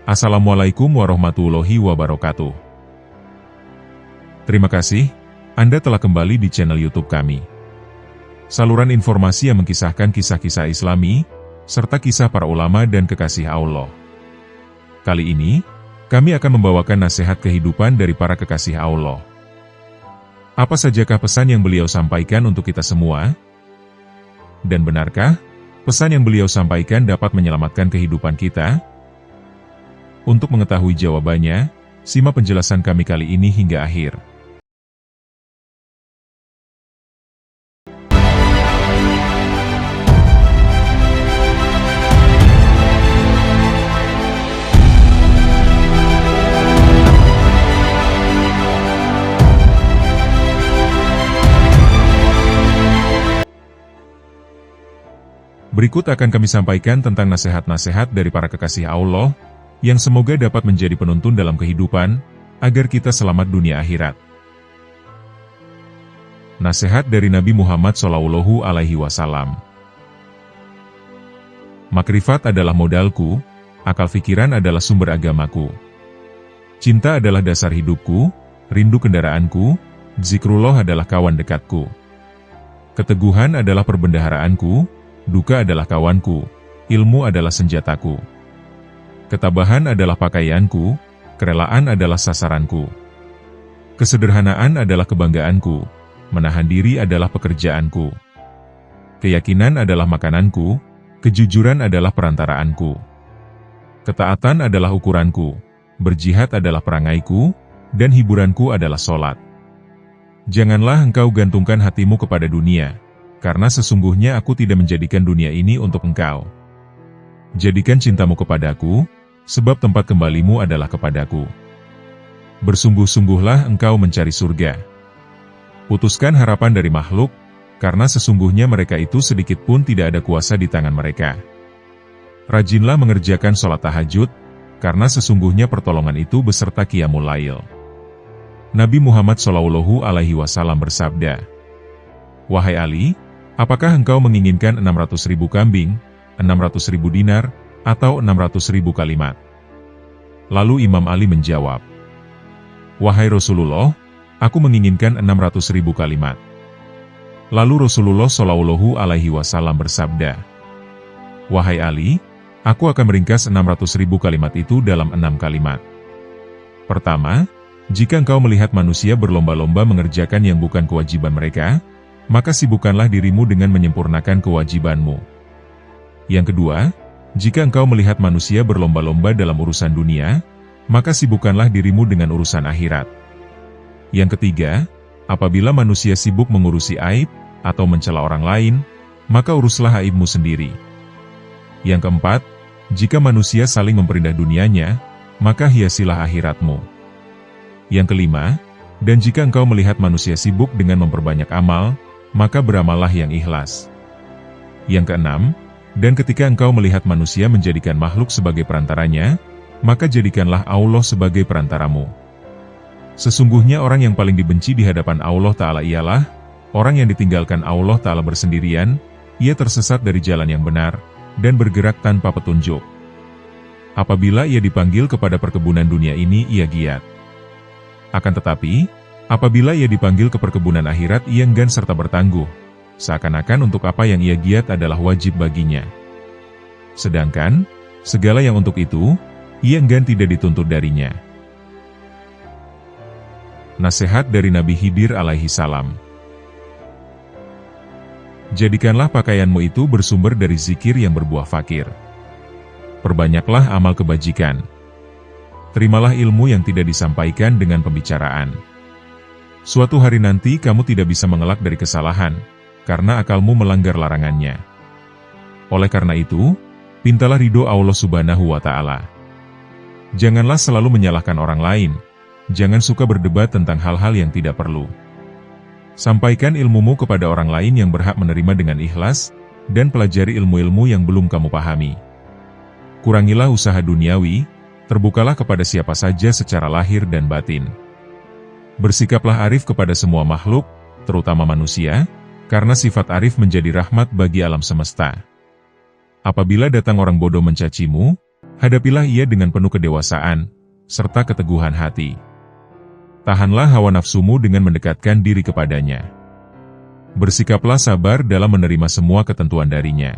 Assalamualaikum warahmatullahi wabarakatuh. Terima kasih, Anda telah kembali di channel YouTube kami. Saluran informasi yang mengkisahkan kisah-kisah Islami, serta kisah para ulama dan kekasih Allah. Kali ini, kami akan membawakan nasihat kehidupan dari para kekasih Allah. Apa sajakah pesan yang beliau sampaikan untuk kita semua? Dan benarkah pesan yang beliau sampaikan dapat menyelamatkan kehidupan kita? Untuk mengetahui jawabannya, simak penjelasan kami kali ini hingga akhir. Berikut akan kami sampaikan tentang nasihat-nasihat dari para kekasih Allah, yang semoga dapat menjadi penuntun dalam kehidupan, agar kita selamat dunia akhirat. Nasihat dari Nabi Muhammad SAW. Makrifat adalah modalku, akal pikiran adalah sumber agamaku. Cinta adalah dasar hidupku, rindu kendaraanku, zikrullah adalah kawan dekatku. Keteguhan adalah perbendaharaanku, duka adalah kawanku, ilmu adalah senjataku. Ketabahan adalah pakaianku, kerelaan adalah sasaranku. Kesederhanaan adalah kebanggaanku, menahan diri adalah pekerjaanku. Keyakinan adalah makananku, kejujuran adalah perantaraanku. Ketaatan adalah ukuranku, berjihad adalah perangaiku, dan hiburanku adalah sholat. Janganlah engkau gantungkan hatimu kepada dunia, karena sesungguhnya aku tidak menjadikan dunia ini untuk engkau. Jadikan cintamu kepadaku, sebab tempat kembalimu adalah kepadaku. Bersungguh-sungguhlah engkau mencari surga. Putuskan harapan dari makhluk, karena sesungguhnya mereka itu sedikit pun tidak ada kuasa di tangan mereka. Rajinlah mengerjakan sholat tahajud, karena sesungguhnya pertolongan itu beserta qiyamul lail. Nabi Muhammad SAW bersabda, "Wahai Ali, apakah engkau menginginkan 600.000 kambing, 600.000 dinar, atau 600.000 kalimat?" Lalu Imam Ali menjawab, "Wahai Rasulullah, aku menginginkan 600.000 kalimat." Lalu Rasulullah SAW bersabda, "Wahai Ali, aku akan meringkas 600.000 kalimat itu dalam 6 kalimat. Pertama, jika engkau melihat manusia berlomba-lomba mengerjakan yang bukan kewajiban mereka, maka sibukkanlah dirimu dengan menyempurnakan kewajibanmu. Yang kedua, jika engkau melihat manusia berlomba-lomba dalam urusan dunia, maka sibukkanlah dirimu dengan urusan akhirat. Yang ketiga, apabila manusia sibuk mengurusi aib, atau mencela orang lain, maka uruslah aibmu sendiri. Yang keempat, jika manusia saling memperindah dunianya, maka hiasilah akhiratmu. Yang kelima, dan jika engkau melihat manusia sibuk dengan memperbanyak amal, maka beramallah yang ikhlas. Yang keenam, dan ketika engkau melihat manusia menjadikan makhluk sebagai perantaranya, maka jadikanlah Allah sebagai perantaramu. Sesungguhnya orang yang paling dibenci di hadapan Allah Ta'ala ialah orang yang ditinggalkan Allah Ta'ala bersendirian, ia tersesat dari jalan yang benar, dan bergerak tanpa petunjuk. Apabila ia dipanggil kepada perkebunan dunia ini, ia giat. Akan tetapi, apabila ia dipanggil ke perkebunan akhirat, ia enggan serta bertangguh, seakan-akan untuk apa yang ia giat adalah wajib baginya. Sedangkan, segala yang untuk itu, ia enggan tidak dituntut darinya." Nasihat dari Nabi Khidir alaihi salam. Jadikanlah pakaianmu itu bersumber dari zikir yang berbuah fakir. Perbanyaklah amal kebajikan. Terimalah ilmu yang tidak disampaikan dengan pembicaraan. Suatu hari nanti kamu tidak bisa mengelak dari kesalahan, karena akalmu melanggar larangannya. Oleh karena itu, pintalah ridho Allah Subhanahu wa Ta'ala. Janganlah selalu menyalahkan orang lain, jangan suka berdebat tentang hal-hal yang tidak perlu. Sampaikan ilmumu kepada orang lain yang berhak menerima dengan ikhlas, dan pelajari ilmu-ilmu yang belum kamu pahami. Kurangilah usaha duniawi, terbukalah kepada siapa saja secara lahir dan batin. Bersikaplah arif kepada semua makhluk, terutama manusia, karena sifat arif menjadi rahmat bagi alam semesta. Apabila datang orang bodoh mencacimu, Hadapilah ia dengan penuh kedewasaan, serta keteguhan hati. Tahanlah hawa nafsumu dengan mendekatkan diri kepadanya. Bersikaplah sabar dalam menerima semua ketentuan darinya.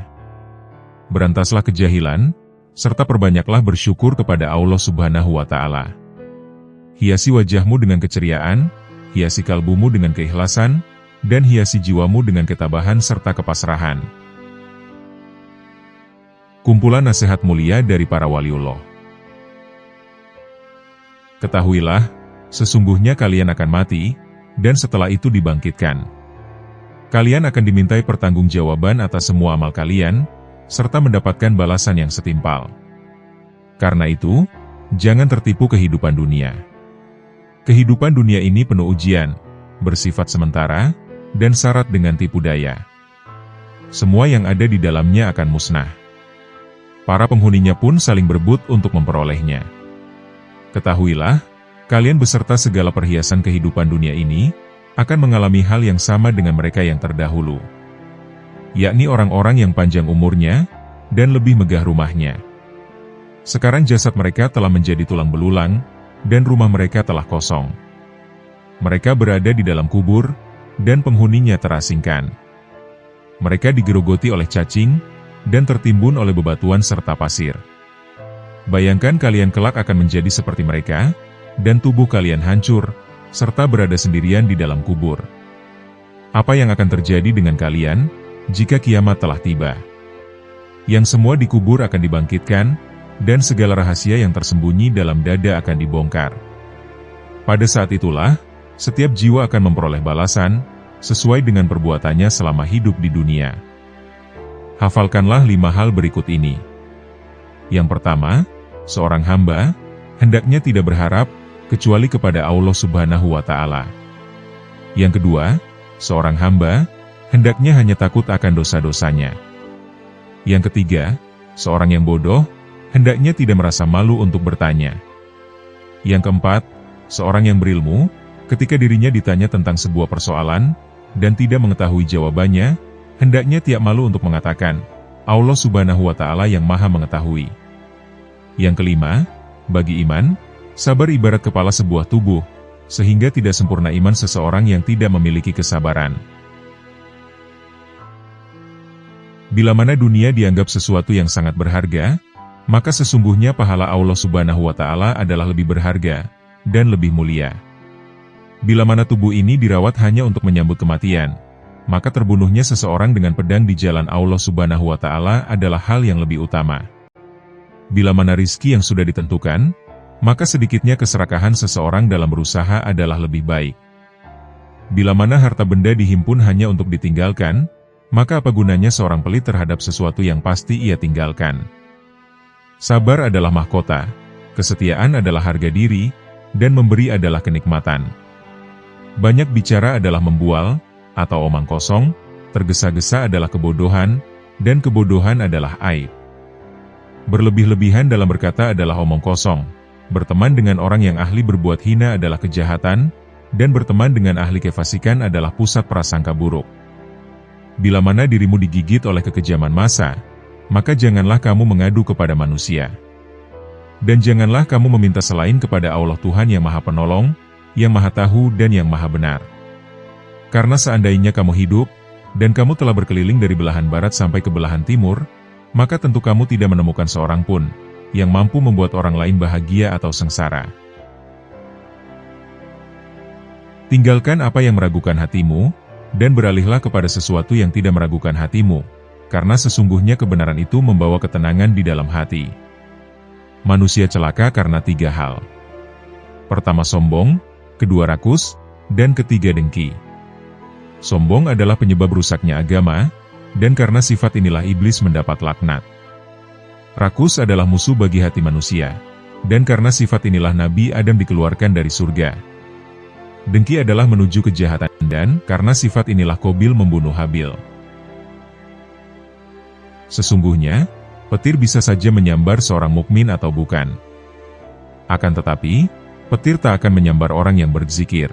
Berantaslah kejahilan, serta perbanyaklah bersyukur kepada Allah Subhanahu wa Ta'ala. Hiasi wajahmu dengan keceriaan, hiasi kalbumu dengan keikhlasan, dan hiasi jiwamu dengan ketabahan serta kepasrahan. Kumpulan nasihat mulia dari para waliullah. Ketahuilah, sesungguhnya kalian akan mati, dan setelah itu dibangkitkan. Kalian akan dimintai pertanggungjawaban atas semua amal kalian, serta mendapatkan balasan yang setimpal. Karena itu, jangan tertipu kehidupan dunia. Kehidupan dunia ini penuh ujian, bersifat sementara, dan syarat dengan tipu daya. Semua yang ada di dalamnya akan musnah. Para penghuninya pun saling berebut untuk memperolehnya. Ketahuilah, kalian beserta segala perhiasan kehidupan dunia ini, akan mengalami hal yang sama dengan mereka yang terdahulu. Yakni orang-orang yang panjang umurnya, dan lebih megah rumahnya. Sekarang jasad mereka telah menjadi tulang belulang, dan rumah mereka telah kosong. Mereka berada di dalam kubur, dan penghuninya terasingkan. Mereka digerogoti oleh cacing, dan tertimbun oleh bebatuan serta pasir. Bayangkan kalian kelak akan menjadi seperti mereka, dan tubuh kalian hancur, serta berada sendirian di dalam kubur. Apa yang akan terjadi dengan kalian, jika kiamat telah tiba? Yang semua dikubur akan dibangkitkan, dan segala rahasia yang tersembunyi dalam dada akan dibongkar. Pada saat itulah, setiap jiwa akan memperoleh balasan, sesuai dengan perbuatannya selama hidup di dunia. Hafalkanlah 5 hal berikut ini. Yang pertama, seorang hamba hendaknya tidak berharap kecuali kepada Allah Subhanahu wa Ta'ala. Yang kedua, seorang hamba hendaknya hanya takut akan dosa-dosanya. Yang ketiga, seorang yang bodoh hendaknya tidak merasa malu untuk bertanya. Yang keempat, seorang yang berilmu ketika dirinya ditanya tentang sebuah persoalan dan tidak mengetahui jawabannya, hendaknya tidak malu untuk mengatakan, Allah Subhanahu wa Ta'ala yang Maha Mengetahui. Yang kelima, bagi iman, sabar ibarat kepala sebuah tubuh, sehingga tidak sempurna iman seseorang yang tidak memiliki kesabaran. Bila mana dunia dianggap sesuatu yang sangat berharga, maka sesungguhnya pahala Allah Subhanahu wa Ta'ala adalah lebih berharga dan lebih mulia. Bila mana tubuh ini dirawat hanya untuk menyambut kematian, maka terbunuhnya seseorang dengan pedang di jalan Allah Subhanahu wa Ta'ala adalah hal yang lebih utama. Bila mana rizki yang sudah ditentukan, maka sedikitnya keserakahan seseorang dalam berusaha adalah lebih baik. Bila mana harta benda dihimpun hanya untuk ditinggalkan, maka apa gunanya seorang pelit terhadap sesuatu yang pasti ia tinggalkan? Sabar adalah mahkota, kesetiaan adalah harga diri, dan memberi adalah kenikmatan. Banyak bicara adalah membual, atau omong kosong, tergesa-gesa adalah kebodohan, dan kebodohan adalah aib. Berlebih-lebihan dalam berkata adalah omong kosong, berteman dengan orang yang ahli berbuat hina adalah kejahatan, dan berteman dengan ahli kefasikan adalah pusat prasangka buruk. Bila mana dirimu digigit oleh kekejaman massa, maka janganlah kamu mengadu kepada manusia. Dan janganlah kamu meminta selain kepada Allah Tuhan yang Maha Penolong, yang Maha Tahu dan yang Maha Benar. Karena seandainya kamu hidup, dan kamu telah berkeliling dari belahan barat sampai ke belahan timur, maka tentu kamu tidak menemukan seorang pun, yang mampu membuat orang lain bahagia atau sengsara. Tinggalkan apa yang meragukan hatimu, dan beralihlah kepada sesuatu yang tidak meragukan hatimu, karena sesungguhnya kebenaran itu membawa ketenangan di dalam hati. Manusia celaka karena 3 hal. Pertama sombong, kedua rakus, dan ketiga dengki. Sombong adalah penyebab rusaknya agama, dan karena sifat inilah iblis mendapat laknat. Rakus adalah musuh bagi hati manusia, dan karena sifat inilah Nabi Adam dikeluarkan dari surga. Dengki adalah menuju kejahatan, dan karena sifat inilah Qabil membunuh Habil. Sesungguhnya, petir bisa saja menyambar seorang mukmin atau bukan. Akan tetapi, petir tak akan menyambar orang yang berzikir.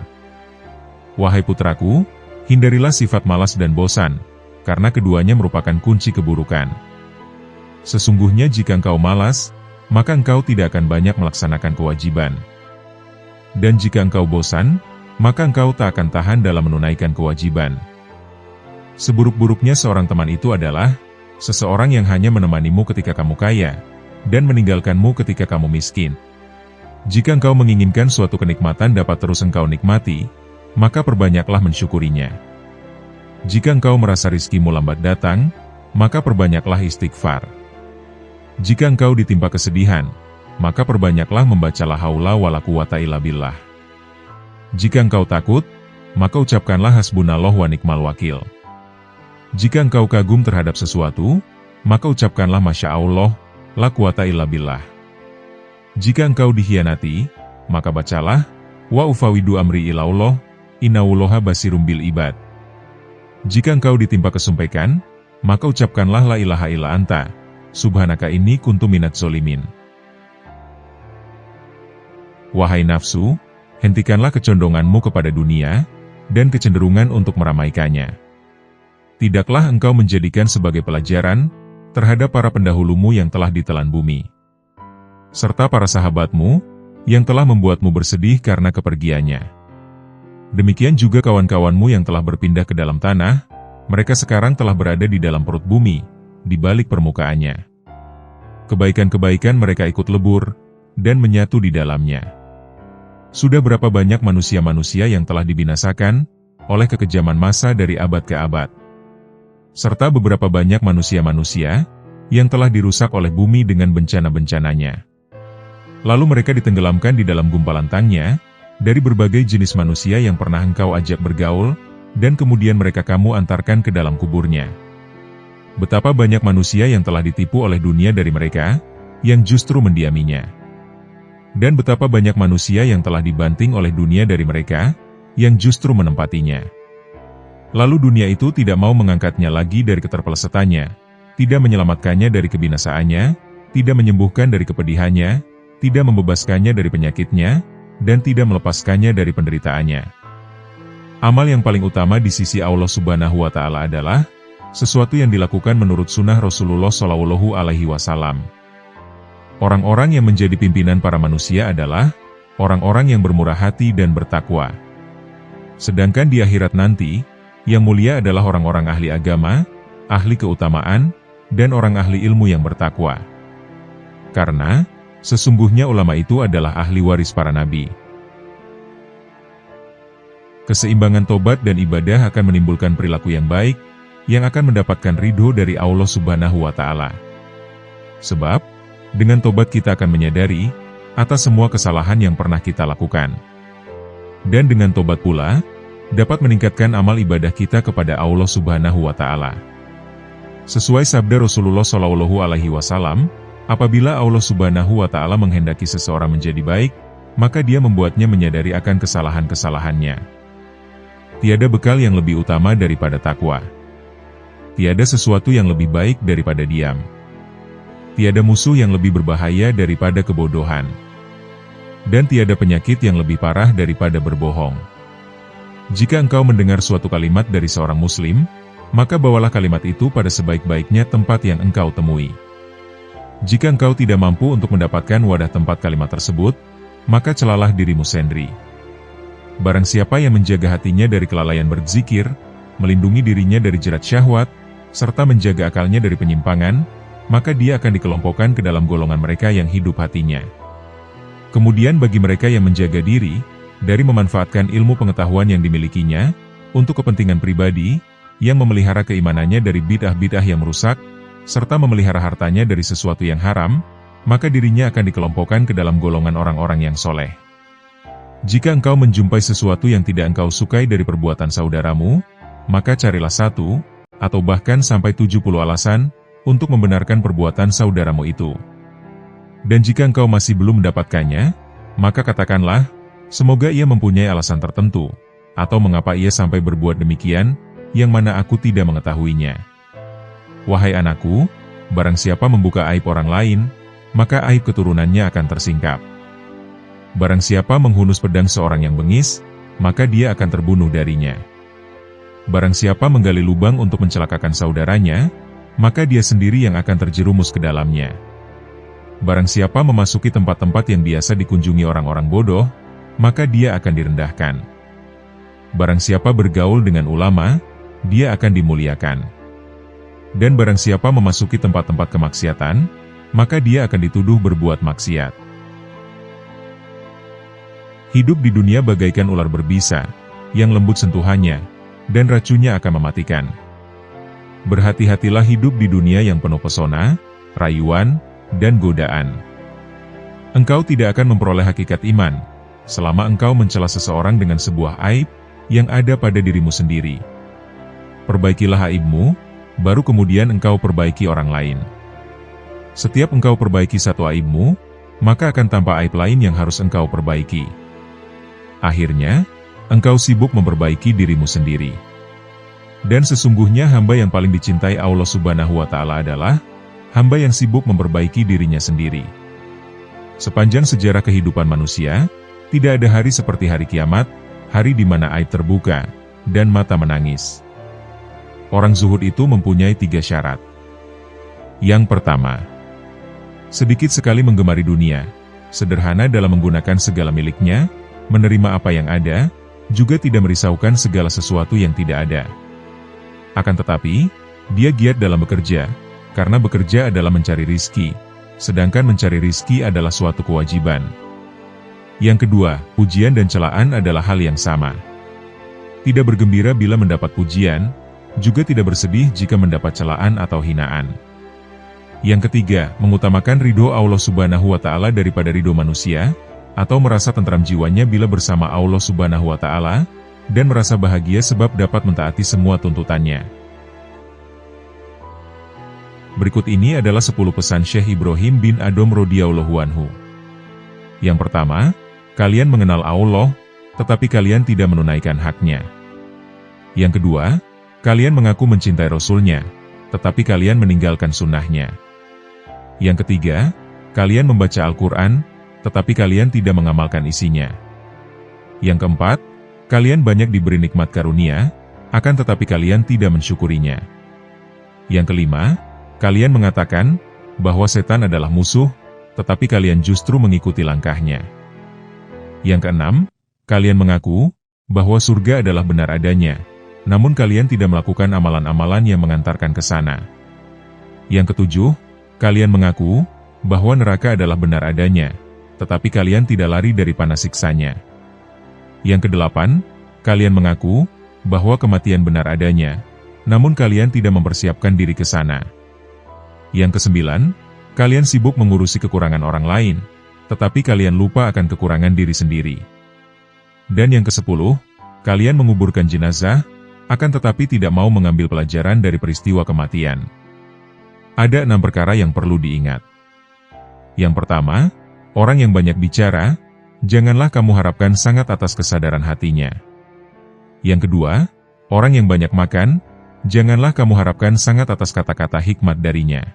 Wahai putraku, hindarilah sifat malas dan bosan, karena keduanya merupakan kunci keburukan. Sesungguhnya jika engkau malas, maka engkau tidak akan banyak melaksanakan kewajiban. Dan jika engkau bosan, maka engkau tak akan tahan dalam menunaikan kewajiban. Seburuk-buruknya seorang teman itu adalah seseorang yang hanya menemanimu ketika kamu kaya, dan meninggalkanmu ketika kamu miskin. Jika engkau menginginkan suatu kenikmatan dapat terus engkau nikmati, maka perbanyaklah mensyukurinya. Jika engkau merasa rizkimu lambat datang, maka perbanyaklah istighfar. Jika engkau ditimpa kesedihan, maka perbanyaklah membaca la haula wala quwata illa billah. Jika engkau takut, maka ucapkanlah hasbunallah wa ni'mal wakil. Jika engkau kagum terhadap sesuatu, maka ucapkanlah masya Allah, la quwata illa billah. Jika engkau dikhianati, maka bacalah, wa ufawidu amri ilallah, innawullaha basirum bil ibad. Jika engkau ditimpa kesumpekan, maka ucapkanlah la ilaha illa anta, subhanaka inni kuntu minadz zolimin. Wahai nafsu, hentikanlah kecondonganmu kepada dunia, dan kecenderungan untuk meramaikannya. Tidaklah engkau menjadikan sebagai pelajaran terhadap para pendahulumu yang telah ditelan bumi, serta para sahabatmu yang telah membuatmu bersedih karena kepergiannya. Demikian juga kawan-kawanmu yang telah berpindah ke dalam tanah, mereka sekarang telah berada di dalam perut bumi, di balik permukaannya. Kebaikan-kebaikan mereka ikut lebur, dan menyatu di dalamnya. Sudah berapa banyak manusia-manusia yang telah dibinasakan oleh kekejaman massa dari abad ke abad, serta beberapa banyak manusia-manusia yang telah dirusak oleh bumi dengan bencana-bencananya. Lalu mereka ditenggelamkan di dalam gumpalan tangnya, dari berbagai jenis manusia yang pernah engkau ajak bergaul, dan kemudian mereka kamu antarkan ke dalam kuburnya. Betapa banyak manusia yang telah ditipu oleh dunia dari mereka, yang justru mendiaminya. Dan betapa banyak manusia yang telah dibanting oleh dunia dari mereka, yang justru menempatinya. Lalu dunia itu tidak mau mengangkatnya lagi dari keterpelesetannya, tidak menyelamatkannya dari kebinasaannya, tidak menyembuhkan dari kepedihannya, tidak membebaskannya dari penyakitnya, dan tidak melepaskannya dari penderitaannya. Amal yang paling utama di sisi Allah Subhanahu wa Ta'ala adalah sesuatu yang dilakukan menurut sunnah Rasulullah Shallallahu Alaihi Wasallam. Orang-orang yang menjadi pimpinan para manusia adalah orang-orang yang bermurah hati dan bertakwa. Sedangkan di akhirat nanti, yang mulia adalah orang-orang ahli agama, ahli keutamaan, dan orang ahli ilmu yang bertakwa. Karena sesungguhnya ulama itu adalah ahli waris para nabi. Keseimbangan tobat dan ibadah akan menimbulkan perilaku yang baik, yang akan mendapatkan ridho dari Allah Subhanahu wa Ta'ala. Sebab, dengan tobat kita akan menyadari atas semua kesalahan yang pernah kita lakukan. Dan dengan tobat pula, dapat meningkatkan amal ibadah kita kepada Allah Subhanahu wa Ta'ala. Sesuai sabda Rasulullah Shallallahu Alaihi Wasallam, apabila Allah Subhanahu wa Ta'ala menghendaki seseorang menjadi baik, maka Dia membuatnya menyadari akan kesalahan-kesalahannya. Tiada bekal yang lebih utama daripada takwa. Tiada sesuatu yang lebih baik daripada diam. Tiada musuh yang lebih berbahaya daripada kebodohan. Dan tiada penyakit yang lebih parah daripada berbohong. Jika engkau mendengar suatu kalimat dari seorang muslim, maka bawalah kalimat itu pada sebaik-baiknya tempat yang engkau temui. Jika engkau tidak mampu untuk mendapatkan wadah tempat kalimat tersebut, maka celalah dirimu sendiri. Barang siapa yang menjaga hatinya dari kelalaian berzikir, melindungi dirinya dari jerat syahwat, serta menjaga akalnya dari penyimpangan, maka dia akan dikelompokkan ke dalam golongan mereka yang hidup hatinya. Kemudian bagi mereka yang menjaga diri, dari memanfaatkan ilmu pengetahuan yang dimilikinya, untuk kepentingan pribadi, yang memelihara keimanannya dari bid'ah-bid'ah yang merusak, serta memelihara hartanya dari sesuatu yang haram, maka dirinya akan dikelompokkan ke dalam golongan orang-orang yang soleh. Jika engkau menjumpai sesuatu yang tidak engkau sukai dari perbuatan saudaramu, maka carilah satu, atau bahkan sampai 70 alasan, untuk membenarkan perbuatan saudaramu itu. Dan jika engkau masih belum mendapatkannya, maka katakanlah, semoga ia mempunyai alasan tertentu, atau mengapa ia sampai berbuat demikian, yang mana aku tidak mengetahuinya. Wahai anakku, barang siapa membuka aib orang lain, maka aib keturunannya akan tersingkap. Barang siapa menghunus pedang seorang yang bengis, maka dia akan terbunuh darinya. Barang siapa menggali lubang untuk mencelakakan saudaranya, maka dia sendiri yang akan terjerumus ke dalamnya. Barang siapa memasuki tempat-tempat yang biasa dikunjungi orang-orang bodoh, maka dia akan direndahkan. Barang siapa bergaul dengan ulama, dia akan dimuliakan. Dan barang siapa memasuki tempat-tempat kemaksiatan, maka dia akan dituduh berbuat maksiat. Hidup di dunia bagaikan ular berbisa, yang lembut sentuhannya, dan racunnya akan mematikan. Berhati-hatilah hidup di dunia yang penuh pesona, rayuan, dan godaan. Engkau tidak akan memperoleh hakikat iman, selama engkau mencela seseorang dengan sebuah aib yang ada pada dirimu sendiri. Perbaikilah aibmu, baru kemudian engkau perbaiki orang lain. Setiap engkau perbaiki satu aibmu, maka akan tampak aib lain yang harus engkau perbaiki. Akhirnya, engkau sibuk memperbaiki dirimu sendiri. Dan sesungguhnya hamba yang paling dicintai Allah Subhanahu wa Ta'ala adalah hamba yang sibuk memperbaiki dirinya sendiri. Sepanjang sejarah kehidupan manusia, tidak ada hari seperti hari kiamat, hari di mana aib terbuka, dan mata menangis. Orang zuhud itu mempunyai 3 syarat. Yang pertama, sedikit sekali menggemari dunia, sederhana dalam menggunakan segala miliknya, menerima apa yang ada, juga tidak merisaukan segala sesuatu yang tidak ada. Akan tetapi, dia giat dalam bekerja, karena bekerja adalah mencari rizki, sedangkan mencari rizki adalah suatu kewajiban. Yang kedua, pujian dan celaan adalah hal yang sama. Tidak bergembira bila mendapat pujian, juga tidak bersedih jika mendapat celaan atau hinaan. Yang ketiga, mengutamakan ridho Allah Subhanahu wa Ta'ala daripada ridho manusia, atau merasa tentram jiwanya bila bersama Allah Subhanahu wa Ta'ala, dan merasa bahagia sebab dapat mentaati semua tuntutannya. Berikut ini adalah 10 pesan Syekh Ibrahim bin Adham radhiyallahu anhu. Yang pertama, kalian mengenal Allah, tetapi kalian tidak menunaikan haknya. Yang kedua, kalian mengaku mencintai Rasul-Nya, tetapi kalian meninggalkan sunnah-Nya. Yang ketiga, kalian membaca Al-Quran, tetapi kalian tidak mengamalkan isinya. Yang keempat, kalian banyak diberi nikmat karunia, akan tetapi kalian tidak mensyukurinya. Yang kelima, kalian mengatakan bahwa setan adalah musuh, tetapi kalian justru mengikuti langkahnya. Yang keenam, kalian mengaku bahwa surga adalah benar adanya, namun kalian tidak melakukan amalan-amalan yang mengantarkan ke sana. Yang ketujuh, kalian mengaku bahwa neraka adalah benar adanya, tetapi kalian tidak lari dari panas siksanya. Yang kedelapan, kalian mengaku bahwa kematian benar adanya, namun kalian tidak mempersiapkan diri ke sana. Yang kesembilan, kalian sibuk mengurusi kekurangan orang lain, tetapi kalian lupa akan kekurangan diri sendiri. Dan yang kesepuluh, kalian menguburkan jenazah, akan tetapi tidak mau mengambil pelajaran dari peristiwa kematian. Ada 6 perkara yang perlu diingat. Yang pertama, orang yang banyak bicara, janganlah kamu harapkan sangat atas kesadaran hatinya. Yang kedua, orang yang banyak makan, janganlah kamu harapkan sangat atas kata-kata hikmat darinya.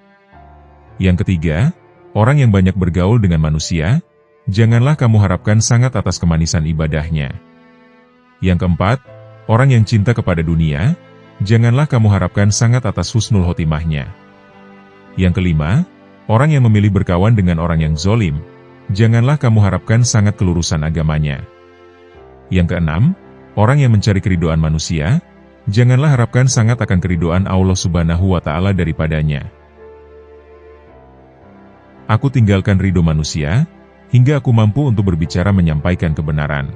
Yang ketiga, orang yang banyak bergaul dengan manusia, janganlah kamu harapkan sangat atas kemanisan ibadahnya. Yang keempat, orang yang cinta kepada dunia, janganlah kamu harapkan sangat atas husnul khotimahnya. Yang kelima, orang yang memilih berkawan dengan orang yang zolim, janganlah kamu harapkan sangat kelurusan agamanya. Yang keenam, orang yang mencari keridhaan manusia, janganlah harapkan sangat akan keridhaan Allah Subhanahu wa Ta'ala daripadanya. Aku tinggalkan ridho manusia, hingga aku mampu untuk berbicara menyampaikan kebenaran.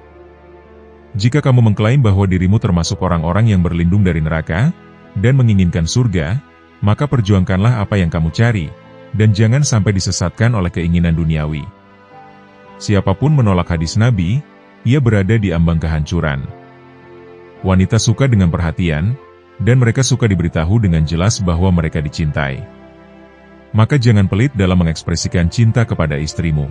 Jika kamu mengklaim bahwa dirimu termasuk orang-orang yang berlindung dari neraka, dan menginginkan surga, maka perjuangkanlah apa yang kamu cari, dan jangan sampai disesatkan oleh keinginan duniawi. Siapapun menolak hadis Nabi, ia berada di ambang kehancuran. Wanita suka dengan perhatian, dan mereka suka diberitahu dengan jelas bahwa mereka dicintai. Maka jangan pelit dalam mengekspresikan cinta kepada istrimu.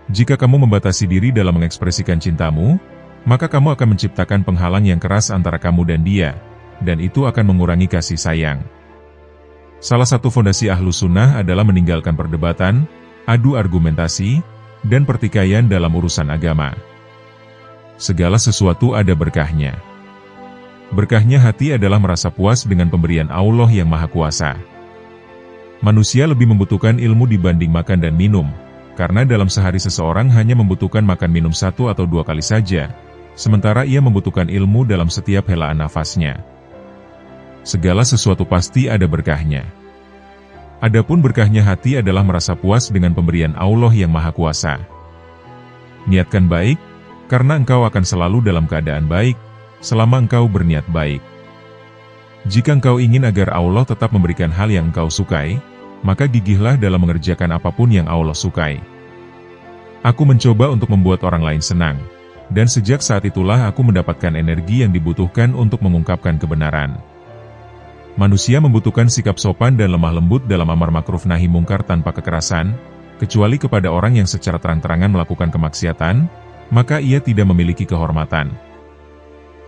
Jika kamu membatasi diri dalam mengekspresikan cintamu, maka kamu akan menciptakan penghalang yang keras antara kamu dan dia, dan itu akan mengurangi kasih sayang. Salah satu fondasi Ahlus Sunnah adalah meninggalkan perdebatan, adu argumentasi, dan pertikaian dalam urusan agama. Segala sesuatu ada berkahnya. Berkahnya hati adalah merasa puas dengan pemberian Allah yang Maha Kuasa. Manusia lebih membutuhkan ilmu dibanding makan dan minum, karena dalam sehari seseorang hanya membutuhkan makan minum 1 atau 2 kali saja, sementara ia membutuhkan ilmu dalam setiap helaan nafasnya. Segala sesuatu pasti ada berkahnya. Adapun berkahnya hati adalah merasa puas dengan pemberian Allah yang Maha Kuasa. Niatkan baik, karena engkau akan selalu dalam keadaan baik, selama engkau berniat baik. Jika engkau ingin agar Allah tetap memberikan hal yang engkau sukai, maka gigihlah dalam mengerjakan apapun yang Allah sukai. Aku mencoba untuk membuat orang lain senang, dan sejak saat itulah aku mendapatkan energi yang dibutuhkan untuk mengungkapkan kebenaran. Manusia membutuhkan sikap sopan dan lemah lembut dalam amar makruf nahi mungkar tanpa kekerasan, kecuali kepada orang yang secara terang-terangan melakukan kemaksiatan, maka ia tidak memiliki kehormatan.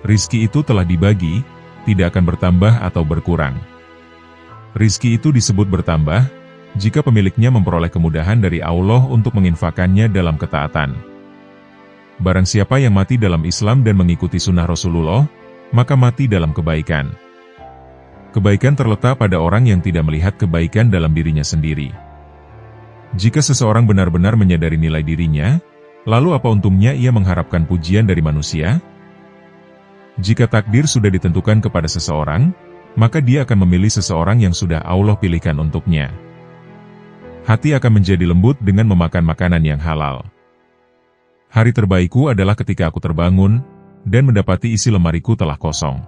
Rizki itu telah dibagi, tidak akan bertambah atau berkurang. Rizki itu disebut bertambah, jika pemiliknya memperoleh kemudahan dari Allah untuk menginfakannya dalam ketaatan. Barang siapa yang mati dalam Islam dan mengikuti sunnah Rasulullah, maka mati dalam kebaikan. Kebaikan terletak pada orang yang tidak melihat kebaikan dalam dirinya sendiri. Jika seseorang benar-benar menyadari nilai dirinya, lalu apa untungnya ia mengharapkan pujian dari manusia? Jika takdir sudah ditentukan kepada seseorang, maka dia akan memilih seseorang yang sudah Allah pilihkan untuknya. Hati akan menjadi lembut dengan memakan makanan yang halal. Hari terbaikku adalah ketika aku terbangun, dan mendapati isi lemariku telah kosong.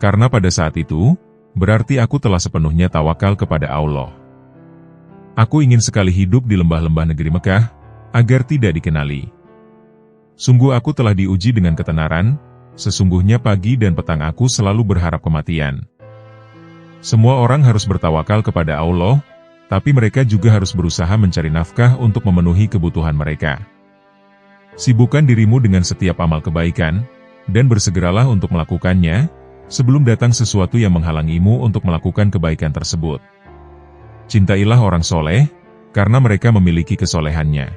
Karena pada saat itu, berarti aku telah sepenuhnya tawakal kepada Allah. Aku ingin sekali hidup di lembah-lembah negeri Mekah, agar tidak dikenali. Sungguh aku telah diuji dengan ketenaran, sesungguhnya pagi dan petang aku selalu berharap kematian. Semua orang harus bertawakal kepada Allah, tapi mereka juga harus berusaha mencari nafkah untuk memenuhi kebutuhan mereka. Sibukkan dirimu dengan setiap amal kebaikan, dan bersegeralah untuk melakukannya, sebelum datang sesuatu yang menghalangimu untuk melakukan kebaikan tersebut. Cintailah orang soleh, karena mereka memiliki kesolehannya.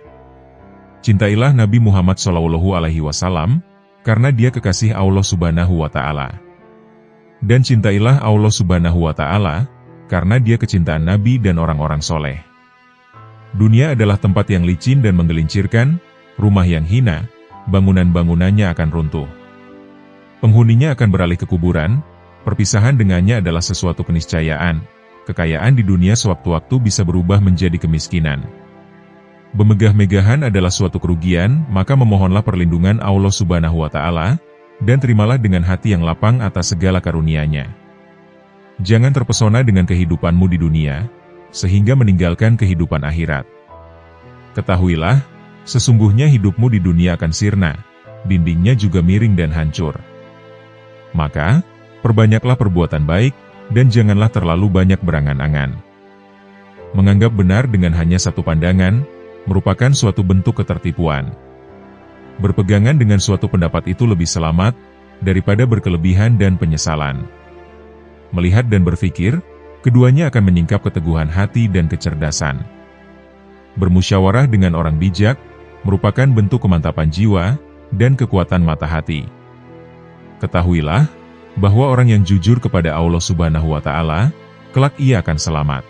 Cintailah Nabi Muhammad SAW, karena dia kekasih Allah Subhanahu wa Ta'ala. Dan cintailah Allah Subhanahu wa Ta'ala, karena dia kecintaan Nabi dan orang-orang soleh. Dunia adalah tempat yang licin dan menggelincirkan, rumah yang hina, bangunan-bangunannya akan runtuh. Penghuninya akan beralih ke kuburan, perpisahan dengannya adalah sesuatu keniscayaan, kekayaan di dunia sewaktu-waktu bisa berubah menjadi kemiskinan. Bemegah-megahan adalah suatu kerugian, maka memohonlah perlindungan Allah Subhanahu wa Ta'ala, dan terimalah dengan hati yang lapang atas segala karunia-Nya. Jangan terpesona dengan kehidupanmu di dunia, sehingga meninggalkan kehidupan akhirat. Ketahuilah, sesungguhnya hidupmu di dunia akan sirna, dindingnya juga miring dan hancur. Maka, perbanyaklah perbuatan baik, dan janganlah terlalu banyak berangan-angan. Menganggap benar dengan hanya satu pandangan, merupakan suatu bentuk ketertipuan. Berpegangan dengan suatu pendapat itu lebih selamat, daripada berkelebihan dan penyesalan. Melihat dan berpikir, keduanya akan menyingkap keteguhan hati dan kecerdasan. Bermusyawarah dengan orang bijak, merupakan bentuk kemantapan jiwa, dan kekuatan mata hati. Ketahuilah, bahwa orang yang jujur kepada Allah Subhanahu wa Ta'ala, kelak ia akan selamat.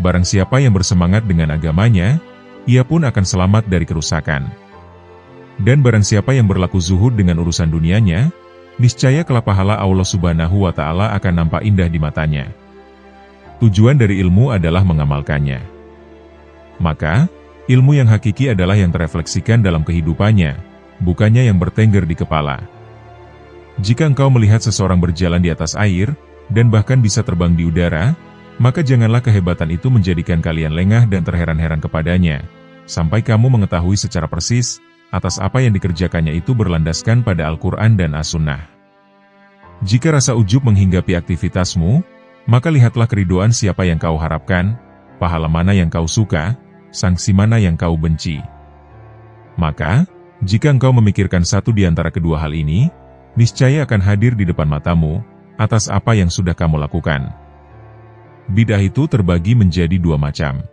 Barang siapa yang bersemangat dengan agamanya, ia pun akan selamat dari kerusakan. Dan barang siapa yang berlaku zuhud dengan urusan dunianya, niscaya kelak pahala Allah Subhanahu wa Ta'ala akan nampak indah di matanya. Tujuan dari ilmu adalah mengamalkannya. Maka, ilmu yang hakiki adalah yang terefleksikan dalam kehidupannya, bukannya yang bertengger di kepala. Jika engkau melihat seseorang berjalan di atas air, dan bahkan bisa terbang di udara, maka janganlah kehebatan itu menjadikan kalian lengah dan terheran-heran kepadanya, sampai kamu mengetahui secara persis, atas apa yang dikerjakannya itu berlandaskan pada Al-Quran dan As-Sunnah. Jika rasa ujub menghinggapi aktivitasmu, maka lihatlah keridoan siapa yang kau harapkan, pahala mana yang kau suka, sanksi mana yang kau benci. Maka, jika engkau memikirkan satu di antara kedua hal ini, niscaya akan hadir di depan matamu, atas apa yang sudah kamu lakukan. Bid'ah itu terbagi menjadi dua macam.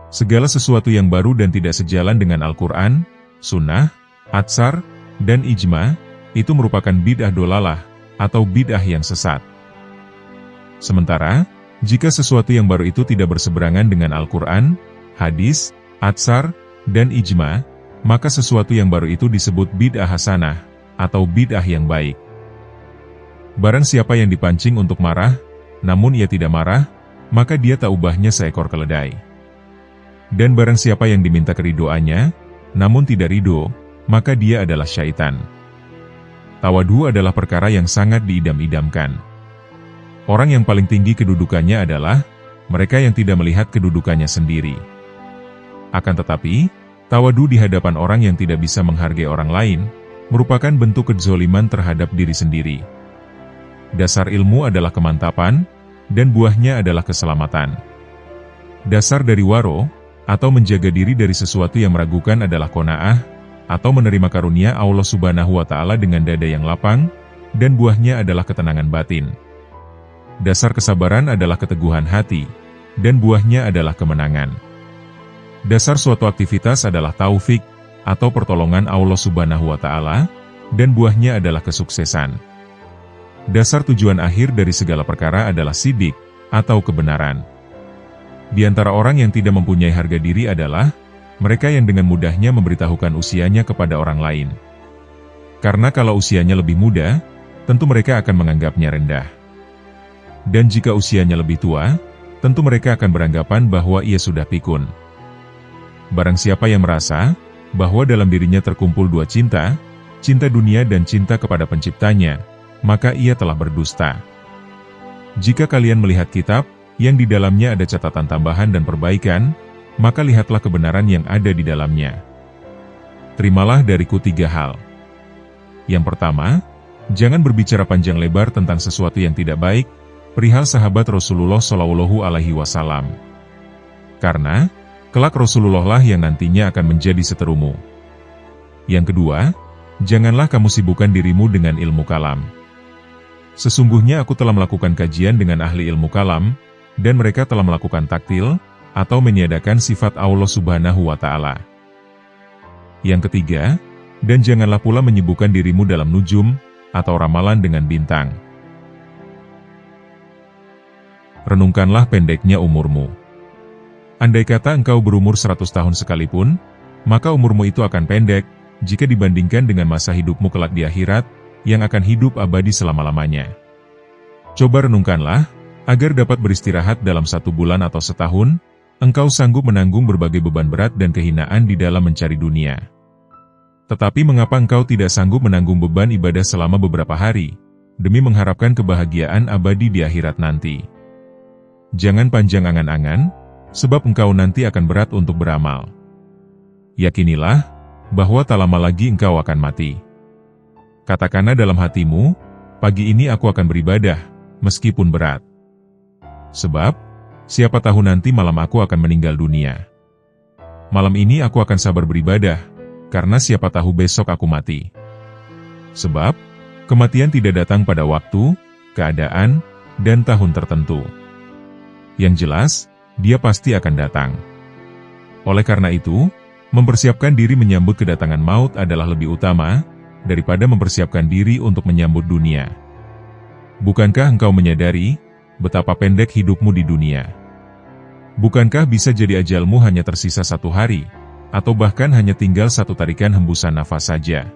Segala sesuatu yang baru dan tidak sejalan dengan Al-Quran, Sunnah, Atsar, dan Ijma, itu merupakan bid'ah dolalah, atau bid'ah yang sesat. Sementara, Jika sesuatu yang baru itu tidak berseberangan dengan Al-Quran, hadis, atsar, dan ijma, maka sesuatu yang baru itu disebut bid'ah hasanah, atau bid'ah yang baik. Barang siapa yang dipancing untuk marah, namun ia tidak marah, maka dia tak ubahnya seekor keledai. Dan barang siapa yang diminta keridoannya, namun tidak ridho, maka dia adalah syaitan. Tawadu adalah perkara yang sangat diidam-idamkan. Orang yang paling tinggi kedudukannya adalah mereka yang tidak melihat kedudukannya sendiri. Akan tetapi, tawadu di hadapan orang yang tidak bisa menghargai orang lain, merupakan bentuk kezoliman terhadap diri sendiri. Dasar ilmu adalah kemantapan, dan buahnya adalah keselamatan. Dasar dari waro, atau menjaga diri dari sesuatu yang meragukan adalah qanaah, atau menerima karunia Allah Subhanahu wa Ta'ala dengan dada yang lapang, dan buahnya adalah ketenangan batin. Dasar kesabaran adalah keteguhan hati, dan buahnya adalah kemenangan. Dasar suatu aktivitas adalah taufik, atau pertolongan Allah Subhanahu wa Ta'ala, dan buahnya adalah kesuksesan. Dasar tujuan akhir dari segala perkara adalah sidik, atau kebenaran. Di antara orang yang tidak mempunyai harga diri adalah mereka yang dengan mudahnya memberitahukan usianya kepada orang lain. Karena kalau usianya lebih muda, tentu mereka akan menganggapnya rendah. Dan jika usianya lebih tua, tentu mereka akan beranggapan bahwa ia sudah pikun. Barang siapa yang merasa bahwa dalam dirinya terkumpul dua cinta, cinta dunia dan cinta kepada penciptanya, maka ia telah berdusta. Jika kalian melihat kitab, yang di dalamnya ada catatan tambahan dan perbaikan, maka lihatlah kebenaran yang ada di dalamnya. Terimalah dariku 3 hal. Yang pertama, jangan berbicara panjang lebar tentang sesuatu yang tidak baik, perihal sahabat Rasulullah Shallallahu Alaihi Wasallam. Karena, kelak Rasulullah lah yang nantinya akan menjadi seterumu. Yang kedua, janganlah kamu sibukkan dirimu dengan ilmu kalam. Sesungguhnya aku telah melakukan kajian dengan ahli ilmu kalam, dan mereka telah melakukan taktil, atau meniadakan sifat Allah Subhanahu wa Ta'ala. Yang ketiga, dan janganlah pula menyibukkan dirimu dalam nujum, atau ramalan dengan bintang. Renungkanlah pendeknya umurmu. Andai kata engkau berumur 100 tahun sekalipun, maka umurmu itu akan pendek, jika dibandingkan dengan masa hidupmu kelak di akhirat, yang akan hidup abadi selama-lamanya. Coba renungkanlah, agar dapat beristirahat dalam 1 bulan atau setahun, engkau sanggup menanggung berbagai beban berat dan kehinaan di dalam mencari dunia. Tetapi mengapa engkau tidak sanggup menanggung beban ibadah selama beberapa hari, demi mengharapkan kebahagiaan abadi di akhirat nanti? Jangan panjang angan-angan, sebab engkau nanti akan berat untuk beramal. Yakinilah, bahwa tak lama lagi engkau akan mati. Katakanlah dalam hatimu, pagi ini aku akan beribadah, meskipun berat. Sebab, siapa tahu nanti malam aku akan meninggal dunia. Malam ini aku akan sabar beribadah, karena siapa tahu besok aku mati. Sebab, kematian tidak datang pada waktu, keadaan, dan tahun tertentu. Yang jelas, dia pasti akan datang. Oleh karena itu, mempersiapkan diri menyambut kedatangan maut adalah lebih utama, daripada mempersiapkan diri untuk menyambut dunia. Bukankah engkau menyadari betapa pendek hidupmu di dunia? Bukankah bisa jadi ajalmu hanya tersisa 1 hari, atau bahkan hanya tinggal 1 tarikan hembusan nafas saja?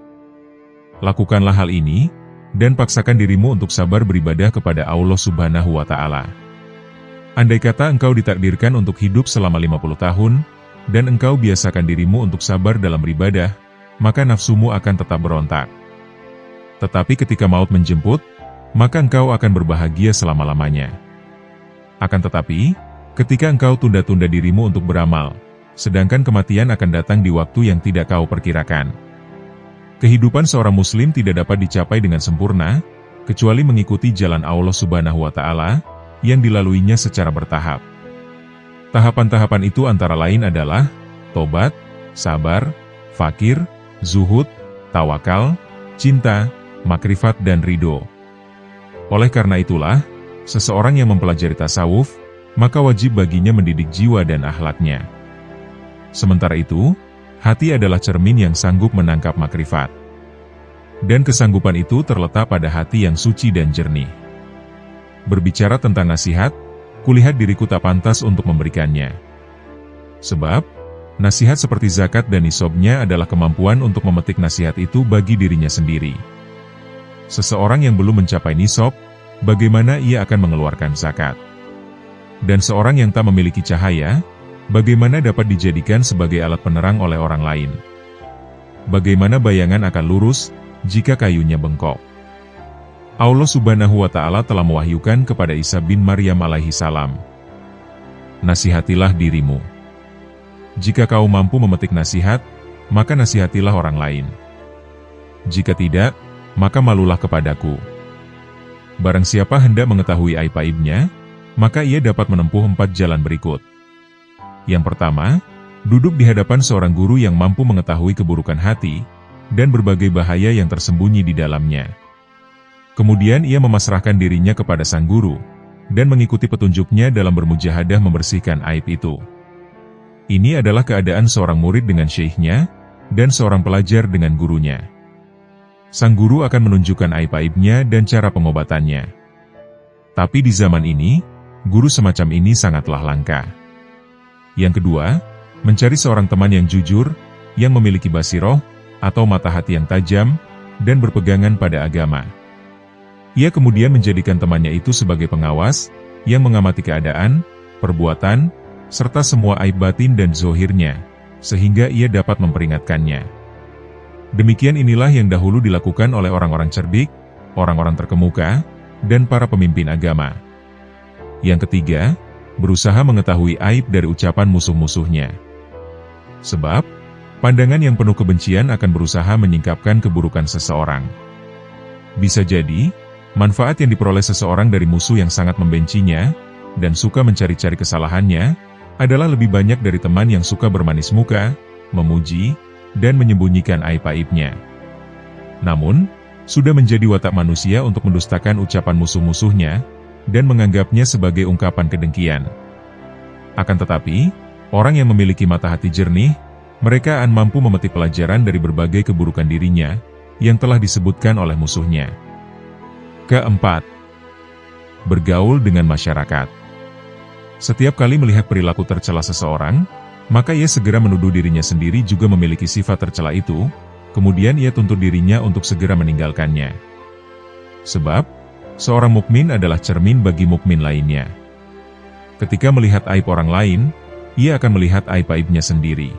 Lakukanlah hal ini, dan paksakan dirimu untuk sabar beribadah kepada Allah Subhanahu wa Ta'ala. Andai kata engkau ditakdirkan untuk hidup selama 50 tahun, dan engkau biasakan dirimu untuk sabar dalam beribadah, maka nafsumu akan tetap berontak. Tetapi ketika maut menjemput, maka engkau akan berbahagia selama-lamanya. Akan tetapi, ketika engkau tunda-tunda dirimu untuk beramal, sedangkan kematian akan datang di waktu yang tidak kau perkirakan. Kehidupan seorang muslim tidak dapat dicapai dengan sempurna, kecuali mengikuti jalan Allah Subhanahu wa Ta'ala, yang dilaluinya secara bertahap. Tahapan-tahapan itu antara lain adalah tobat, sabar, fakir, zuhud, tawakal, cinta, makrifat dan ridho. Oleh karena itulah, seseorang yang mempelajari tasawuf, maka wajib baginya mendidik jiwa dan akhlaknya. Sementara itu, hati adalah cermin yang sanggup menangkap makrifat. Dan kesanggupan itu terletak pada hati yang suci dan jernih. Berbicara tentang nasihat, kulihat diriku tak pantas untuk memberikannya. Sebab, nasihat seperti zakat dan nisabnya adalah kemampuan untuk memetik nasihat itu bagi dirinya sendiri. Seseorang yang belum mencapai nisab, bagaimana ia akan mengeluarkan zakat? Dan seorang yang tak memiliki cahaya, bagaimana dapat dijadikan sebagai alat penerang oleh orang lain? Bagaimana bayangan akan lurus jika kayunya bengkok? Allah Subhanahu wa Ta'ala telah mewahyukan kepada Isa bin Maryam alaihi salam, "Nasihatilah dirimu. Jika kau mampu memetik nasihat, maka nasihatilah orang lain. Jika tidak, maka malulah kepadaku." Barang siapa hendak mengetahui aib-aibnya, maka ia dapat menempuh 4 jalan berikut. Yang pertama, duduk di hadapan seorang guru yang mampu mengetahui keburukan hati dan berbagai bahaya yang tersembunyi di dalamnya. Kemudian ia memasrahkan dirinya kepada sang guru, dan mengikuti petunjuknya dalam bermujahadah membersihkan aib itu. Ini adalah keadaan seorang murid dengan syekhnya, dan seorang pelajar dengan gurunya. Sang guru akan menunjukkan aib-aibnya dan cara pengobatannya. Tapi di zaman ini, guru semacam ini sangatlah langka. Yang kedua, mencari seorang teman yang jujur, yang memiliki basiroh, atau mata hati yang tajam, dan berpegangan pada agama. Ia kemudian menjadikan temannya itu sebagai pengawas, yang mengamati keadaan, perbuatan, serta semua aib batin dan zohirnya, sehingga ia dapat memperingatkannya. Demikian inilah yang dahulu dilakukan oleh orang-orang cerdik, orang-orang terkemuka, dan para pemimpin agama. Yang ketiga, berusaha mengetahui aib dari ucapan musuh-musuhnya. Sebab, pandangan yang penuh kebencian akan berusaha menyingkapkan keburukan seseorang. Bisa jadi, manfaat yang diperoleh seseorang dari musuh yang sangat membencinya, dan suka mencari-cari kesalahannya, adalah lebih banyak dari teman yang suka bermanis muka, memuji, dan menyembunyikan aib-aibnya. Namun, sudah menjadi watak manusia untuk mendustakan ucapan musuh-musuhnya, dan menganggapnya sebagai ungkapan kedengkian. Akan tetapi, orang yang memiliki mata hati jernih, mereka akan mampu memetik pelajaran dari berbagai keburukan dirinya, yang telah disebutkan oleh musuhnya. Keempat, bergaul dengan masyarakat. Setiap kali melihat perilaku tercela seseorang, maka ia segera menuduh dirinya sendiri juga memiliki sifat tercela itu, kemudian ia tuntut dirinya untuk segera meninggalkannya. Sebab, seorang mukmin adalah cermin bagi mukmin lainnya. Ketika melihat aib orang lain, ia akan melihat aib-aibnya sendiri.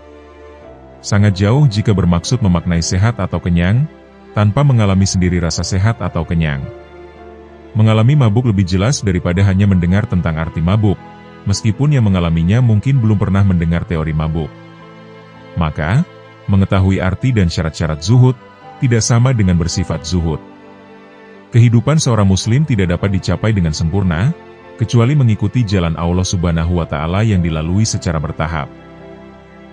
Sangat jauh jika bermaksud memaknai sehat atau kenyang, tanpa mengalami sendiri rasa sehat atau kenyang. Mengalami mabuk lebih jelas daripada hanya mendengar tentang arti mabuk, meskipun yang mengalaminya mungkin belum pernah mendengar teori mabuk. Maka, mengetahui arti dan syarat-syarat zuhud, tidak sama dengan bersifat zuhud. Kehidupan seorang muslim tidak dapat dicapai dengan sempurna, kecuali mengikuti jalan Allah Subhanahu wa Ta'ala yang dilalui secara bertahap.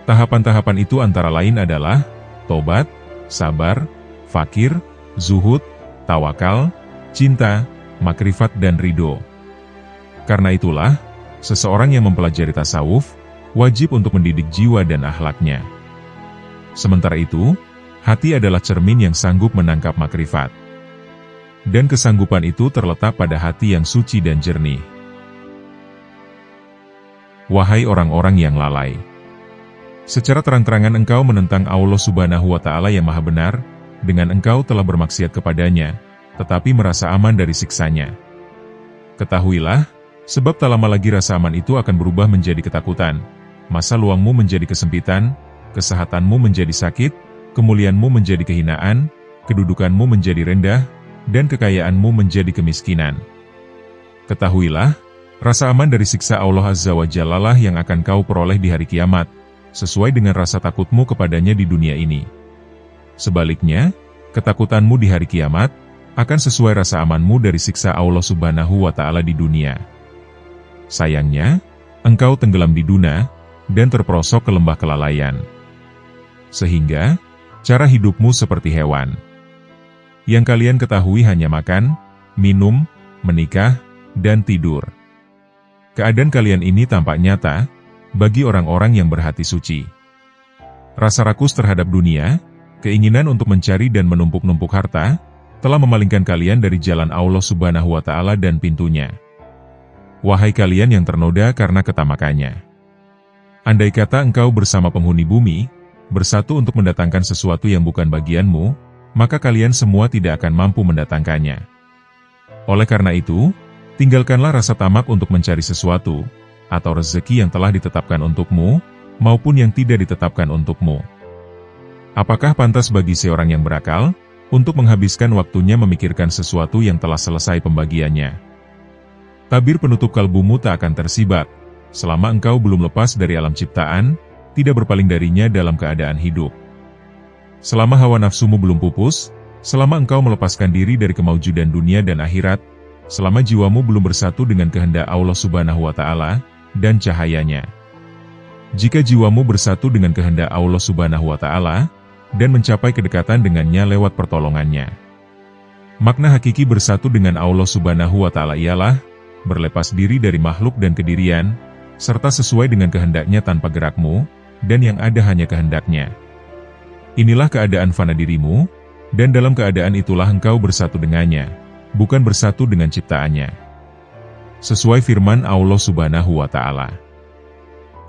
Tahapan-tahapan itu antara lain adalah tobat, sabar, fakir, zuhud, tawakal, cinta, makrifat dan ridho. Karena itulah, seseorang yang mempelajari tasawuf, wajib untuk mendidik jiwa dan akhlaknya. Sementara itu, hati adalah cermin yang sanggup menangkap makrifat. Dan kesanggupan itu terletak pada hati yang suci dan jernih. Wahai orang-orang yang lalai! Secara terang-terangan engkau menentang Allah Subhanahu wa Ta'ala yang Maha Benar, dengan engkau telah bermaksiat kepadanya, tetapi merasa aman dari siksanya. Ketahuilah, sebab tak lama lagi rasa aman itu akan berubah menjadi ketakutan, masa luangmu menjadi kesempitan, kesehatanmu menjadi sakit, kemuliaanmu menjadi kehinaan, kedudukanmu menjadi rendah, dan kekayaanmu menjadi kemiskinan. Ketahuilah, rasa aman dari siksa Allah Azza wa Jalla yang akan kau peroleh di hari kiamat, sesuai dengan rasa takutmu kepadanya di dunia ini. Sebaliknya, ketakutanmu di hari kiamat, akan sesuai rasa amanmu dari siksa Allah Subhanahu wa Ta'ala di dunia. Sayangnya, engkau tenggelam di dunia, dan terperosok ke lembah kelalaian. Sehingga, cara hidupmu seperti hewan. Yang kalian ketahui hanya makan, minum, menikah, dan tidur. Keadaan kalian ini tampak nyata, bagi orang-orang yang berhati suci. Rasa rakus terhadap dunia, keinginan untuk mencari dan menumpuk-numpuk harta, telah memalingkan kalian dari jalan Allah Subhanahu wa Ta'ala dan pintunya. wahai kalian yang ternoda karena ketamakannya. Andai kata engkau bersama penghuni bumi, bersatu untuk mendatangkan sesuatu yang bukan bagianmu, maka kalian semua tidak akan mampu mendatangkannya. Oleh karena itu, tinggalkanlah rasa tamak untuk mencari sesuatu, atau rezeki yang telah ditetapkan untukmu, maupun yang tidak ditetapkan untukmu. Apakah pantas bagi seorang yang berakal, untuk menghabiskan waktunya memikirkan sesuatu yang telah selesai pembagiannya? Tabir penutup kalbumu tak akan tersibak, selama engkau belum lepas dari alam ciptaan, tidak berpaling darinya dalam keadaan hidup. Selama hawa nafsumu belum pupus, selama engkau melepaskan diri dari kemaujudan dunia dan akhirat, selama jiwamu belum bersatu dengan kehendak Allah Subhanahu wa Ta'ala dan cahayanya. Jika jiwamu bersatu dengan kehendak Allah Subhanahu wa Ta'ala dan mencapai kedekatan dengannya lewat pertolongannya, makna hakiki bersatu dengan Allah Subhanahu wa Ta'ala ialah berlepas diri dari makhluk dan kedirian, serta sesuai dengan kehendaknya tanpa gerakmu, dan yang ada hanya kehendaknya. Inilah keadaan fana dirimu, dan dalam keadaan itulah engkau bersatu dengannya, bukan bersatu dengan ciptaannya. Sesuai firman Allah Subhanahu wa Ta'ala,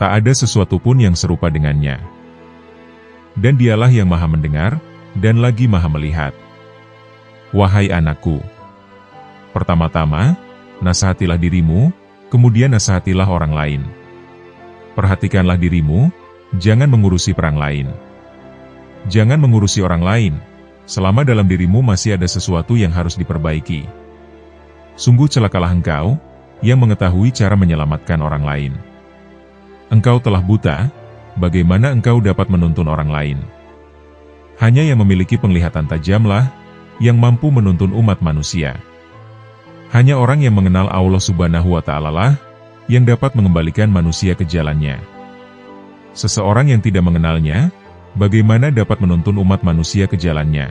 tak ada sesuatu pun yang serupa dengannya. Dan dialah yang maha mendengar, dan lagi maha melihat. Wahai anakku, pertama-tama, nasihatilah dirimu, kemudian nasihatilah orang lain. Perhatikanlah dirimu, jangan mengurusi perang lain. Jangan mengurusi orang lain, selama dalam dirimu masih ada sesuatu yang harus diperbaiki. Sungguh celakalah engkau, yang mengetahui cara menyelamatkan orang lain. Engkau telah buta, bagaimana engkau dapat menuntun orang lain? Hanya yang memiliki penglihatan tajamlah, yang mampu menuntun umat manusia. Hanya orang yang mengenal Allah Subhanahu wa Ta'ala lah, yang dapat mengembalikan manusia ke jalannya. Seseorang yang tidak mengenalnya, bagaimana dapat menuntun umat manusia ke jalannya?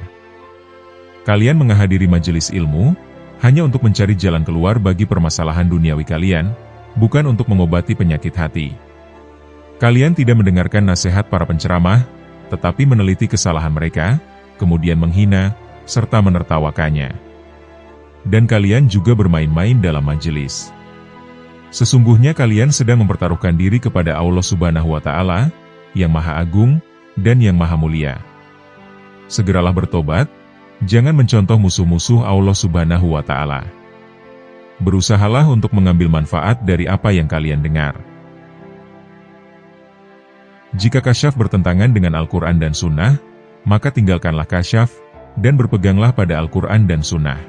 Kalian menghadiri majelis ilmu, hanya untuk mencari jalan keluar bagi permasalahan duniawi kalian, bukan untuk mengobati penyakit hati. Kalian tidak mendengarkan nasihat para penceramah, tetapi meneliti kesalahan mereka, kemudian menghina, serta menertawakannya. Dan kalian juga bermain-main dalam majelis. Sesungguhnya kalian sedang mempertaruhkan diri kepada Allah Subhanahu wa Ta'ala, yang Maha Agung, dan yang Maha Mulia. Segeralah bertobat, jangan mencontoh musuh-musuh Allah Subhanahu wa Ta'ala. Berusahalah untuk mengambil manfaat dari apa yang kalian dengar. Jika kasyaf bertentangan dengan Al-Quran dan Sunnah, maka tinggalkanlah kasyaf, dan berpeganglah pada Al-Quran dan Sunnah.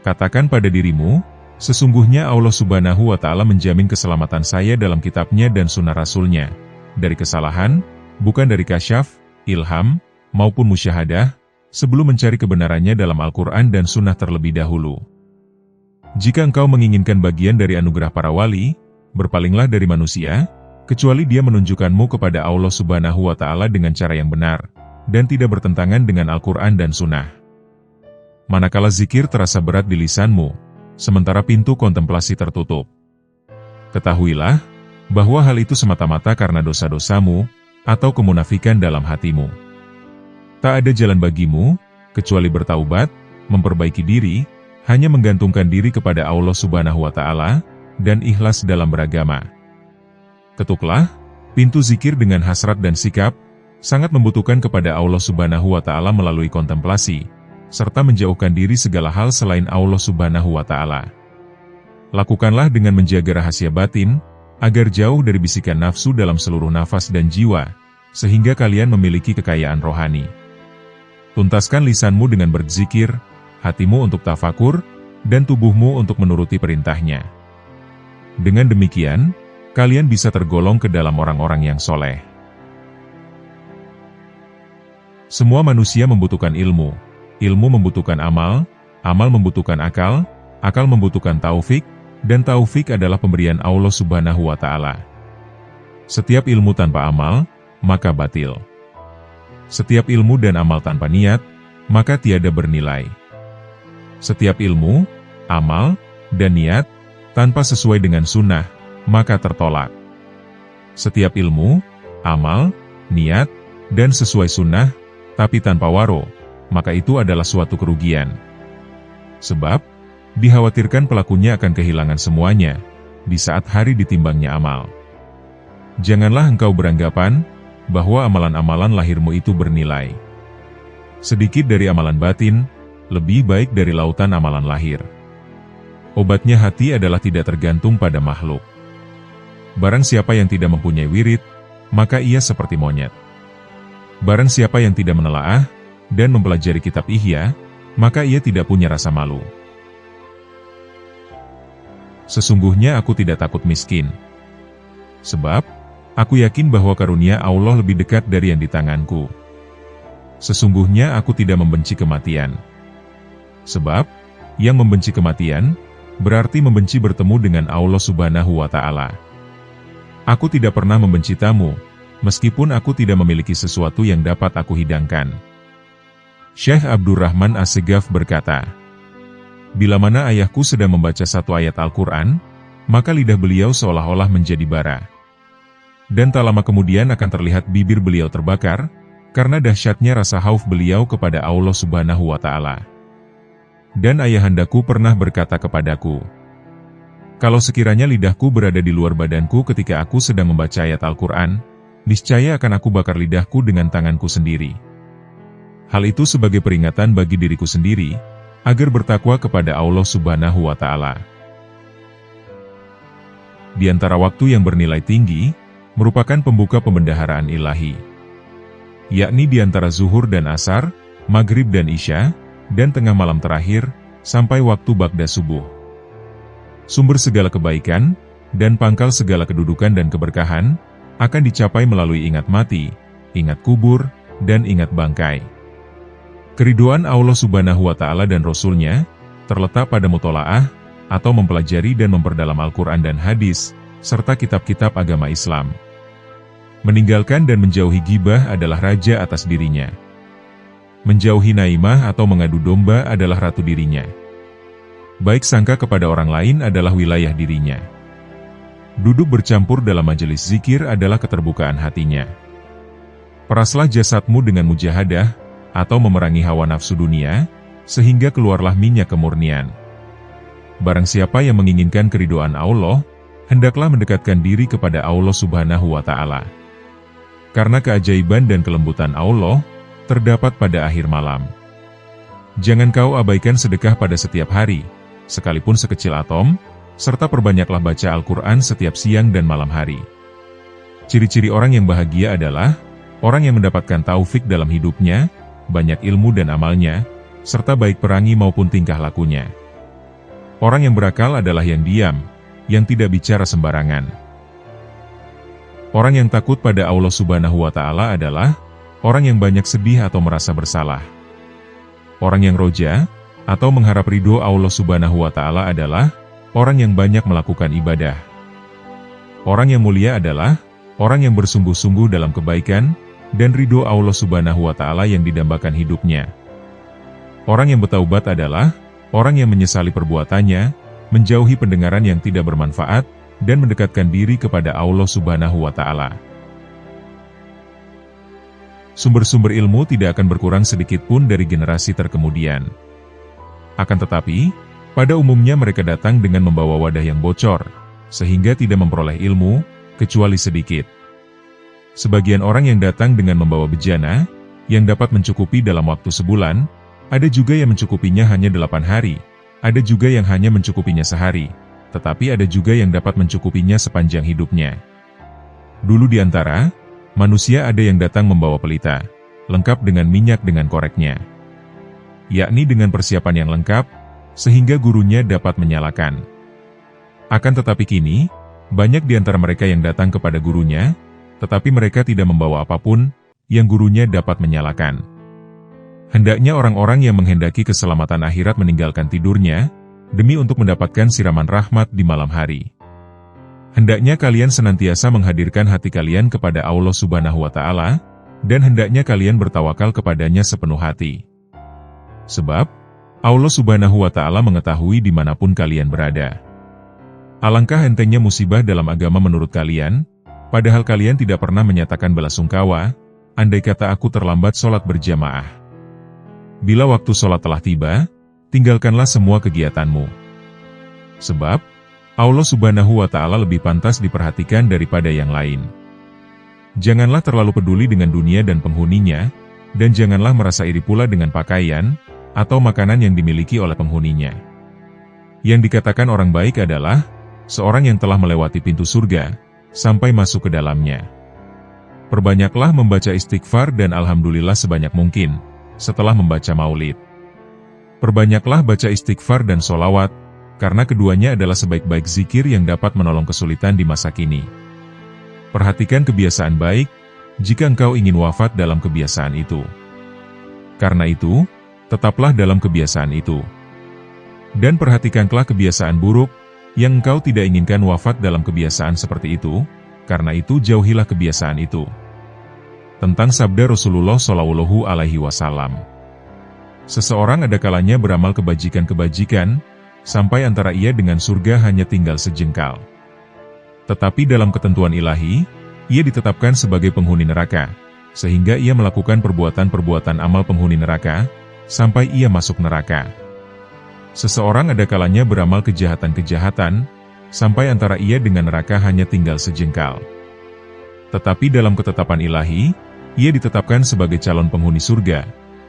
Katakan pada dirimu, sesungguhnya Allah Subhanahu wa Ta'ala menjamin keselamatan saya dalam kitabnya dan sunnah Rasulnya, dari kesalahan, bukan dari kasyaf, ilham, maupun musyahadah, sebelum mencari kebenarannya dalam Al-Quran dan sunnah terlebih dahulu. Jika engkau menginginkan bagian dari anugerah para wali, berpalinglah dari manusia, kecuali dia menunjukkanmu kepada Allah Subhanahu wa Ta'ala dengan cara yang benar, dan tidak bertentangan dengan Al-Quran dan sunnah. Manakala zikir terasa berat di lisanmu, sementara pintu kontemplasi tertutup, ketahuilah bahwa hal itu semata-mata karena dosa-dosamu, atau kemunafikan dalam hatimu. Tak ada jalan bagimu, kecuali bertaubat, memperbaiki diri, hanya menggantungkan diri kepada Allah Subhanahu wa Ta'ala, dan ikhlas dalam beragama. Ketuklah pintu zikir dengan hasrat dan sikap, sangat membutuhkan kepada Allah Subhanahu wa Ta'ala melalui kontemplasi, serta menjauhkan diri segala hal selain Allah Subhanahu wa Ta'ala. Lakukanlah dengan menjaga rahasia batin, agar jauh dari bisikan nafsu dalam seluruh nafas dan jiwa, sehingga kalian memiliki kekayaan rohani. Tuntaskan lisanmu dengan berzikir, hatimu untuk tafakur, dan tubuhmu untuk menuruti perintahnya. Dengan demikian, kalian bisa tergolong ke dalam orang-orang yang soleh. Semua manusia membutuhkan ilmu, ilmu membutuhkan amal, amal membutuhkan akal, akal membutuhkan taufik, dan taufik adalah pemberian Allah Subhanahu wa Ta'ala. Setiap ilmu tanpa amal, maka batil. Setiap ilmu dan amal tanpa niat, maka tiada bernilai. Setiap ilmu, amal, dan niat, tanpa sesuai dengan sunnah, maka tertolak. Setiap ilmu, amal, niat, dan sesuai sunnah, tapi tanpa waro, maka itu adalah suatu kerugian. Sebab, Dikhawatirkan pelakunya akan kehilangan semuanya, di saat hari ditimbangnya amal. Janganlah engkau beranggapan, bahwa amalan-amalan lahirmu itu bernilai sedikit dari amalan batin, lebih baik dari lautan amalan lahir. Obatnya hati adalah tidak tergantung pada makhluk. Barang siapa yang tidak mempunyai wirid, maka ia seperti monyet. Barang siapa yang tidak menelaah, dan mempelajari kitab Ihya, maka ia tidak punya rasa malu. Sesungguhnya aku tidak takut miskin. Sebab, aku yakin bahwa karunia Allah lebih dekat dari yang di tanganku. Sesungguhnya aku tidak membenci kematian. Sebab, yang membenci kematian, berarti membenci bertemu dengan Allah Subhanahu wa Ta'ala. Aku tidak pernah membenci tamu, meskipun aku tidak memiliki sesuatu yang dapat aku hidangkan. Syekh Abdurrahman As-Segaf berkata, bila mana ayahku sedang membaca satu ayat Al-Quran, maka lidah beliau seolah-olah menjadi bara. Dan tak lama kemudian akan terlihat bibir beliau terbakar, karena dahsyatnya rasa khauf beliau kepada Allah Subhanahu wa Ta'ala. Dan ayahandaku pernah berkata kepadaku, kalau sekiranya lidahku berada di luar badanku ketika aku sedang membaca ayat Al-Quran, niscaya akan aku bakar lidahku dengan tanganku sendiri. Hal itu sebagai peringatan bagi diriku sendiri, agar bertakwa kepada Allah Subhanahu wa Ta'ala. Di antara waktu yang bernilai tinggi, merupakan pembuka pembendaharaan ilahi, yakni di antara zuhur dan asar, maghrib dan isya, dan tengah malam terakhir, sampai waktu bagda subuh. Sumber segala kebaikan, dan pangkal segala kedudukan dan keberkahan, akan dicapai melalui ingat mati, ingat kubur, dan ingat bangkai. Keriduan Allah Subhanahu wa Ta'ala dan Rasul-Nya terletak pada mutolaah, atau mempelajari dan memperdalam Al-Quran dan hadis, serta kitab-kitab agama Islam. Meninggalkan dan menjauhi ghibah adalah raja atas dirinya. Menjauhi naimah atau mengadu domba adalah ratu dirinya. Baik sangka kepada orang lain adalah wilayah dirinya. Duduk bercampur dalam majelis zikir adalah keterbukaan hatinya. Peraslah jasadmu dengan mujahadah, atau memerangi hawa nafsu dunia, sehingga keluarlah minyak kemurnian. Barang siapa yang menginginkan keridoan Allah, hendaklah mendekatkan diri kepada Allah Subhanahu wa Ta'ala. Karena keajaiban dan kelembutan Allah, terdapat pada akhir malam. Jangan kau abaikan sedekah pada setiap hari, sekalipun sekecil atom, serta perbanyaklah baca Al-Quran setiap siang dan malam hari. Ciri-ciri orang yang bahagia adalah, orang yang mendapatkan taufik dalam hidupnya, banyak ilmu dan amalnya, serta baik perangi maupun tingkah lakunya. Orang yang berakal adalah yang diam, yang tidak bicara sembarangan. Orang yang takut pada Allah Subhanahu wa Ta'ala adalah orang yang banyak sedih atau merasa bersalah. Orang yang roja, atau mengharap ridho Allah Subhanahu wa Ta'ala adalah orang yang banyak melakukan ibadah. Orang yang mulia adalah orang yang bersungguh-sungguh dalam kebaikan, dan ridho Allah Subhanahu wa Ta'ala yang didambakan hidupnya. Orang yang bertaubat adalah orang yang menyesali perbuatannya, menjauhi pendengaran yang tidak bermanfaat, dan mendekatkan diri kepada Allah Subhanahu wa Ta'ala. Sumber-sumber ilmu tidak akan berkurang sedikit pun dari generasi terkemudian. Akan tetapi, pada umumnya mereka datang dengan membawa wadah yang bocor, sehingga tidak memperoleh ilmu, kecuali sedikit. Sebagian orang yang datang dengan membawa bejana, yang dapat mencukupi dalam waktu sebulan, ada juga yang mencukupinya hanya 8 hari, ada juga yang hanya mencukupinya sehari, tetapi ada juga yang dapat mencukupinya sepanjang hidupnya. Dulu di antara manusia ada yang datang membawa pelita, lengkap dengan minyak dengan koreknya, yakni dengan persiapan yang lengkap, sehingga gurunya dapat menyalakan. Akan tetapi kini, banyak di antara mereka yang datang kepada gurunya, tetapi mereka tidak membawa apapun yang gurunya dapat menyalakan. Hendaknya orang-orang yang menghendaki keselamatan akhirat meninggalkan tidurnya, demi untuk mendapatkan siraman rahmat di malam hari. Hendaknya kalian senantiasa menghadirkan hati kalian kepada Allah Subhanahu wa Ta'ala, dan hendaknya kalian bertawakal kepadanya sepenuh hati. Sebab, Allah Subhanahu wa Ta'ala mengetahui dimanapun kalian berada. Alangkah entengnya musibah dalam agama menurut kalian, padahal kalian tidak pernah menyatakan belasungkawa, andai kata aku terlambat sholat berjamaah. Bila waktu sholat telah tiba, tinggalkanlah semua kegiatanmu, Sebab, Allah Subhanahu wa Ta'ala lebih pantas diperhatikan daripada yang lain. Janganlah terlalu peduli dengan dunia dan penghuninya, dan janganlah merasa iri pula dengan pakaian atau makanan yang dimiliki oleh penghuninya. Yang dikatakan orang baik adalah seorang yang telah melewati pintu surga sampai masuk ke dalamnya. Perbanyaklah membaca istighfar dan alhamdulillah sebanyak mungkin setelah membaca maulid. Perbanyaklah baca istighfar dan solawat, karena keduanya adalah sebaik-baik zikir yang dapat menolong kesulitan di masa kini. Perhatikan kebiasaan baik, jika engkau ingin wafat dalam kebiasaan itu. Karena itu, tetaplah dalam kebiasaan itu. Dan perhatikanlah kebiasaan buruk, yang engkau tidak inginkan wafat dalam kebiasaan seperti itu, karena itu jauhilah kebiasaan itu. Tentang sabda Rasulullah Shallallahu Alaihi Wasallam. Seseorang ada kalanya beramal kebajikan-kebajikan, sampai antara ia dengan surga hanya tinggal sejengkal. Tetapi dalam ketentuan ilahi, ia ditetapkan sebagai penghuni neraka, sehingga ia melakukan perbuatan-perbuatan amal penghuni neraka, sampai ia masuk neraka. Seseorang ada kalanya beramal kejahatan-kejahatan, sampai antara ia dengan neraka hanya tinggal sejengkal. Tetapi dalam ketetapan ilahi, ia ditetapkan sebagai calon penghuni surga,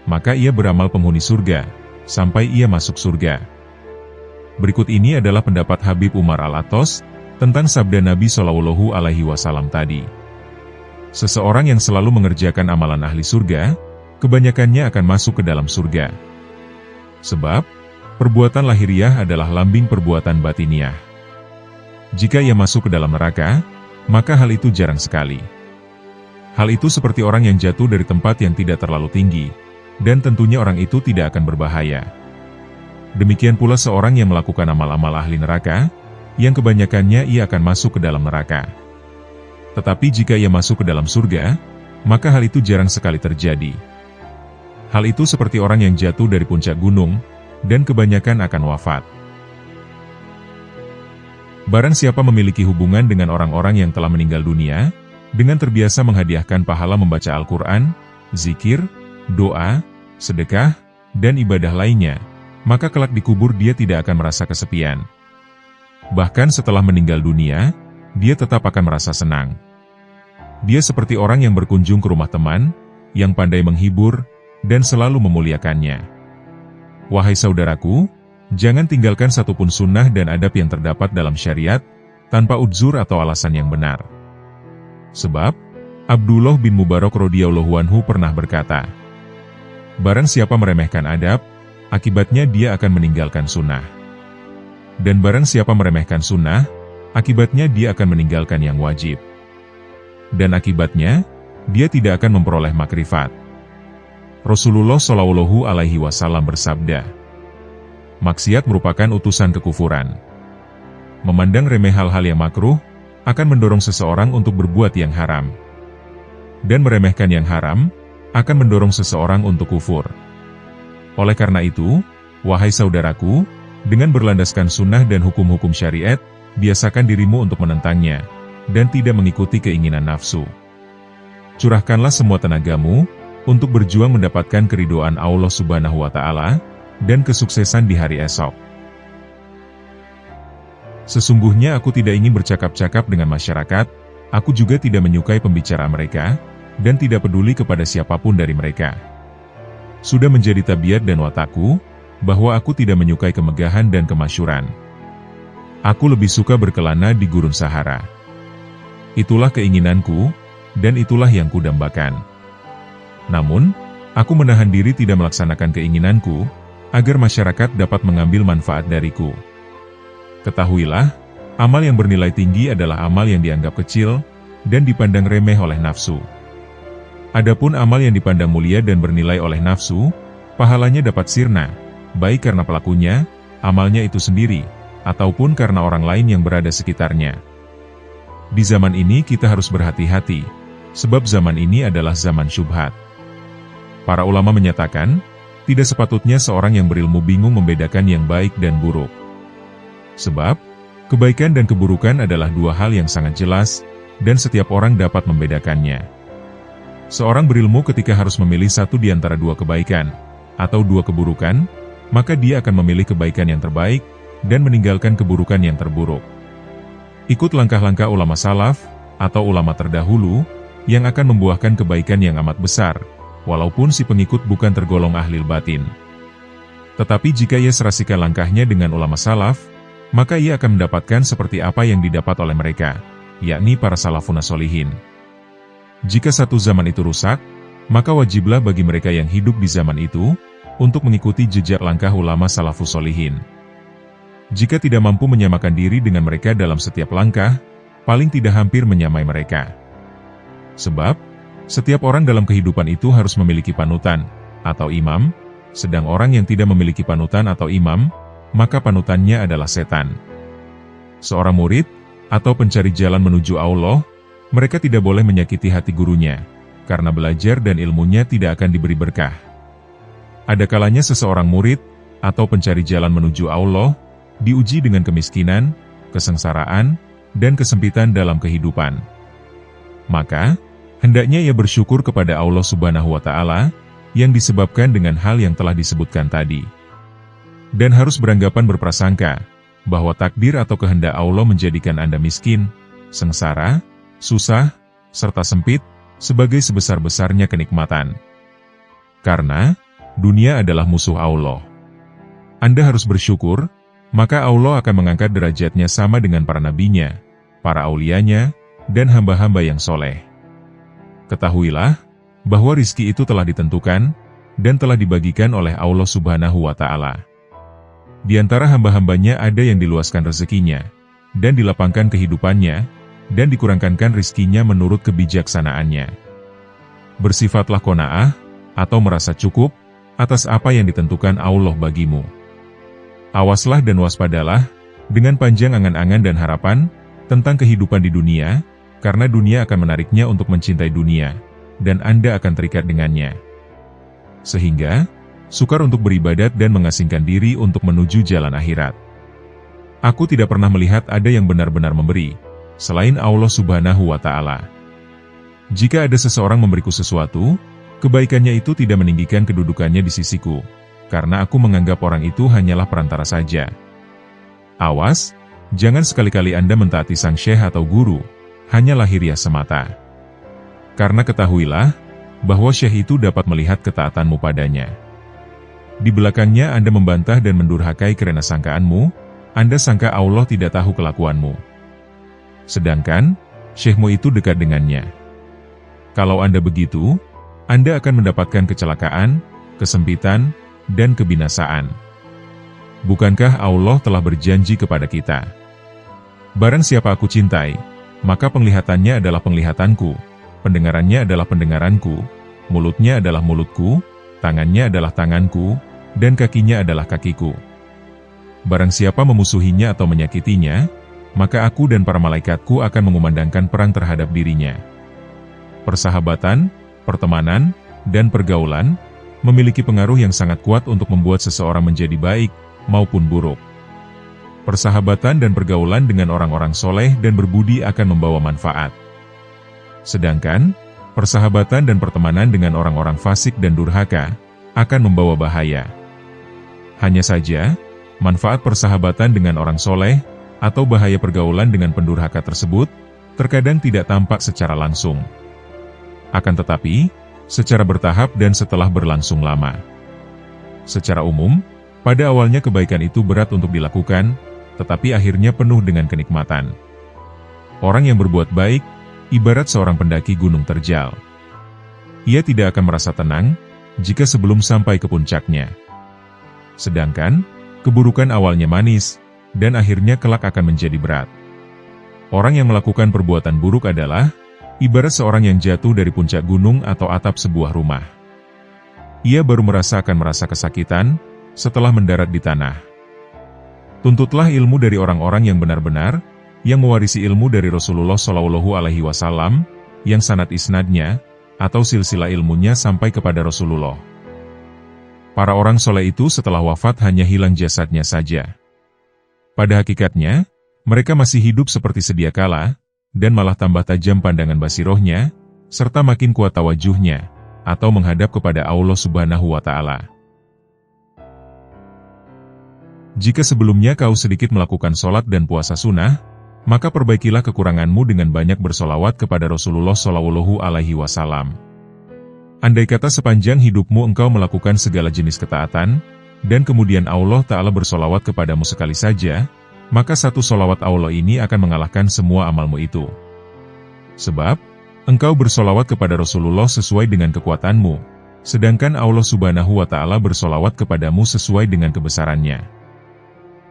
maka ia beramal penghuni surga, sampai ia masuk surga. Berikut ini adalah pendapat Habib Umar Al-Atos tentang sabda Nabi Shallallahu Alaihi Wasallam tadi. Seseorang yang selalu mengerjakan amalan ahli surga, kebanyakannya akan masuk ke dalam surga. Sebab, perbuatan lahiriah adalah lambing perbuatan batiniah. Jika ia masuk ke dalam neraka, maka hal itu jarang sekali. Hal itu seperti orang yang jatuh dari tempat yang tidak terlalu tinggi, dan tentunya orang itu tidak akan berbahaya. Demikian pula seorang yang melakukan amal-amal ahli neraka, yang kebanyakannya ia akan masuk ke dalam neraka. Tetapi jika ia masuk ke dalam surga, maka hal itu jarang sekali terjadi. Hal itu seperti orang yang jatuh dari puncak gunung, dan kebanyakan akan wafat. Barang siapa memiliki hubungan dengan orang-orang yang telah meninggal dunia, dengan terbiasa menghadiahkan pahala membaca Al-Quran, zikir, doa, sedekah, dan ibadah lainnya, maka kelak dikubur dia tidak akan merasa kesepian. Bahkan setelah meninggal dunia, dia tetap akan merasa senang. Dia seperti orang yang berkunjung ke rumah teman, yang pandai menghibur, dan selalu memuliakannya. Wahai saudaraku, jangan tinggalkan satupun sunnah dan adab yang terdapat dalam syariat, tanpa udzur atau alasan yang benar. Sebab, Abdullah bin Mubarak radhiyallahu anhu pernah berkata, barang siapa meremehkan adab, akibatnya dia akan meninggalkan sunnah. Dan barang siapa meremehkan sunnah, akibatnya dia akan meninggalkan yang wajib. Dan akibatnya, dia tidak akan memperoleh makrifat. Rasulullah Shallallahu Alaihi Wasallam bersabda, maksiat merupakan utusan kekufuran. Memandang remeh hal-hal yang makruh, akan mendorong seseorang untuk berbuat yang haram. Dan meremehkan yang haram, akan mendorong seseorang untuk kufur. Oleh karena itu, wahai saudaraku, dengan berlandaskan sunnah dan hukum-hukum syariat, biasakan dirimu untuk menentangnya, dan tidak mengikuti keinginan nafsu. Curahkanlah semua tenagamu, untuk berjuang mendapatkan keridhaan Allah Subhanahu wa Ta'ala, dan kesuksesan di hari esok. Sesungguhnya aku tidak ingin bercakap-cakap dengan masyarakat, aku juga tidak menyukai pembicara mereka, dan tidak peduli kepada siapapun dari mereka. Sudah menjadi tabiat dan watakku, bahwa aku tidak menyukai kemegahan dan kemasyhuran. Aku lebih suka berkelana di gurun Sahara. Itulah keinginanku, dan itulah yang kudambakan. Namun, aku menahan diri tidak melaksanakan keinginanku, agar masyarakat dapat mengambil manfaat dariku. Ketahuilah, amal yang bernilai tinggi adalah amal yang dianggap kecil, dan dipandang remeh oleh nafsu. Adapun amal yang dipandang mulia dan bernilai oleh nafsu, pahalanya dapat sirna, baik karena pelakunya, amalnya itu sendiri, ataupun karena orang lain yang berada sekitarnya. Di zaman ini kita harus berhati-hati, sebab zaman ini adalah zaman syubhat. Para ulama menyatakan, tidak sepatutnya seorang yang berilmu bingung membedakan yang baik dan buruk. Sebab, kebaikan dan keburukan adalah dua hal yang sangat jelas, dan setiap orang dapat membedakannya. Seorang berilmu ketika harus memilih satu di antara dua kebaikan, atau dua keburukan, maka dia akan memilih kebaikan yang terbaik, dan meninggalkan keburukan yang terburuk. Ikut langkah-langkah ulama salaf, atau ulama terdahulu, yang akan membuahkan kebaikan yang amat besar, walaupun si pengikut bukan tergolong ahli batin. Tetapi jika ia serasikan langkahnya dengan ulama salaf, maka ia akan mendapatkan seperti apa yang didapat oleh mereka, yakni para salafun sholihin. Jika satu zaman itu rusak, maka wajiblah bagi mereka yang hidup di zaman itu, untuk mengikuti jejak langkah ulama salafus sholihin. Jika tidak mampu menyamakan diri dengan mereka dalam setiap langkah, paling tidak hampir menyamai mereka. Sebab, setiap orang dalam kehidupan itu harus memiliki panutan, atau imam, sedang orang yang tidak memiliki panutan atau imam, maka panutannya adalah setan. Seorang murid, atau pencari jalan menuju Allah, mereka tidak boleh menyakiti hati gurunya, karena belajar dan ilmunya tidak akan diberi berkah. Ada kalanya seseorang murid, atau pencari jalan menuju Allah, diuji dengan kemiskinan, kesengsaraan, dan kesempitan dalam kehidupan. Maka, hendaknya ia bersyukur kepada Allah Subhanahu wa Ta'ala, yang disebabkan dengan hal yang telah disebutkan tadi. Dan harus beranggapan berprasangka, bahwa takdir atau kehendak Allah menjadikan Anda miskin, sengsara, susah, serta sempit, sebagai sebesar-besarnya kenikmatan. Karena, dunia adalah musuh Allah. Anda harus bersyukur, maka Allah akan mengangkat derajatnya sama dengan para nabinya, para aulianya, dan hamba-hamba yang soleh. Ketahuilah, bahwa rizki itu telah ditentukan, dan telah dibagikan oleh Allah Subhanahu wa Ta'ala. Di antara hamba-hambanya ada yang diluaskan rezekinya, dan dilapangkan kehidupannya, dan dikurangkan rizkinya menurut kebijaksanaannya. Bersifatlah qanaah, atau merasa cukup, atas apa yang ditentukan Allah bagimu. Awaslah dan waspadalah, dengan panjang angan-angan dan harapan, tentang kehidupan di dunia, karena dunia akan menariknya untuk mencintai dunia, dan Anda akan terikat dengannya. Sehingga, sukar untuk beribadat dan mengasingkan diri untuk menuju jalan akhirat. Aku tidak pernah melihat ada yang benar-benar memberi, selain Allah Subhanahu wa Ta'ala. Jika ada seseorang memberiku sesuatu, kebaikannya itu tidak meninggikan kedudukannya di sisiku, karena aku menganggap orang itu hanyalah perantara saja. Awas, jangan sekali-kali Anda mentaati sang syekh atau guru, hanya lahiriah semata. Karena ketahuilah, bahwa syekh itu dapat melihat ketaatanmu padanya. Di belakangnya Anda membantah dan mendurhakai karena sangkaanmu, Anda sangka Allah tidak tahu kelakuanmu. Sedangkan, syekhmu itu dekat dengannya. Kalau Anda begitu, Anda akan mendapatkan kecelakaan, kesempitan, dan kebinasaan. Bukankah Allah telah berjanji kepada kita? Barang siapa aku cintai, maka penglihatannya adalah penglihatanku, pendengarannya adalah pendengaranku, mulutnya adalah mulutku, tangannya adalah tanganku, dan kakinya adalah kakiku. Barang siapa memusuhinya atau menyakitinya, maka aku dan para malaikatku akan mengumandangkan perang terhadap dirinya. Persahabatan, pertemanan, dan pergaulan memiliki pengaruh yang sangat kuat untuk membuat seseorang menjadi baik maupun buruk. Persahabatan dan pergaulan dengan orang-orang soleh dan berbudi akan membawa manfaat. Sedangkan, persahabatan dan pertemanan dengan orang-orang fasik dan durhaka akan membawa bahaya. Hanya saja, manfaat persahabatan dengan orang soleh atau bahaya pergaulan dengan pendurhaka tersebut terkadang tidak tampak secara langsung. Akan tetapi, secara bertahap dan setelah berlangsung lama. Secara umum, pada awalnya kebaikan itu berat untuk dilakukan, tetapi akhirnya penuh dengan kenikmatan. Orang yang berbuat baik, ibarat seorang pendaki gunung terjal. Ia tidak akan merasa tenang, jika sebelum sampai ke puncaknya. Sedangkan, keburukan awalnya manis, dan akhirnya kelak akan menjadi berat. Orang yang melakukan perbuatan buruk adalah ibarat seorang yang jatuh dari puncak gunung atau atap sebuah rumah. Ia baru merasa kesakitan setelah mendarat di tanah. Tuntutlah ilmu dari orang-orang yang benar-benar, yang mewarisi ilmu dari Rasulullah Shallallahu Alaihi Wasallam, yang sanad isnadnya atau silsilah ilmunya sampai kepada Rasulullah. Para orang soleh itu setelah wafat hanya hilang jasadnya saja. Pada hakikatnya, mereka masih hidup seperti sedia kala, dan malah tambah tajam pandangan basirohnya, serta makin kuat tawajuhnya, atau menghadap kepada Allah Subhanahu wa Ta'ala. Jika sebelumnya kau sedikit melakukan sholat dan puasa sunnah, maka perbaikilah kekuranganmu dengan banyak bersolawat kepada Rasulullah Shallallahu Alaihi Wasallam. Andai kata sepanjang hidupmu engkau melakukan segala jenis ketaatan, dan kemudian Allah Ta'ala bersolawat kepadamu sekali saja, maka satu solawat Allah ini akan mengalahkan semua amalmu itu. Sebab, engkau bersolawat kepada Rasulullah sesuai dengan kekuatanmu, sedangkan Allah Subhanahu wa Ta'ala bersolawat kepadamu sesuai dengan kebesarannya.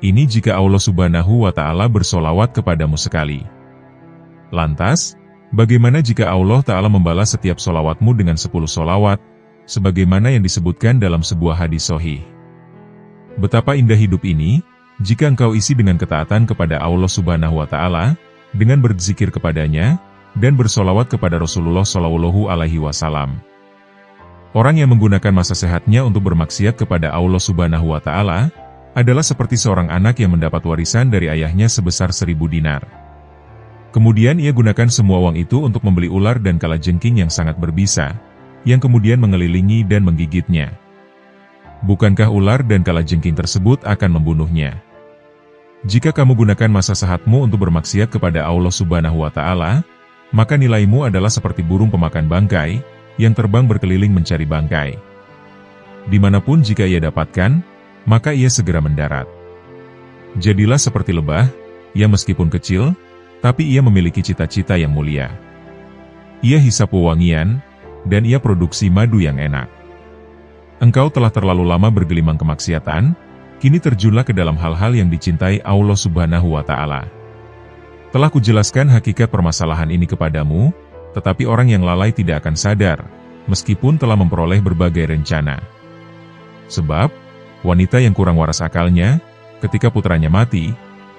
Ini jika Allah Subhanahu wa Ta'ala bersolawat kepadamu sekali. Lantas, bagaimana jika Allah Ta'ala membalas setiap solawatmu dengan 10 solawat, sebagaimana yang disebutkan dalam sebuah hadis sahih? Betapa indah hidup ini, jika engkau isi dengan ketaatan kepada Allah Subhanahu wa Ta'ala, dengan berzikir kepadanya, dan bersolawat kepada Rasulullah Shallallahu Alaihi Wasallam. Orang yang menggunakan masa sehatnya untuk bermaksiat kepada Allah Subhanahu wa Ta'ala adalah seperti seorang anak yang mendapat warisan dari ayahnya sebesar 1000 dinar. Kemudian ia gunakan semua uang itu untuk membeli ular dan kalajengking yang sangat berbisa, yang kemudian mengelilingi dan menggigitnya. Bukankah ular dan kalajengking tersebut akan membunuhnya? Jika kamu gunakan masa sehatmu untuk bermaksiat kepada Allah Subhanahu wa Ta'ala, maka nilaimu adalah seperti burung pemakan bangkai, yang terbang berkeliling mencari bangkai. Dimanapun jika ia dapatkan, maka ia segera mendarat. Jadilah seperti lebah, yang meskipun kecil, tapi ia memiliki cita-cita yang mulia. Ia hisap wewangian, dan ia produksi madu yang enak. Engkau telah terlalu lama bergelimang kemaksiatan, kini terjunlah ke dalam hal-hal yang dicintai Allah Subhanahu wa Ta'ala. Telah kujelaskan hakikat permasalahan ini kepadamu, tetapi orang yang lalai tidak akan sadar, meskipun telah memperoleh berbagai rencana. Sebab, wanita yang kurang waras akalnya, ketika putranya mati,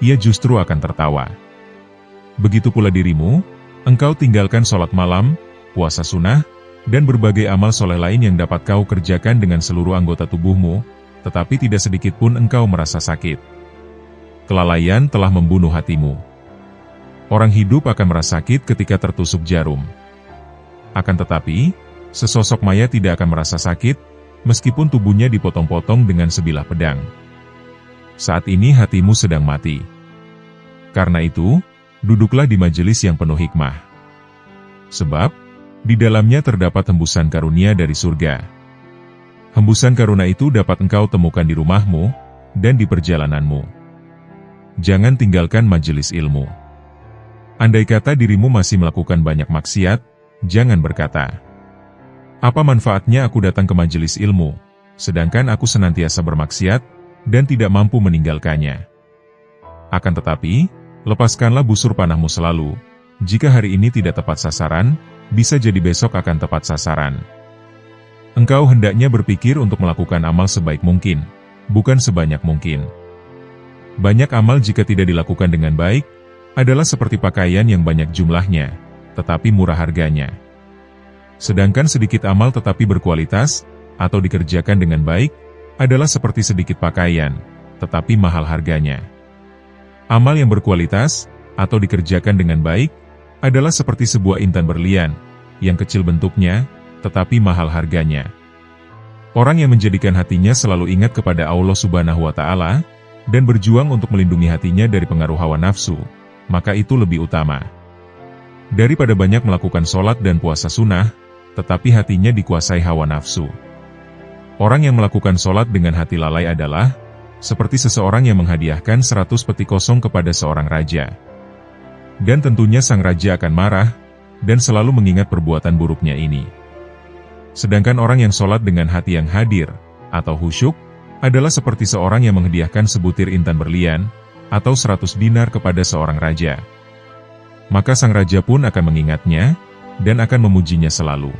ia justru akan tertawa. Begitu pula dirimu, engkau tinggalkan sholat malam, puasa sunnah, dan berbagai amal soleh lain yang dapat kau kerjakan dengan seluruh anggota tubuhmu, tetapi tidak sedikit pun engkau merasa sakit. Kelalaian telah membunuh hatimu. Orang hidup akan merasa sakit ketika tertusuk jarum. Akan tetapi, sesosok mayat tidak akan merasa sakit, meskipun tubuhnya dipotong-potong dengan sebilah pedang. Saat ini hatimu sedang mati. Karena itu, duduklah di majelis yang penuh hikmah. Sebab, di dalamnya terdapat hembusan karunia dari surga. Hembusan karunia itu dapat engkau temukan di rumahmu, dan di perjalananmu. Jangan tinggalkan majelis ilmu. Andai kata dirimu masih melakukan banyak maksiat, jangan berkata, "Apa manfaatnya aku datang ke majelis ilmu, sedangkan aku senantiasa bermaksiat, dan tidak mampu meninggalkannya?" Akan tetapi, lepaskanlah busur panahmu selalu. Jika hari ini tidak tepat sasaran, bisa jadi besok akan tepat sasaran. Engkau hendaknya berpikir untuk melakukan amal sebaik mungkin, bukan sebanyak mungkin. Banyak amal jika tidak dilakukan dengan baik, adalah seperti pakaian yang banyak jumlahnya, tetapi murah harganya. Sedangkan sedikit amal tetapi berkualitas, atau dikerjakan dengan baik, adalah seperti sedikit pakaian, tetapi mahal harganya. Amal yang berkualitas, atau dikerjakan dengan baik, adalah seperti sebuah intan berlian, yang kecil bentuknya, tetapi mahal harganya. Orang yang menjadikan hatinya selalu ingat kepada Allah Subhanahu wa Ta'ala, dan berjuang untuk melindungi hatinya dari pengaruh hawa nafsu, maka itu lebih utama daripada banyak melakukan sholat dan puasa sunnah, tetapi hatinya dikuasai hawa nafsu. Orang yang melakukan sholat dengan hati lalai adalah seperti seseorang yang menghadiahkan 100 peti kosong kepada seorang raja. Dan tentunya sang raja akan marah, dan selalu mengingat perbuatan buruknya ini. Sedangkan orang yang sholat dengan hati yang hadir, atau khusyuk, adalah seperti seorang yang menghadiahkan sebutir intan berlian, atau 100 dinar kepada seorang raja. Maka sang raja pun akan mengingatnya, dan akan memujinya selalu.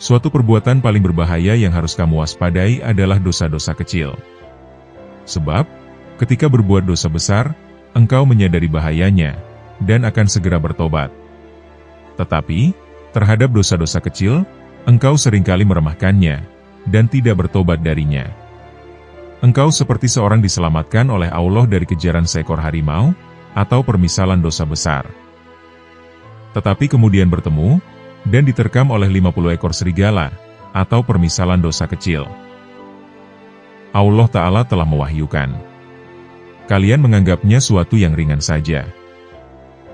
Suatu perbuatan paling berbahaya yang harus kamu waspadai adalah dosa-dosa kecil. Sebab, ketika berbuat dosa besar, engkau menyadari bahayanya, dan akan segera bertobat. Tetapi, terhadap dosa-dosa kecil, engkau seringkali meremehkannya, dan tidak bertobat darinya. Engkau seperti seorang diselamatkan oleh Allah dari kejaran seekor harimau, atau permisalan dosa besar. Tetapi kemudian bertemu, dan diterkam oleh 50 ekor serigala, atau permisalan dosa kecil. Allah Ta'ala telah mewahyukan. Kalian menganggapnya suatu yang ringan saja.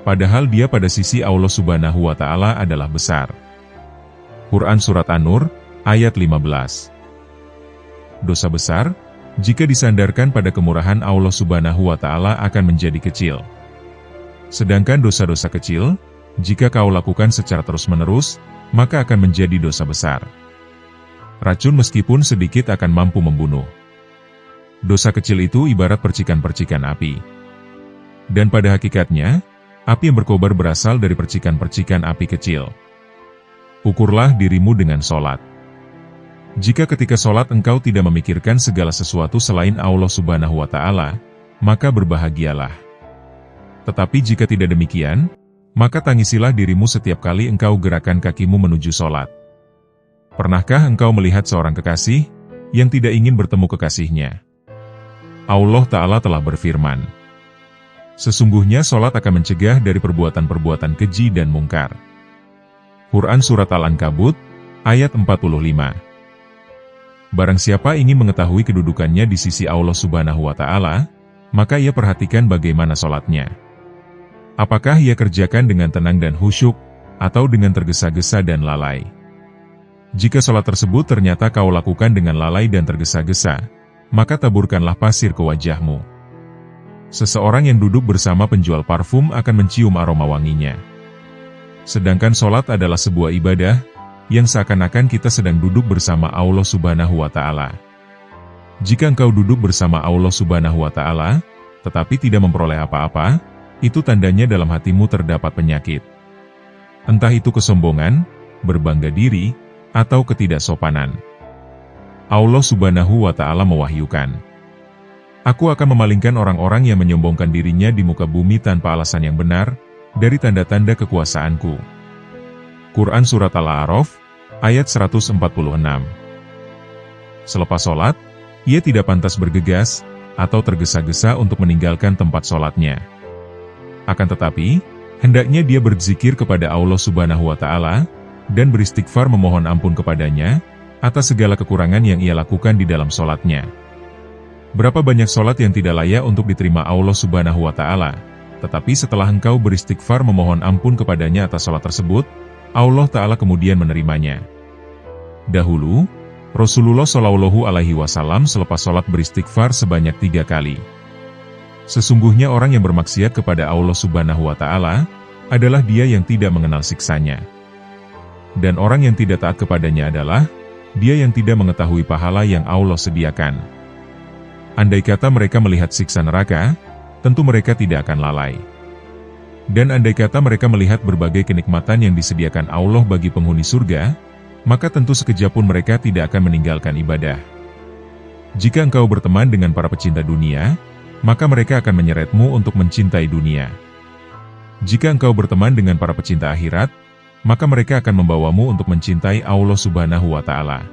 Padahal dia pada sisi Allah Subhanahu wa Ta'ala adalah besar. Quran Surat An-Nur, ayat 15. Dosa besar, jika disandarkan pada kemurahan Allah Subhanahu wa Ta'ala akan menjadi kecil. Sedangkan dosa-dosa kecil, jika kau lakukan secara terus-menerus, maka akan menjadi dosa besar. Racun meskipun sedikit akan mampu membunuh. Dosa kecil itu ibarat percikan-percikan api. Dan pada hakikatnya, api yang berkobar berasal dari percikan-percikan api kecil. Ukurlah dirimu dengan sholat. Jika ketika sholat engkau tidak memikirkan segala sesuatu selain Allah Subhanahu wa Ta'ala, maka berbahagialah. Tetapi jika tidak demikian, maka tangisilah dirimu setiap kali engkau gerakan kakimu menuju sholat. Pernahkah engkau melihat seorang kekasih yang tidak ingin bertemu kekasihnya? Allah Ta'ala telah berfirman, sesungguhnya sholat akan mencegah dari perbuatan-perbuatan keji dan mungkar. Quran Surat Al-Ankabut, ayat 45. Barang siapa ingin mengetahui kedudukannya di sisi Allah Subhanahu wa Ta'ala, maka ia perhatikan bagaimana sholatnya. Apakah ia kerjakan dengan tenang dan khusyuk, atau dengan tergesa-gesa dan lalai? Jika sholat tersebut ternyata kau lakukan dengan lalai dan tergesa-gesa, maka taburkanlah pasir ke wajahmu. Seseorang yang duduk bersama penjual parfum akan mencium aroma wanginya. Sedangkan sholat adalah sebuah ibadah, yang seakan-akan kita sedang duduk bersama Allah Subhanahu wa Ta'ala. Jika engkau duduk bersama Allah Subhanahu wa Ta'ala, tetapi tidak memperoleh apa-apa, itu tandanya dalam hatimu terdapat penyakit. Entah itu kesombongan, berbangga diri, atau ketidaksopanan. Allah Subhanahu wa Ta'ala mewahyukan, Aku akan memalingkan orang-orang yang menyombongkan dirinya di muka bumi tanpa alasan yang benar, dari tanda-tanda kekuasaanku. Quran Surat Al-A'raf, ayat 146. Selepas sholat, ia tidak pantas bergegas, atau tergesa-gesa untuk meninggalkan tempat sholatnya. Akan tetapi, hendaknya dia berzikir kepada Allah Subhanahu wa Ta'ala, dan beristighfar memohon ampun kepadanya, atas segala kekurangan yang ia lakukan di dalam sholatnya. Berapa banyak sholat yang tidak layak untuk diterima Allah Subhanahu wa Ta'ala, tetapi setelah engkau beristighfar memohon ampun kepadanya atas sholat tersebut, Allah Ta'ala kemudian menerimanya. Dahulu, Rasulullah Shallallahu Alaihi Wasallam selepas sholat beristighfar sebanyak 3 kali. Sesungguhnya orang yang bermaksiat kepada Allah Subhanahu wa Ta'ala adalah dia yang tidak mengenal siksanya. Dan orang yang tidak taat kepadanya adalah dia yang tidak mengetahui pahala yang Allah sediakan. Andai kata mereka melihat siksa neraka, tentu mereka tidak akan lalai. Dan andai kata mereka melihat berbagai kenikmatan yang disediakan Allah bagi penghuni surga, maka tentu sekejap pun mereka tidak akan meninggalkan ibadah. Jika engkau berteman dengan para pecinta dunia, maka mereka akan menyeretmu untuk mencintai dunia. Jika engkau berteman dengan para pecinta akhirat, maka mereka akan membawamu untuk mencintai Allah Subhanahu wa Ta'ala.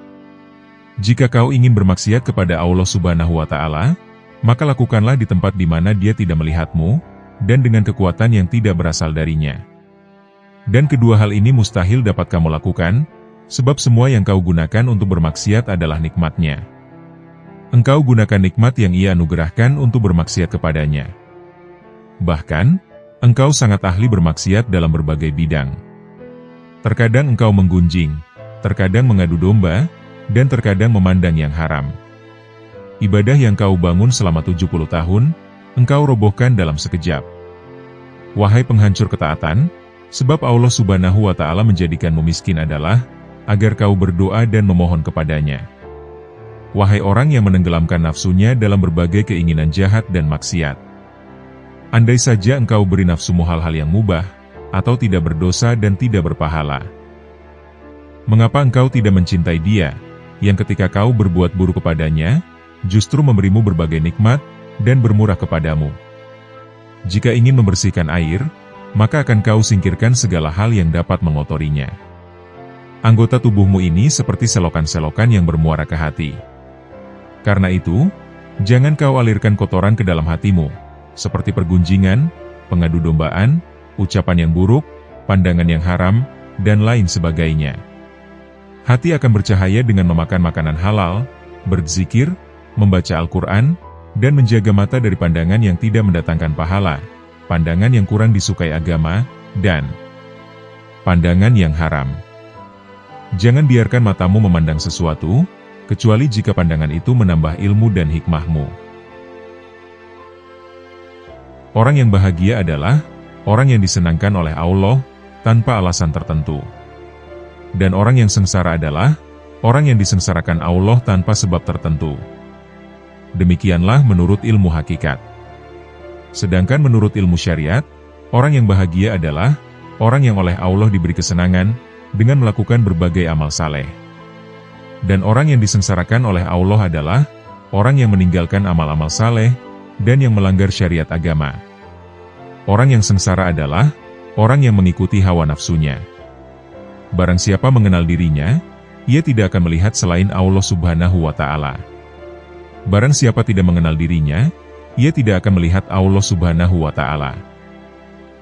Jika kau ingin bermaksiat kepada Allah Subhanahu wa Ta'ala, maka lakukanlah di tempat di mana Dia tidak melihatmu, dan dengan kekuatan yang tidak berasal darinya. Dan kedua hal ini mustahil dapat kamu lakukan, sebab semua yang kau gunakan untuk bermaksiat adalah nikmat-Nya. Engkau gunakan nikmat yang Ia anugerahkan untuk bermaksiat kepadanya. Bahkan, engkau sangat ahli bermaksiat dalam berbagai bidang. Terkadang engkau menggunjing, terkadang mengadu domba, dan terkadang memandang yang haram. Ibadah yang kau bangun selama 70 tahun, engkau robohkan dalam sekejap. Wahai penghancur ketaatan, sebab Allah Subhanahu wa Ta'ala menjadikanmu miskin adalah agar kau berdoa dan memohon kepadanya. Wahai orang yang menenggelamkan nafsunya dalam berbagai keinginan jahat dan maksiat. Andai saja engkau beri nafsumu hal-hal yang mubah, atau tidak berdosa dan tidak berpahala. Mengapa engkau tidak mencintai Dia, yang ketika kau berbuat buruk kepadanya, justru memberimu berbagai nikmat, dan bermurah kepadamu? Jika ingin membersihkan air, maka akan kau singkirkan segala hal yang dapat mengotorinya. Anggota tubuhmu ini seperti selokan-selokan yang bermuara ke hati. Karena itu, jangan kau alirkan kotoran ke dalam hatimu, seperti pergunjingan, pengadu dombaan, ucapan yang buruk, pandangan yang haram, dan lain sebagainya. Hati akan bercahaya dengan memakan makanan halal, berzikir, membaca Al-Quran, dan menjaga mata dari pandangan yang tidak mendatangkan pahala, pandangan yang kurang disukai agama, dan pandangan yang haram. Jangan biarkan matamu memandang sesuatu, kecuali jika pandangan itu menambah ilmu dan hikmahmu. Orang yang bahagia adalah orang yang disenangkan oleh Allah tanpa alasan tertentu. Dan orang yang sengsara adalah orang yang disengsarakan Allah tanpa sebab tertentu. Demikianlah menurut ilmu hakikat. Sedangkan menurut ilmu syariat, orang yang bahagia adalah orang yang oleh Allah diberi kesenangan dengan melakukan berbagai amal saleh. Dan orang yang disengsarakan oleh Allah adalah orang yang meninggalkan amal-amal saleh dan yang melanggar syariat agama. Orang yang sengsara adalah orang yang mengikuti hawa nafsunya. Barang siapa mengenal dirinya, ia tidak akan melihat selain Allah Subhanahu wa Ta'ala. Barang siapa tidak mengenal dirinya, ia tidak akan melihat Allah Subhanahu wa Ta'ala.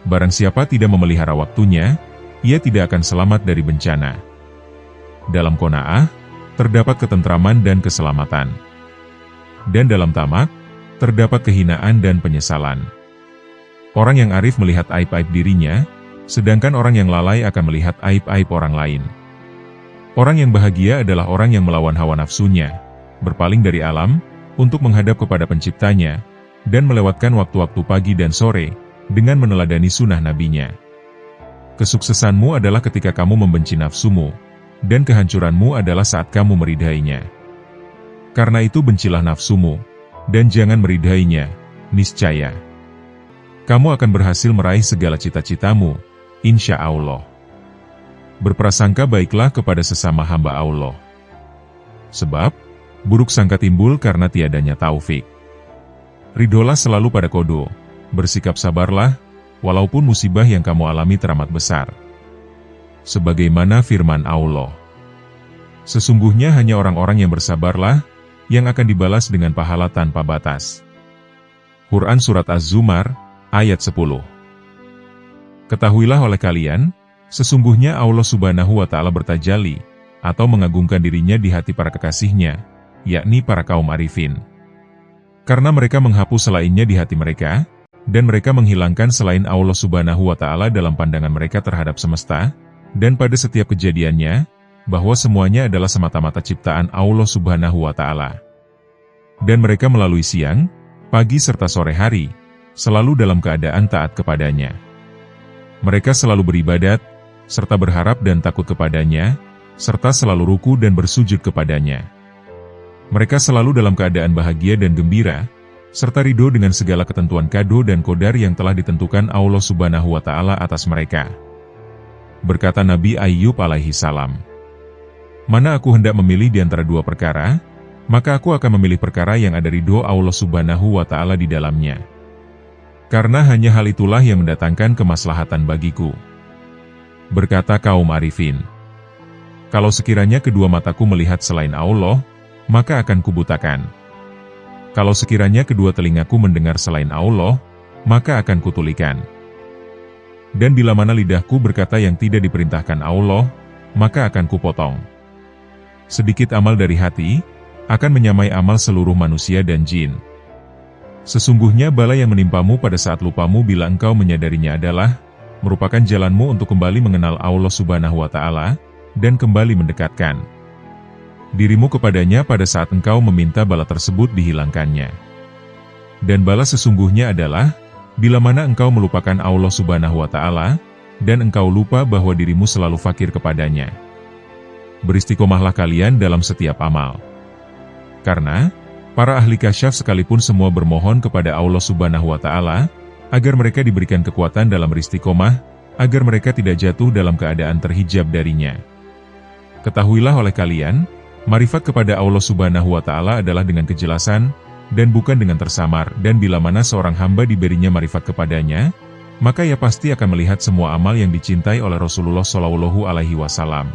Barang siapa tidak memelihara waktunya, ia tidak akan selamat dari bencana. Dalam qanaah, terdapat ketentraman dan keselamatan. Dan dalam tamak, terdapat kehinaan dan penyesalan. Orang yang arif melihat aib-aib dirinya, sedangkan orang yang lalai akan melihat aib-aib orang lain. Orang yang bahagia adalah orang yang melawan hawa nafsunya, berpaling dari alam, untuk menghadap kepada penciptanya, dan melewatkan waktu-waktu pagi dan sore, dengan meneladani sunnah nabinya. Kesuksesanmu adalah ketika kamu membenci nafsumu, dan kehancuranmu adalah saat kamu meridainya. Karena itu bencilah nafsumu, dan jangan meridainya, niscaya kamu akan berhasil meraih segala cita-citamu, insya Allah. Berprasangka baiklah kepada sesama hamba Allah. Sebab, buruk sangka timbul karena tiadanya taufik. Ridolah selalu pada qada, bersikap sabarlah, walaupun musibah yang kamu alami teramat besar. Sebagaimana firman Allah, sesungguhnya hanya orang-orang yang bersabarlah, yang akan dibalas dengan pahala tanpa batas. Quran Surat Az-Zumar, ayat 10. Ketahuilah oleh kalian, sesungguhnya Allah Subhanahu wa Ta'ala bertajalli, atau mengagungkan dirinya di hati para kekasihnya, yakni para kaum arifin. Karena mereka menghapus selainnya di hati mereka, dan mereka menghilangkan selain Allah Subhanahu wa Ta'ala dalam pandangan mereka terhadap semesta, dan pada setiap kejadiannya, bahwa semuanya adalah semata-mata ciptaan Allah Subhanahu wa Ta'ala. Dan mereka melalui siang, pagi serta sore hari, selalu dalam keadaan taat kepadanya. Mereka selalu beribadat, serta berharap dan takut kepadanya, serta selalu ruku dan bersujud kepadanya. Mereka selalu dalam keadaan bahagia dan gembira, serta ridho dengan segala ketentuan kado dan qadar yang telah ditentukan Allah Subhanahu wa Ta'ala atas mereka. Berkata Nabi Ayyub alaihi salam, "Mana aku hendak memilih di antara dua perkara, maka aku akan memilih perkara yang ada ridho Allah Subhanahu wa Ta'ala di dalamnya. Karena hanya hal itulah yang mendatangkan kemaslahatan bagiku." Berkata kaum arifin, "Kalau sekiranya kedua mataku melihat selain Allah, maka akan kubutakan. Kalau sekiranya kedua telingaku mendengar selain Allah, maka akan kutulikan. Dan bila mana lidahku berkata yang tidak diperintahkan Allah, maka akan kupotong. Sedikit amal dari hati, akan menyamai amal seluruh manusia dan jin. Sesungguhnya bala yang menimpamu pada saat lupamu bila engkau menyadarinya adalah, merupakan jalanmu untuk kembali mengenal Allah Subhanahu wa Ta'ala, dan kembali mendekatkan dirimu kepadanya pada saat engkau meminta bala tersebut dihilangkannya. Dan bala sesungguhnya adalah, bila mana engkau melupakan Allah Subhanahu wa Ta'ala, dan engkau lupa bahwa dirimu selalu fakir kepadanya. Beristiqomahlah kalian dalam setiap amal. Karena para ahli kasyaf sekalipun semua bermohon kepada Allah Subhanahu wa Ta'ala, agar mereka diberikan kekuatan dalam beristiqomah, agar mereka tidak jatuh dalam keadaan terhijab darinya. Ketahuilah oleh kalian, marifat kepada Allah Subhanahu wa Ta'ala adalah dengan kejelasan, dan bukan dengan tersamar, dan bila mana seorang hamba diberinya marifat kepadanya, maka ia pasti akan melihat semua amal yang dicintai oleh Rasulullah Shallallahu Alaihi Wasallam.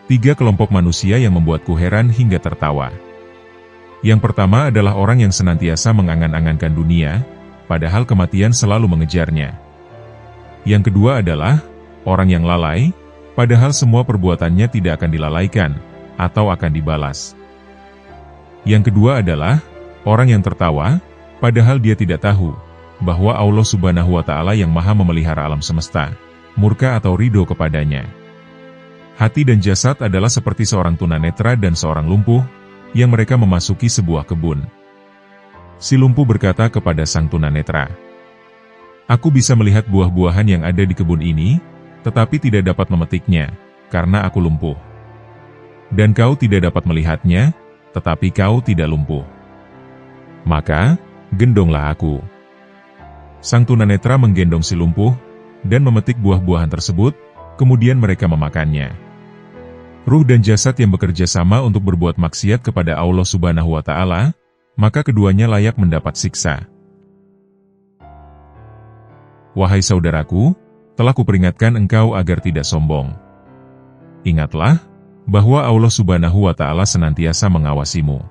3 kelompok manusia yang membuatku heran hingga tertawa. Yang pertama adalah orang yang senantiasa mengangan-angankan dunia, padahal kematian selalu mengejarnya. Yang kedua adalah orang yang lalai, padahal semua perbuatannya tidak akan dilalaikan, atau akan dibalas. Yang kedua adalah orang yang tertawa, padahal dia tidak tahu bahwa Allah Subhanahu wa Ta'ala yang Maha memelihara alam semesta, murka atau ridho kepadanya. Hati dan jasad adalah seperti seorang tunanetra dan seorang lumpuh yang mereka memasuki sebuah kebun. Si lumpuh berkata kepada sang tunanetra, "Aku bisa melihat buah-buahan yang ada di kebun ini, tetapi tidak dapat memetiknya, karena aku lumpuh. Dan kau tidak dapat melihatnya, tetapi kau tidak lumpuh. Maka, gendonglah aku." Sang tunanetra menggendong si lumpuh, dan memetik buah-buahan tersebut, kemudian mereka memakannya. Ruh dan jasad yang bekerja sama untuk berbuat maksiat kepada Allah Subhanahu wa Ta'ala, maka keduanya layak mendapat siksa. Wahai saudaraku, telah kuperingatkan engkau agar tidak sombong. Ingatlah bahwa Allah Subhanahu wa Ta'ala senantiasa mengawasimu.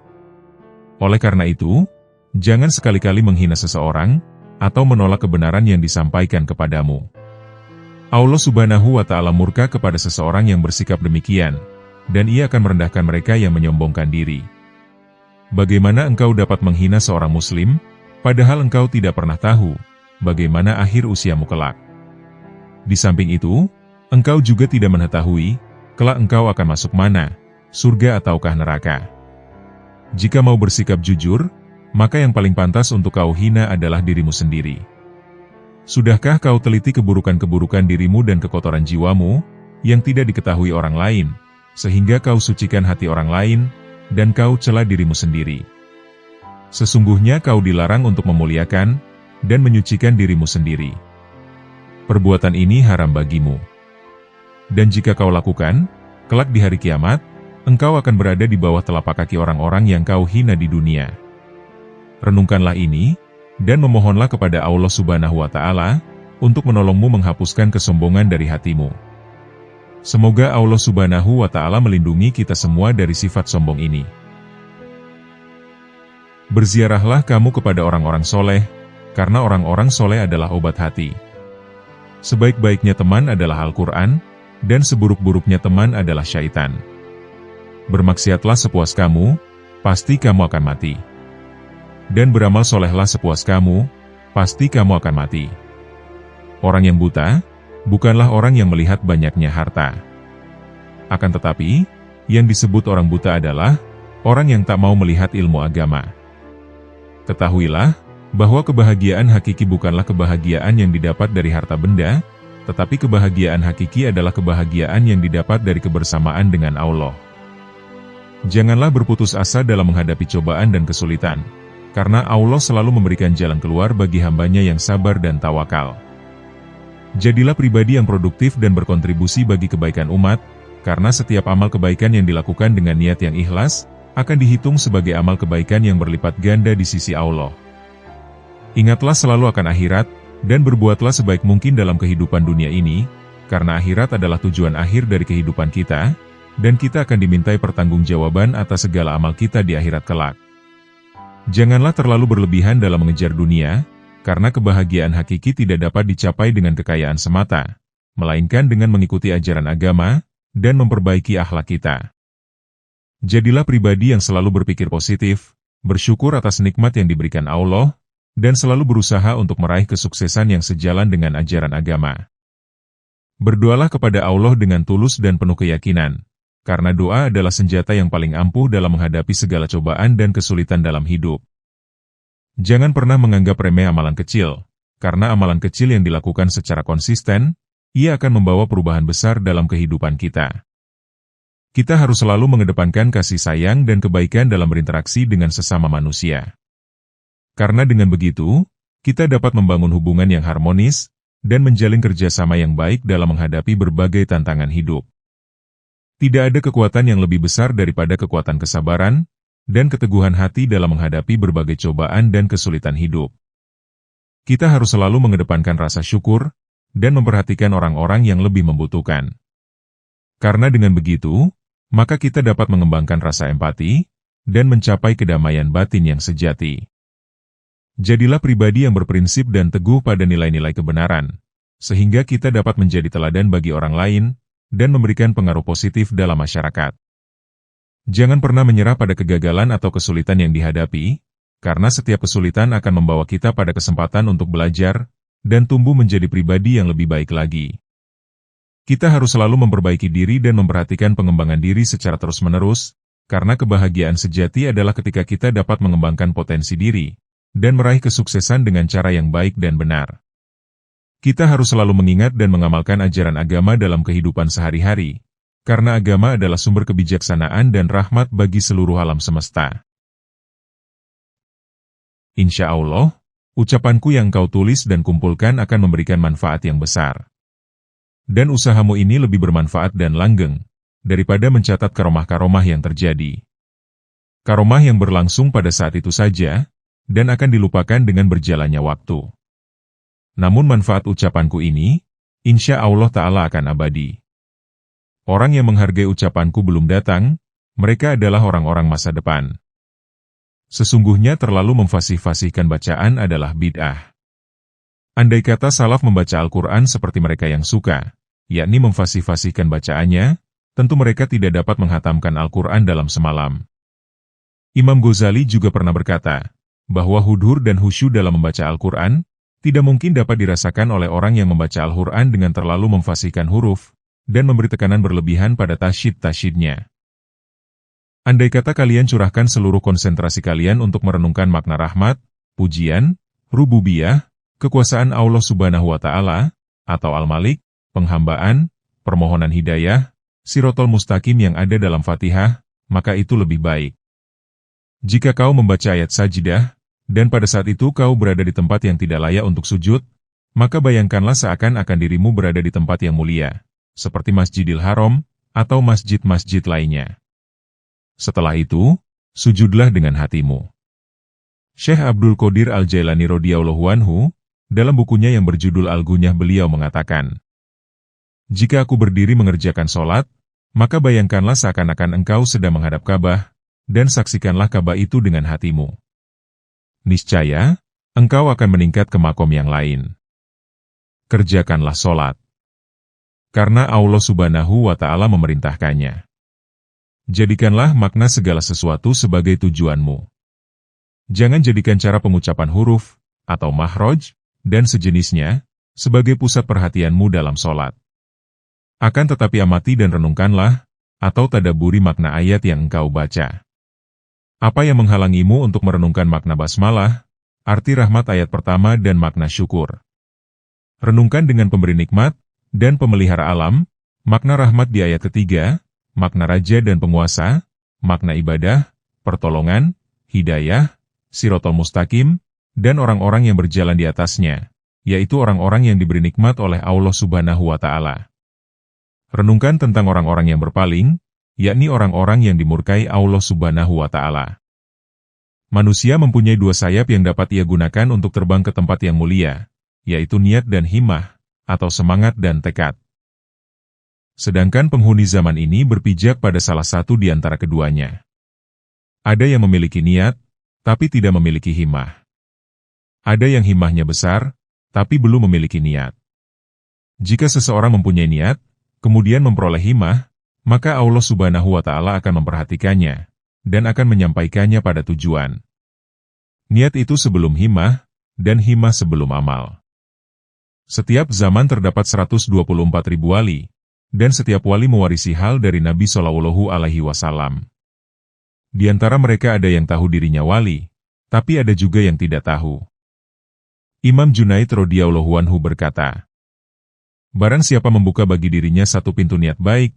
Oleh karena itu, jangan sekali-kali menghina seseorang atau menolak kebenaran yang disampaikan kepadamu. Allah Subhanahu wa Ta'ala murka kepada seseorang yang bersikap demikian, dan Ia akan merendahkan mereka yang menyombongkan diri. Bagaimana engkau dapat menghina seorang Muslim, padahal engkau tidak pernah tahu bagaimana akhir usiamu kelak? Di samping itu, engkau juga tidak mengetahui kelak engkau akan masuk mana, surga ataukah neraka. Jika mau bersikap jujur, maka yang paling pantas untuk kau hina adalah dirimu sendiri. Sudahkah kau teliti keburukan-keburukan dirimu dan kekotoran jiwamu, yang tidak diketahui orang lain, sehingga kau sucikan hati orang lain, dan kau cela dirimu sendiri? Sesungguhnya kau dilarang untuk memuliakan, dan menyucikan dirimu sendiri. Perbuatan ini haram bagimu. Dan jika kau lakukan, kelak di hari kiamat, engkau akan berada di bawah telapak kaki orang-orang yang kau hina di dunia. Renungkanlah ini, dan memohonlah kepada Allah Subhanahu wa Ta'ala untuk menolongmu menghapuskan kesombongan dari hatimu. Semoga Allah Subhanahu wa Ta'ala melindungi kita semua dari sifat sombong ini. Berziarahlah kamu kepada orang-orang soleh, karena orang-orang soleh adalah obat hati. Sebaik-baiknya teman adalah Al-Quran, dan seburuk-buruknya teman adalah syaitan. Bermaksiatlah sepuas kamu, pasti kamu akan mati. Dan beramal solehlah sepuas kamu, pasti kamu akan mati. Orang yang buta, bukanlah orang yang melihat banyaknya harta. Akan tetapi, yang disebut orang buta adalah orang yang tak mau melihat ilmu agama. Ketahuilah, bahwa kebahagiaan hakiki bukanlah kebahagiaan yang didapat dari harta benda, tetapi kebahagiaan hakiki adalah kebahagiaan yang didapat dari kebersamaan dengan Allah. Janganlah berputus asa dalam menghadapi cobaan dan kesulitan, karena Allah selalu memberikan jalan keluar bagi hambanya yang sabar dan tawakal. Jadilah pribadi yang produktif dan berkontribusi bagi kebaikan umat, karena setiap amal kebaikan yang dilakukan dengan niat yang ikhlas, akan dihitung sebagai amal kebaikan yang berlipat ganda di sisi Allah. Ingatlah selalu akan akhirat, dan berbuatlah sebaik mungkin dalam kehidupan dunia ini, karena akhirat adalah tujuan akhir dari kehidupan kita, dan kita akan dimintai pertanggungjawaban atas segala amal kita di akhirat kelak. Janganlah terlalu berlebihan dalam mengejar dunia, karena kebahagiaan hakiki tidak dapat dicapai dengan kekayaan semata, melainkan dengan mengikuti ajaran agama, dan memperbaiki akhlak kita. Jadilah pribadi yang selalu berpikir positif, bersyukur atas nikmat yang diberikan Allah, dan selalu berusaha untuk meraih kesuksesan yang sejalan dengan ajaran agama. Berdoalah kepada Allah dengan tulus dan penuh keyakinan, karena doa adalah senjata yang paling ampuh dalam menghadapi segala cobaan dan kesulitan dalam hidup. Jangan pernah menganggap remeh amalan kecil, karena amalan kecil yang dilakukan secara konsisten, ia akan membawa perubahan besar dalam kehidupan kita. Kita harus selalu mengedepankan kasih sayang dan kebaikan dalam berinteraksi dengan sesama manusia. Karena dengan begitu, kita dapat membangun hubungan yang harmonis, dan menjalin kerjasama yang baik dalam menghadapi berbagai tantangan hidup. Tidak ada kekuatan yang lebih besar daripada kekuatan kesabaran, dan keteguhan hati dalam menghadapi berbagai cobaan dan kesulitan hidup. Kita harus selalu mengedepankan rasa syukur, dan memperhatikan orang-orang yang lebih membutuhkan. Karena dengan begitu, maka kita dapat mengembangkan rasa empati, dan mencapai kedamaian batin yang sejati. Jadilah pribadi yang berprinsip dan teguh pada nilai-nilai kebenaran, sehingga kita dapat menjadi teladan bagi orang lain, dan memberikan pengaruh positif dalam masyarakat. Jangan pernah menyerah pada kegagalan atau kesulitan yang dihadapi, karena setiap kesulitan akan membawa kita pada kesempatan untuk belajar dan tumbuh menjadi pribadi yang lebih baik lagi. Kita harus selalu memperbaiki diri dan memperhatikan pengembangan diri secara terus-menerus, karena kebahagiaan sejati adalah ketika kita dapat mengembangkan potensi diri dan meraih kesuksesan dengan cara yang baik dan benar. Kita harus selalu mengingat dan mengamalkan ajaran agama dalam kehidupan sehari-hari, karena agama adalah sumber kebijaksanaan dan rahmat bagi seluruh alam semesta. Insya Allah, ucapanku yang kau tulis dan kumpulkan akan memberikan manfaat yang besar. Dan usahamu ini lebih bermanfaat dan langgeng, daripada mencatat karomah-karomah yang terjadi. Karomah yang berlangsung pada saat itu saja, dan akan dilupakan dengan berjalannya waktu. Namun manfaat ucapanku ini, insya Allah Ta'ala akan abadi. Orang yang menghargai ucapanku belum datang, mereka adalah orang-orang masa depan. Sesungguhnya terlalu memfasih-fasihkan bacaan adalah bid'ah. Andai kata salaf membaca Al-Quran seperti mereka yang suka, yakni memfasih-fasihkan bacaannya, tentu mereka tidak dapat menghatamkan Al-Quran dalam semalam. Imam Ghazali juga pernah berkata, bahwa hudhur dan khusyuk dalam membaca Al-Quran, tidak mungkin dapat dirasakan oleh orang yang membaca Al-Quran dengan terlalu memfasihkan huruf, dan memberi tekanan berlebihan pada tasyid-tasyidnya. Andai kata kalian curahkan seluruh konsentrasi kalian untuk merenungkan makna rahmat, pujian, rububiyah, kekuasaan Allah Subhanahu wa Ta'ala, atau Al-Malik, penghambaan, permohonan hidayah, Shirotol Mustaqim yang ada dalam Fatihah, maka itu lebih baik. Jika kau membaca ayat sajidah, dan pada saat itu kau berada di tempat yang tidak layak untuk sujud, maka bayangkanlah seakan-akan dirimu berada di tempat yang mulia, seperti Masjidil Haram, atau masjid-masjid lainnya. Setelah itu, sujudlah dengan hatimu. Syekh Abdul Qadir Al-Jailani radhiyallahu anhu, dalam bukunya yang berjudul Al-Gunyah beliau mengatakan, jika aku berdiri mengerjakan sholat, maka bayangkanlah seakan-akan engkau sedang menghadap Ka'bah, dan saksikanlah Ka'bah itu dengan hatimu. Niscaya, engkau akan meningkat ke makom yang lain. Kerjakanlah sholat. Karena Allah Subhanahu wa Ta'ala memerintahkannya. Jadikanlah makna segala sesuatu sebagai tujuanmu. Jangan jadikan cara pengucapan huruf, atau mahroj, dan sejenisnya, sebagai pusat perhatianmu dalam sholat. Akan tetapi amati dan renungkanlah, atau tadaburi makna ayat yang engkau baca. Apa yang menghalangimu untuk merenungkan makna basmalah, arti rahmat ayat pertama dan makna syukur. Renungkan dengan pemberi nikmat, dan pemelihara alam, makna rahmat di ayat ketiga, makna raja dan penguasa, makna ibadah, pertolongan, hidayah, Shirotol Mustaqim, dan orang-orang yang berjalan di atasnya, yaitu orang-orang yang diberi nikmat oleh Allah Subhanahu wa Ta'ala. Renungkan tentang orang-orang yang berpaling, yakni orang-orang yang dimurkai Allah Subhanahu wa Ta'ala. Manusia mempunyai dua sayap yang dapat ia gunakan untuk terbang ke tempat yang mulia, yaitu niat dan himmah, atau semangat dan tekad. Sedangkan penghuni zaman ini berpijak pada salah satu di antara keduanya. Ada yang memiliki niat, tapi tidak memiliki himmah. Ada yang himmahnya besar, tapi belum memiliki niat. Jika seseorang mempunyai niat, kemudian memperoleh himmah, maka Allah Subhanahu wa Ta'ala akan memperhatikannya, dan akan menyampaikannya pada tujuan. Niat itu sebelum himmah, dan himmah sebelum amal. Setiap zaman terdapat 124.000 wali, dan setiap wali mewarisi hal dari Nabi Shallallahu Alaihi Wasallam. Di antara mereka ada yang tahu dirinya wali, tapi ada juga yang tidak tahu. Imam Junaid radhiyallahu anhu berkata, barang siapa membuka bagi dirinya satu pintu niat baik,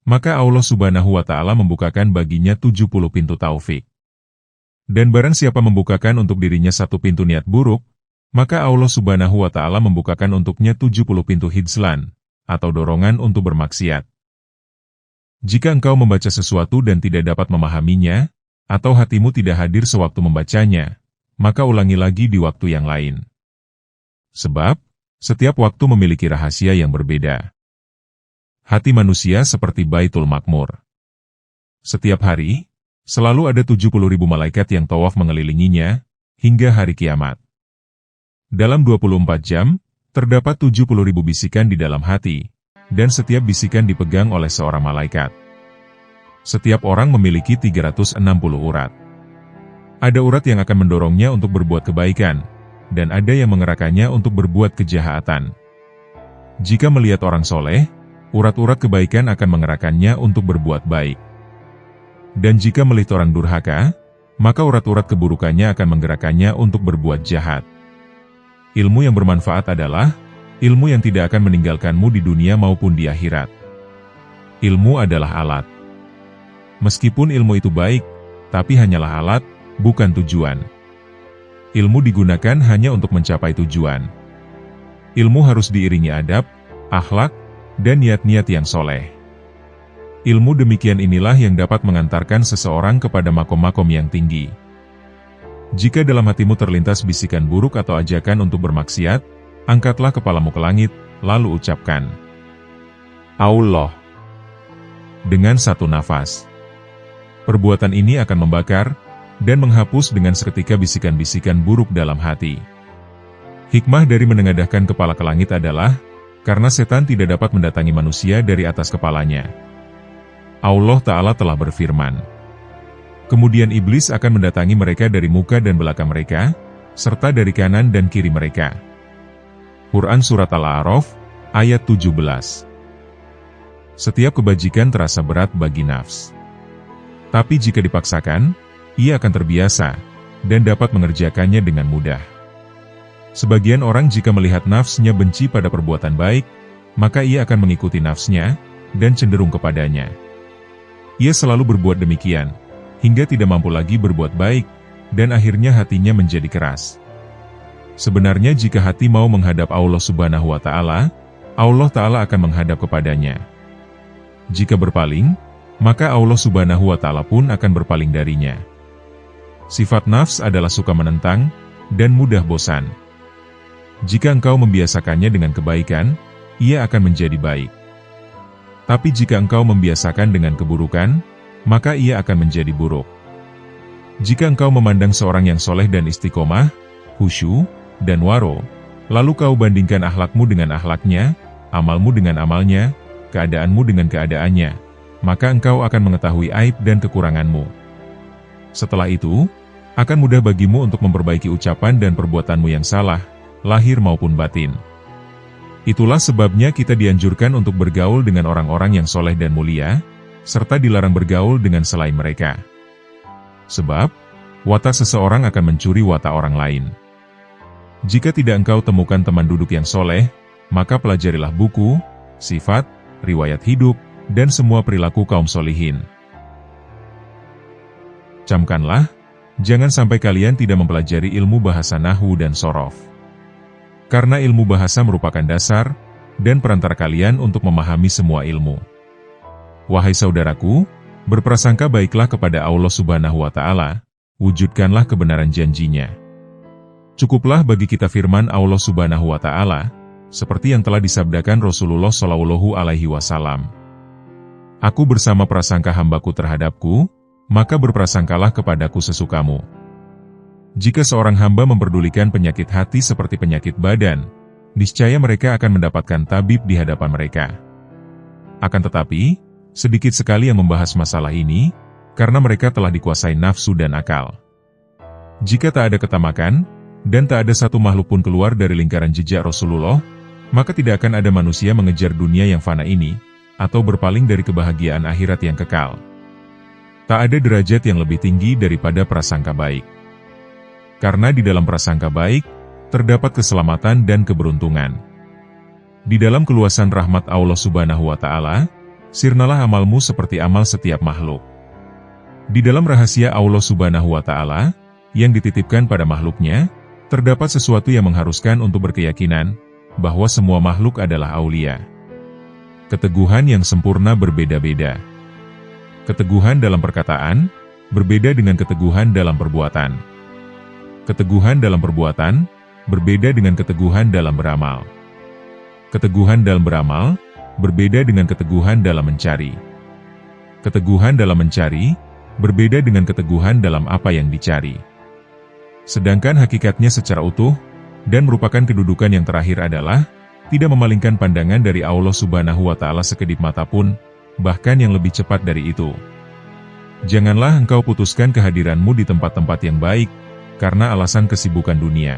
maka Allah Subhanahu wa Ta'ala membukakan baginya 70 pintu taufik. Dan barang siapa membukakan untuk dirinya satu pintu niat buruk, maka Allah Subhanahu wa Ta'ala membukakan untuknya 70 pintu hijzlan, atau dorongan untuk bermaksiat. Jika engkau membaca sesuatu dan tidak dapat memahaminya, atau hatimu tidak hadir sewaktu membacanya, maka ulangi lagi di waktu yang lain. Sebab, setiap waktu memiliki rahasia yang berbeda. Hati manusia seperti Baitul Makmur. Setiap hari, selalu ada 70.000 malaikat yang tawaf mengelilinginya, hingga hari kiamat. Dalam 24 jam, terdapat 70.000 bisikan di dalam hati, dan setiap bisikan dipegang oleh seorang malaikat. Setiap orang memiliki 360 urat. Ada urat yang akan mendorongnya untuk berbuat kebaikan, dan ada yang mengerahkannya untuk berbuat kejahatan. Jika melihat orang soleh, urat-urat kebaikan akan mengerahkannya untuk berbuat baik. Dan jika melihat orang durhaka, maka urat-urat keburukannya akan menggerakkannya untuk berbuat jahat. Ilmu yang bermanfaat adalah ilmu yang tidak akan meninggalkanmu di dunia maupun di akhirat. Ilmu adalah alat. Meskipun ilmu itu baik, tapi hanyalah alat, bukan tujuan. Ilmu digunakan hanya untuk mencapai tujuan. Ilmu harus diiringi adab, akhlak, dan niat-niat yang soleh. Ilmu demikian inilah yang dapat mengantarkan seseorang kepada makom-makom yang tinggi. Jika dalam hatimu terlintas bisikan buruk atau ajakan untuk bermaksiat, angkatlah kepalamu ke langit, lalu ucapkan, Allah. Dengan satu nafas. Perbuatan ini akan membakar, dan menghapus dengan seketika bisikan-bisikan buruk dalam hati. Hikmah dari menengadahkan kepala ke langit adalah, karena setan tidak dapat mendatangi manusia dari atas kepalanya. Allah Ta'ala telah berfirman, kemudian iblis akan mendatangi mereka dari muka dan belakang mereka, serta dari kanan dan kiri mereka. Quran Surat Al-A'raf, ayat 17. Setiap kebajikan terasa berat bagi nafs. Tapi jika dipaksakan, ia akan terbiasa, dan dapat mengerjakannya dengan mudah. Sebagian orang jika melihat nafsnya benci pada perbuatan baik, maka ia akan mengikuti nafsnya, dan cenderung kepadanya. Ia selalu berbuat demikian, hingga tidak mampu lagi berbuat baik, dan akhirnya hatinya menjadi keras. Sebenarnya jika hati mau menghadap Allah Subhanahu wa Ta'ala, Allah Ta'ala akan menghadap kepadanya. Jika berpaling, maka Allah Subhanahu wa Ta'ala pun akan berpaling darinya. Sifat nafs adalah suka menentang, dan mudah bosan. Jika engkau membiasakannya dengan kebaikan, ia akan menjadi baik. Tapi jika engkau membiasakan dengan keburukan, maka ia akan menjadi buruk. Jika engkau memandang seorang yang soleh dan istiqomah, khusyuk, dan waro, lalu kau bandingkan akhlakmu dengan akhlaknya, amalmu dengan amalnya, keadaanmu dengan keadaannya, maka engkau akan mengetahui aib dan kekuranganmu. Setelah itu, akan mudah bagimu untuk memperbaiki ucapan dan perbuatanmu yang salah, lahir maupun batin. Itulah sebabnya kita dianjurkan untuk bergaul dengan orang-orang yang soleh dan mulia, serta dilarang bergaul dengan selain mereka. Sebab, watak seseorang akan mencuri watak orang lain. Jika tidak engkau temukan teman duduk yang soleh, maka pelajarilah buku, sifat, riwayat hidup, dan semua perilaku kaum solihin. Camkanlah, jangan sampai kalian tidak mempelajari ilmu bahasa nahwu dan sorof. Karena ilmu bahasa merupakan dasar, dan perantara kalian untuk memahami semua ilmu. Wahai saudaraku, berprasangka baiklah kepada Allah Subhanahu wa Ta'ala, wujudkanlah kebenaran janjinya. Cukuplah bagi kita firman Allah Subhanahu wa Ta'ala, seperti yang telah disabdakan Rasulullah Shallallahu Alaihi Wasallam. Aku bersama prasangka hambaku terhadapku, maka berprasangkalah kepadaku sesukamu. Jika seorang hamba memperdulikan penyakit hati seperti penyakit badan, niscaya mereka akan mendapatkan tabib di hadapan mereka. Akan tetapi, sedikit sekali yang membahas masalah ini, karena mereka telah dikuasai nafsu dan akal. Jika tak ada ketamakan, dan tak ada satu makhluk pun keluar dari lingkaran jejak Rasulullah, maka tidak akan ada manusia mengejar dunia yang fana ini, atau berpaling dari kebahagiaan akhirat yang kekal. Tak ada derajat yang lebih tinggi daripada prasangka baik. Karena di dalam prasangka baik, terdapat keselamatan dan keberuntungan. Di dalam keluasan rahmat Allah Subhanahu wa Ta'ala, sirnalah amalmu seperti amal setiap makhluk. Di dalam rahasia Allah Subhanahu wa Ta'ala, yang dititipkan pada makhluknya, terdapat sesuatu yang mengharuskan untuk berkeyakinan, bahwa semua makhluk adalah aulia. Keteguhan yang sempurna berbeda-beda. Keteguhan dalam perkataan, berbeda dengan keteguhan dalam perbuatan. Keteguhan dalam perbuatan, berbeda dengan keteguhan dalam beramal. Keteguhan dalam beramal, berbeda dengan keteguhan dalam mencari. Keteguhan dalam mencari, berbeda dengan keteguhan dalam apa yang dicari. Sedangkan hakikatnya secara utuh, dan merupakan kedudukan yang terakhir adalah, tidak memalingkan pandangan dari Allah Subhanahu wa Ta'ala sekedip mata pun, bahkan yang lebih cepat dari itu. Janganlah engkau putuskan kehadiranmu di tempat-tempat yang baik, karena alasan kesibukan dunia.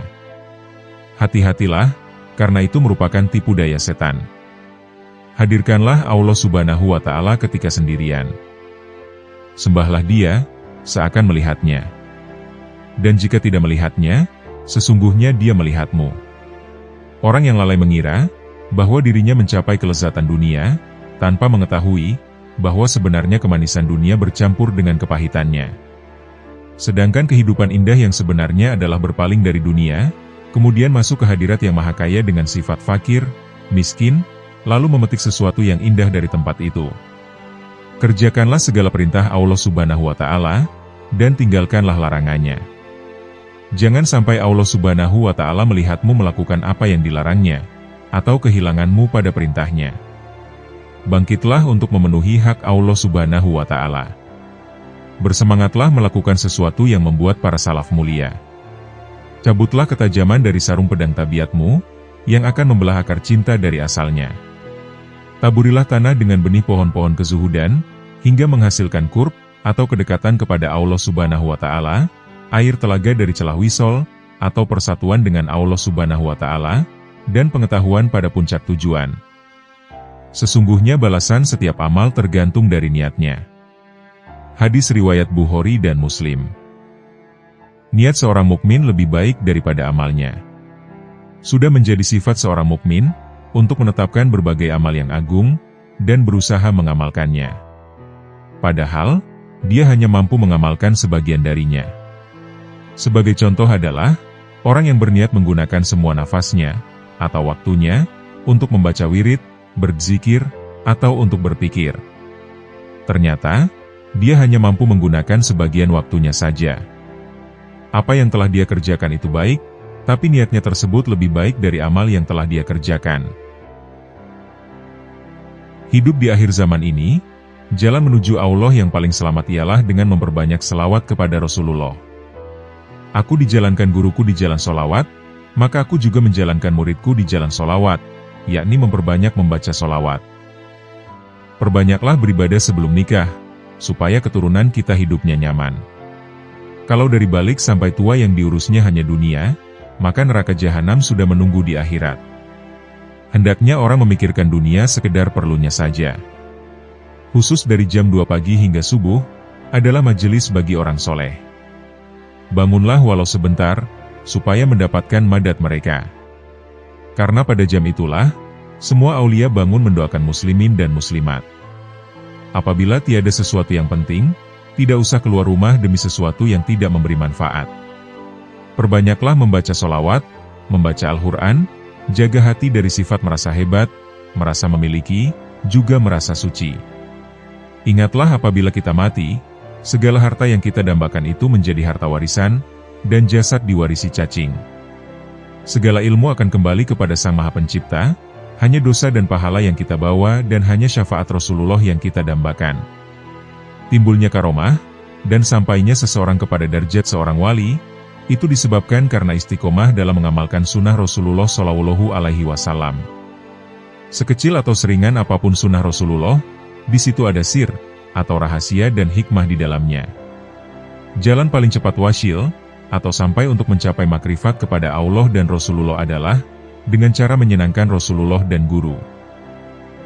Hati-hatilah, karena itu merupakan tipu daya setan. Hadirkanlah Allah Subhanahu wa Ta'ala ketika sendirian. Sembahlah Dia, seakan melihatnya. Dan jika tidak melihatnya, sesungguhnya Dia melihatmu. Orang yang lalai mengira bahwa dirinya mencapai kelezatan dunia, tanpa mengetahui bahwa sebenarnya kemanisan dunia bercampur dengan kepahitannya. Sedangkan kehidupan indah yang sebenarnya adalah berpaling dari dunia, kemudian masuk ke hadirat yang maha kaya dengan sifat fakir, miskin, lalu memetik sesuatu yang indah dari tempat itu. Kerjakanlah segala perintah Allah Subhanahu wa Ta'ala, dan tinggalkanlah larangannya. Jangan sampai Allah Subhanahu wa Ta'ala melihatmu melakukan apa yang dilarangnya, atau kehilanganmu pada perintahnya. Bangkitlah untuk memenuhi hak Allah Subhanahu wa Ta'ala. Bersemangatlah melakukan sesuatu yang membuat para salaf mulia. Cabutlah ketajaman dari sarung pedang tabiatmu, yang akan membelah akar cinta dari asalnya. Taburilah tanah dengan benih pohon-pohon kezuhudan, hingga menghasilkan qurb, atau kedekatan kepada Allah Subhanahu wa Ta'ala, air telaga dari celah wisol, atau persatuan dengan Allah Subhanahu wa Ta'ala, dan pengetahuan pada puncak tujuan. Sesungguhnya balasan setiap amal tergantung dari niatnya. Hadis riwayat Bukhari dan Muslim. Niat seorang mukmin lebih baik daripada amalnya. Sudah menjadi sifat seorang mukmin untuk menetapkan berbagai amal yang agung dan berusaha mengamalkannya. Padahal, dia hanya mampu mengamalkan sebagian darinya. Sebagai contoh adalah orang yang berniat menggunakan semua nafasnya atau waktunya untuk membaca wirid, berzikir, atau untuk berpikir. Ternyata, dia hanya mampu menggunakan sebagian waktunya saja. Apa yang telah dia kerjakan itu baik, tapi niatnya tersebut lebih baik dari amal yang telah dia kerjakan. Hidup di akhir zaman ini, jalan menuju Allah yang paling selamat ialah dengan memperbanyak selawat kepada Rasulullah. Aku dijalankan guruku di jalan solawat, maka aku juga menjalankan muridku di jalan solawat, yakni memperbanyak membaca solawat. Perbanyaklah beribadah sebelum nikah, supaya keturunan kita hidupnya nyaman. Kalau dari balik sampai tua yang diurusnya hanya dunia, maka neraka jahanam sudah menunggu di akhirat. Hendaknya orang memikirkan dunia sekedar perlunya saja. Khusus dari jam 2 pagi hingga subuh, adalah majelis bagi orang soleh. Bangunlah walau sebentar, supaya mendapatkan madat mereka. Karena pada jam itulah, semua aulia bangun mendoakan muslimin dan muslimat. Apabila tiada sesuatu yang penting, tidak usah keluar rumah demi sesuatu yang tidak memberi manfaat. Perbanyaklah membaca solawat, membaca Al-Quran, jaga hati dari sifat merasa hebat, merasa memiliki, juga merasa suci. Ingatlah apabila kita mati, segala harta yang kita dambakan itu menjadi harta warisan, dan jasad diwarisi cacing. Segala ilmu akan kembali kepada Sang Maha Pencipta, hanya dosa dan pahala yang kita bawa dan hanya syafaat Rasulullah yang kita dambakan. Timbulnya karomah, dan sampainya seseorang kepada derajat seorang wali, itu disebabkan karena istiqomah dalam mengamalkan sunnah Rasulullah Shallallahu Alaihi Wasallam. Sekecil atau seringan apapun sunnah Rasulullah, di situ ada sir, atau rahasia dan hikmah di dalamnya. Jalan paling cepat wasil, atau sampai untuk mencapai makrifat kepada Allah dan Rasulullah adalah, dengan cara menyenangkan Rasulullah dan guru.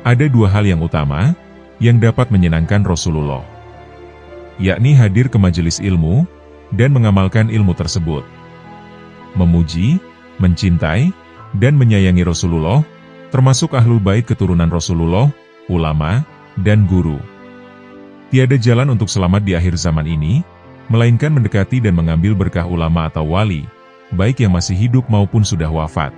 Ada dua hal yang utama, yang dapat menyenangkan Rasulullah, yakni hadir ke majelis ilmu, dan mengamalkan ilmu tersebut. Memuji, mencintai, dan menyayangi Rasulullah, termasuk ahlul bait keturunan Rasulullah, ulama, dan guru. Tiada jalan untuk selamat di akhir zaman ini, melainkan mendekati dan mengambil berkah ulama atau wali, baik yang masih hidup maupun sudah wafat.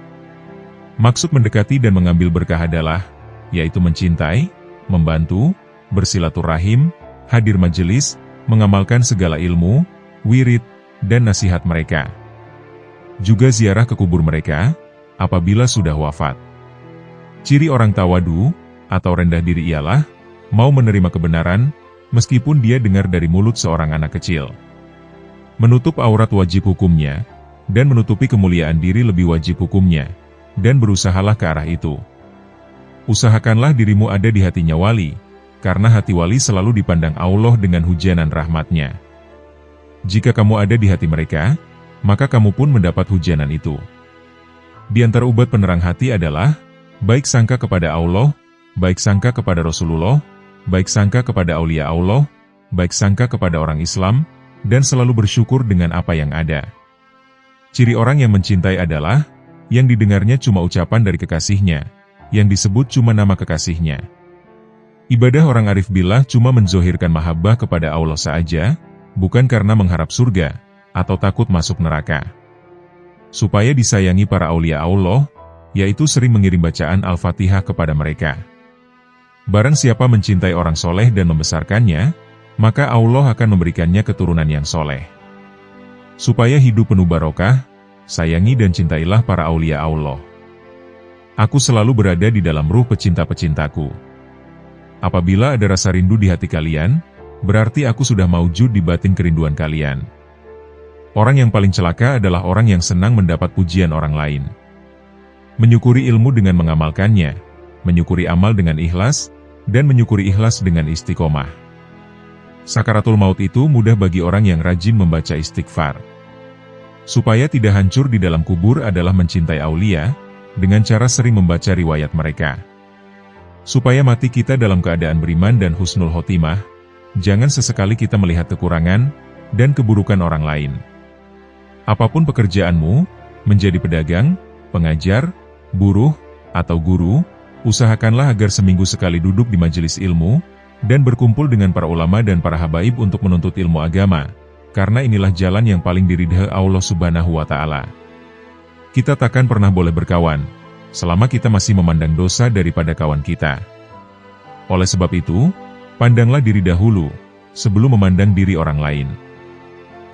Maksud mendekati dan mengambil berkah adalah, yaitu mencintai, membantu, bersilaturahim, hadir majelis, mengamalkan segala ilmu, wirid, dan nasihat mereka. Juga ziarah ke kubur mereka, apabila sudah wafat. Ciri orang tawadu, atau rendah diri ialah, mau menerima kebenaran, meskipun dia dengar dari mulut seorang anak kecil. Menutup aurat wajib hukumnya, dan menutupi kemuliaan diri lebih wajib hukumnya, dan berusahalah ke arah itu. Usahakanlah dirimu ada di hatinya wali, karena hati wali selalu dipandang Allah dengan hujanan rahmat-Nya. Jika kamu ada di hati mereka, maka kamu pun mendapat hujanan itu. Di antara obat penerang hati adalah, baik sangka kepada Allah, baik sangka kepada Rasulullah, baik sangka kepada aulia Allah, baik sangka kepada orang Islam, dan selalu bersyukur dengan apa yang ada. Ciri orang yang mencintai adalah, yang didengarnya cuma ucapan dari kekasihnya, yang disebut cuma nama kekasihnya. Ibadah orang arif billah cuma menzohirkan mahabbah kepada Allah saja, bukan karena mengharap surga, atau takut masuk neraka. Supaya disayangi para aulia Allah, yaitu sering mengirim bacaan Al-Fatihah kepada mereka. Barang siapa mencintai orang soleh dan membesarkannya, maka Allah akan memberikannya keturunan yang soleh. Supaya hidup penuh barokah, sayangi dan cintailah para aulia Allah. Aku selalu berada di dalam ruh pecinta-pecintaku. Apabila ada rasa rindu di hati kalian, berarti aku sudah maujud di batin kerinduan kalian. Orang yang paling celaka adalah orang yang senang mendapat pujian orang lain. Menyukuri ilmu dengan mengamalkannya, menyukuri amal dengan ikhlas, dan menyukuri ikhlas dengan istiqomah. Sakaratul maut itu mudah bagi orang yang rajin membaca istighfar. Supaya tidak hancur di dalam kubur adalah mencintai aulia, dengan cara sering membaca riwayat mereka. Supaya mati kita dalam keadaan beriman dan husnul khotimah, jangan sesekali kita melihat kekurangan dan keburukan orang lain. Apapun pekerjaanmu, menjadi pedagang, pengajar, buruh, atau guru, usahakanlah agar seminggu sekali duduk di majelis ilmu, dan berkumpul dengan para ulama dan para habaib untuk menuntut ilmu agama, karena inilah jalan yang paling diridha Allah Subhanahu wa Ta'ala. Kita takkan pernah boleh berkawan selama kita masih memandang dosa daripada kawan kita. Oleh sebab itu, pandanglah diri dahulu, sebelum memandang diri orang lain.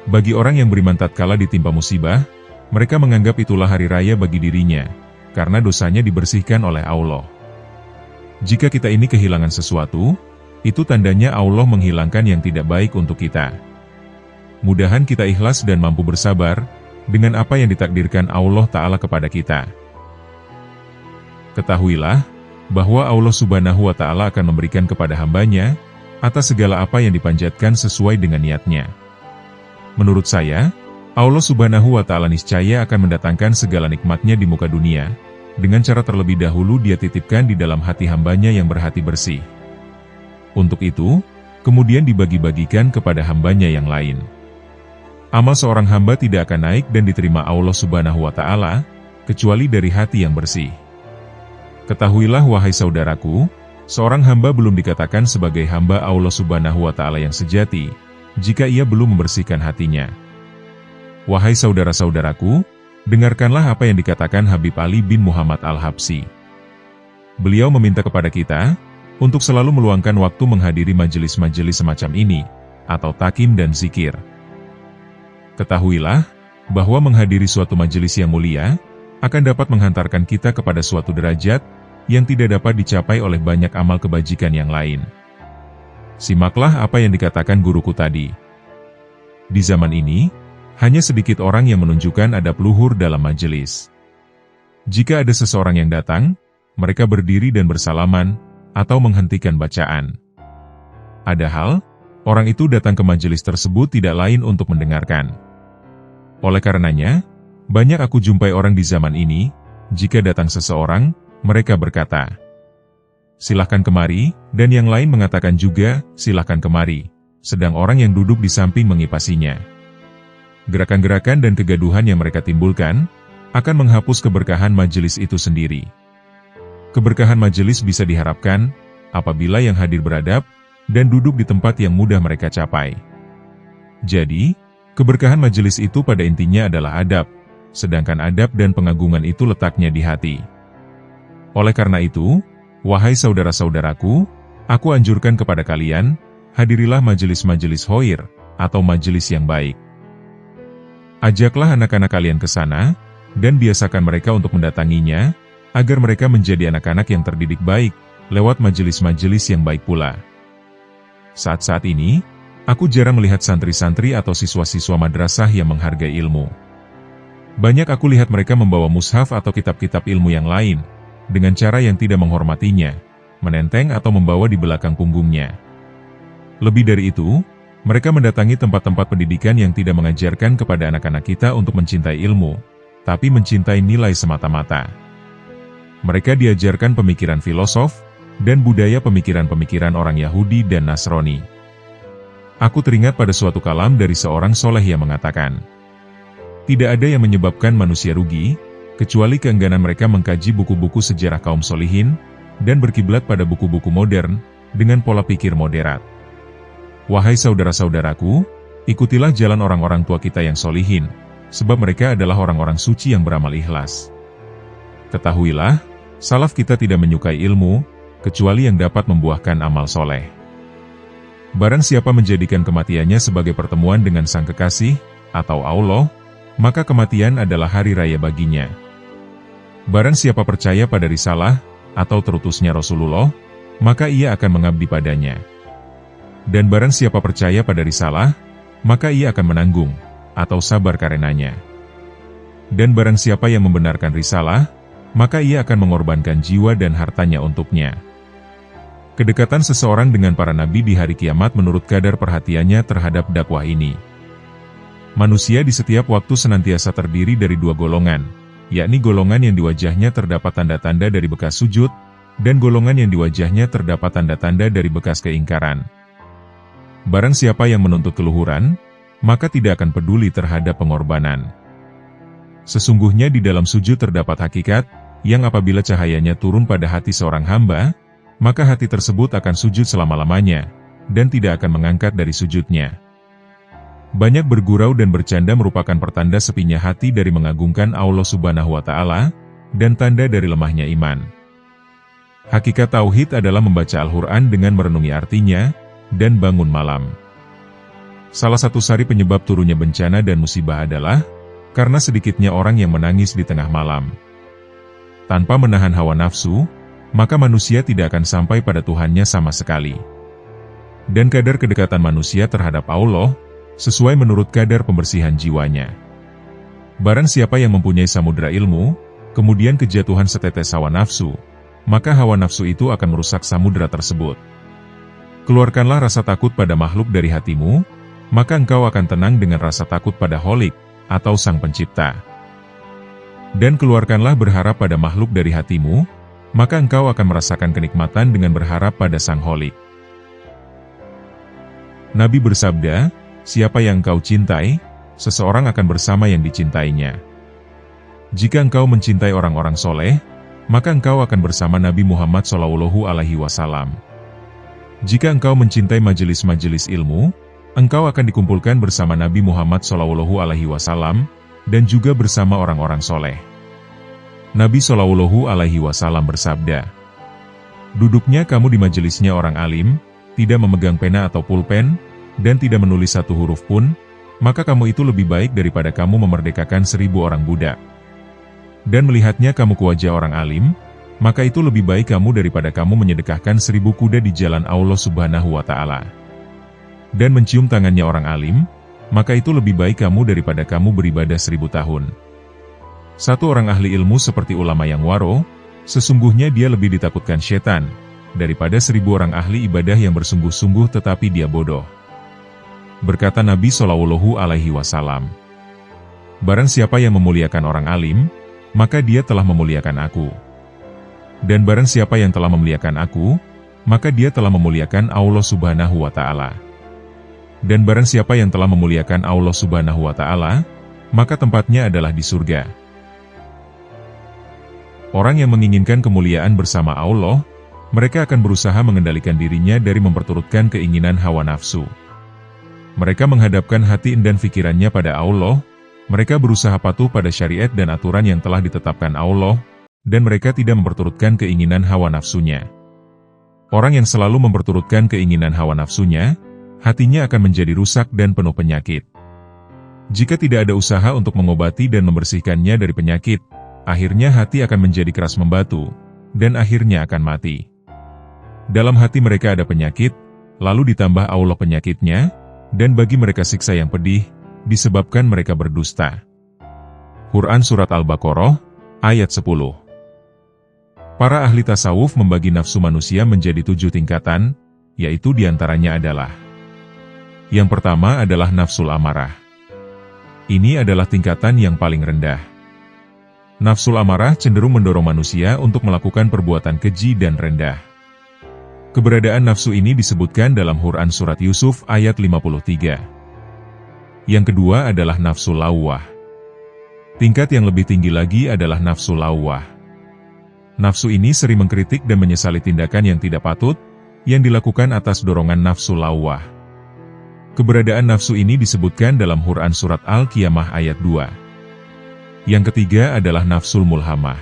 Bagi orang yang beriman tatkala ditimpa musibah, mereka menganggap itulah hari raya bagi dirinya, karena dosanya dibersihkan oleh Allah. Jika kita ini kehilangan sesuatu, itu tandanya Allah menghilangkan yang tidak baik untuk kita. Mudahan kita ikhlas dan mampu bersabar, dengan apa yang ditakdirkan Allah Ta'ala kepada kita. Ketahuilah, bahwa Allah Subhanahu wa Ta'ala akan memberikan kepada hambanya, atas segala apa yang dipanjatkan sesuai dengan niatnya. Menurut saya, Allah Subhanahu wa Ta'ala niscaya akan mendatangkan segala nikmatnya di muka dunia, dengan cara terlebih dahulu Dia titipkan di dalam hati hambanya yang berhati bersih. Untuk itu, kemudian dibagi-bagikan kepada hambanya yang lain. Amal seorang hamba tidak akan naik dan diterima Allah Subhanahu wa Ta'ala, kecuali dari hati yang bersih. Ketahuilah wahai saudaraku, seorang hamba belum dikatakan sebagai hamba Allah Subhanahu wa Ta'ala yang sejati, jika ia belum membersihkan hatinya. Wahai saudara-saudaraku, dengarkanlah apa yang dikatakan Habib Ali bin Muhammad Al-Habsyi. Beliau meminta kepada kita, untuk selalu meluangkan waktu menghadiri majelis-majelis semacam ini, atau takim dan zikir. Ketahuilah, bahwa menghadiri suatu majelis yang mulia, akan dapat menghantarkan kita kepada suatu derajat, yang tidak dapat dicapai oleh banyak amal kebajikan yang lain. Simaklah apa yang dikatakan guruku tadi. Di zaman ini, hanya sedikit orang yang menunjukkan adab luhur dalam majelis. Jika ada seseorang yang datang, mereka berdiri dan bersalaman, atau menghentikan bacaan. Padahal, orang itu datang ke majelis tersebut tidak lain untuk mendengarkan. Oleh karenanya, banyak aku jumpai orang di zaman ini, jika datang seseorang, mereka berkata, "Silahkan kemari," dan yang lain mengatakan juga, "Silahkan kemari," sedang orang yang duduk di samping mengipasinya. Gerakan-gerakan dan kegaduhan yang mereka timbulkan, akan menghapus keberkahan majelis itu sendiri. Keberkahan majelis bisa diharapkan, apabila yang hadir beradab, dan duduk di tempat yang mudah mereka capai. Jadi, keberkahan majelis itu pada intinya adalah adab, sedangkan adab dan pengagungan itu letaknya di hati. Oleh karena itu, wahai saudara-saudaraku, aku anjurkan kepada kalian, hadirilah majelis-majelis khair, atau majelis yang baik. Ajaklah anak-anak kalian ke sana, dan biasakan mereka untuk mendatanginya, agar mereka menjadi anak-anak yang terdidik baik, lewat majelis-majelis yang baik pula. Saat-saat ini, aku jarang melihat santri-santri atau siswa-siswa madrasah yang menghargai ilmu. Banyak aku lihat mereka membawa mushaf atau kitab-kitab ilmu yang lain, dengan cara yang tidak menghormatinya, menenteng atau membawa di belakang punggungnya. Lebih dari itu, mereka mendatangi tempat-tempat pendidikan yang tidak mengajarkan kepada anak-anak kita untuk mencintai ilmu, tapi mencintai nilai semata-mata. Mereka diajarkan pemikiran filosof, dan budaya pemikiran-pemikiran orang Yahudi dan Nasrani. Aku teringat pada suatu kalam dari seorang soleh yang mengatakan, tidak ada yang menyebabkan manusia rugi, kecuali keengganan mereka mengkaji buku-buku sejarah kaum solihin, dan berkiblat pada buku-buku modern, dengan pola pikir moderat. Wahai saudara-saudaraku, ikutilah jalan orang-orang tua kita yang solihin, sebab mereka adalah orang-orang suci yang beramal ikhlas. Ketahuilah, salaf kita tidak menyukai ilmu, kecuali yang dapat membuahkan amal soleh. Barang siapa menjadikan kematiannya sebagai pertemuan dengan sang kekasih, atau Allah, maka kematian adalah hari raya baginya. Barang siapa percaya pada risalah, atau terutusnya Rasulullah, maka ia akan mengabdi padanya. Dan barang siapa percaya pada risalah, maka ia akan menanggung, atau sabar karenanya. Dan barang siapa yang membenarkan risalah, maka ia akan mengorbankan jiwa dan hartanya untuknya. Kedekatan seseorang dengan para nabi di hari kiamat menurut kadar perhatiannya terhadap dakwah ini. Manusia di setiap waktu senantiasa terdiri dari dua golongan, yakni golongan yang di wajahnya terdapat tanda-tanda dari bekas sujud, dan golongan yang di wajahnya terdapat tanda-tanda dari bekas keingkaran. Barang siapa yang menuntut keluhuran, maka tidak akan peduli terhadap pengorbanan. Sesungguhnya di dalam sujud terdapat hakikat, yang apabila cahayanya turun pada hati seorang hamba, maka hati tersebut akan sujud selama-lamanya, dan tidak akan mengangkat dari sujudnya. Banyak bergurau dan bercanda merupakan pertanda sepinya hati dari mengagungkan Allah Subhanahu wa Ta'ala, dan tanda dari lemahnya iman. Hakikat tauhid adalah membaca Al-Quran dengan merenungi artinya, dan bangun malam. Salah satu sari penyebab turunnya bencana dan musibah adalah karena sedikitnya orang yang menangis di tengah malam. Tanpa menahan hawa nafsu, maka manusia tidak akan sampai pada Tuhannya sama sekali. Dan kadar kedekatan manusia terhadap Allah, sesuai menurut kadar pembersihan jiwanya. Barang siapa yang mempunyai samudera ilmu, kemudian kejatuhan setetes hawa nafsu, maka hawa nafsu itu akan merusak samudera tersebut. Keluarkanlah rasa takut pada makhluk dari hatimu, maka engkau akan tenang dengan rasa takut pada Kholik, atau Sang Pencipta. Dan keluarkanlah berharap pada makhluk dari hatimu, maka engkau akan merasakan kenikmatan dengan berharap pada Sang Kholik. Nabi bersabda, siapa yang engkau cintai, seseorang akan bersama yang dicintainya. Jika engkau mencintai orang-orang soleh, maka engkau akan bersama Nabi Muhammad SAW. Jika engkau mencintai majelis-majelis ilmu, engkau akan dikumpulkan bersama Nabi Muhammad SAW, dan juga bersama orang-orang soleh. Nabi SAW bersabda, duduknya kamu di majelisnya orang alim, tidak memegang pena atau pulpen, dan tidak menulis satu huruf pun, maka kamu itu lebih baik daripada kamu memerdekakan 1000 orang budak. Dan melihatnya kamu ke wajah orang alim, maka itu lebih baik kamu daripada kamu menyedekahkan 1000 kuda di jalan Allah Subhanahu wa Ta'ala. Dan mencium tangannya orang alim, maka itu lebih baik kamu daripada kamu beribadah 1000 tahun. Satu orang ahli ilmu seperti ulama yang waro, sesungguhnya dia lebih ditakutkan setan, daripada 1000 orang ahli ibadah yang bersungguh-sungguh tetapi dia bodoh. Berkata Nabi SAW, barang siapa yang memuliakan orang alim, maka dia telah memuliakan aku. Dan barang siapa yang telah memuliakan aku, maka dia telah memuliakan Allah Subhanahu wa Ta'ala. Dan barang siapa yang telah memuliakan Allah Subhanahu wa Ta'ala, maka tempatnya adalah di surga. Orang yang menginginkan kemuliaan bersama Allah, mereka akan berusaha mengendalikan dirinya dari memperturutkan keinginan hawa nafsu. Mereka menghadapkan hati dan pikirannya pada Allah, mereka berusaha patuh pada syariat dan aturan yang telah ditetapkan Allah, dan mereka tidak memperturutkan keinginan hawa nafsunya. Orang yang selalu memperturutkan keinginan hawa nafsunya, hatinya akan menjadi rusak dan penuh penyakit. Jika tidak ada usaha untuk mengobati dan membersihkannya dari penyakit, akhirnya hati akan menjadi keras membatu, dan akhirnya akan mati. Dalam hati mereka ada penyakit, lalu ditambah Allah penyakitnya, dan bagi mereka siksa yang pedih, disebabkan mereka berdusta. Quran Surat Al-Baqarah, ayat 10. Para ahli tasawuf membagi nafsu manusia menjadi 7 tingkatan, yaitu diantaranya adalah: yang pertama adalah nafsul amarah. Ini adalah tingkatan yang paling rendah. Nafsul amarah cenderung mendorong manusia untuk melakukan perbuatan keji dan rendah. Keberadaan nafsu ini disebutkan dalam Quran Surat Yusuf ayat 53. Yang kedua adalah nafsu lawwah. Tingkat yang lebih tinggi lagi adalah nafsu lawwah. Nafsu ini sering mengkritik dan menyesali tindakan yang tidak patut, yang dilakukan atas dorongan nafsu lawwah. Keberadaan nafsu ini disebutkan dalam Quran Surat Al-Qiyamah ayat 2. Yang ketiga adalah nafsul mulhamah.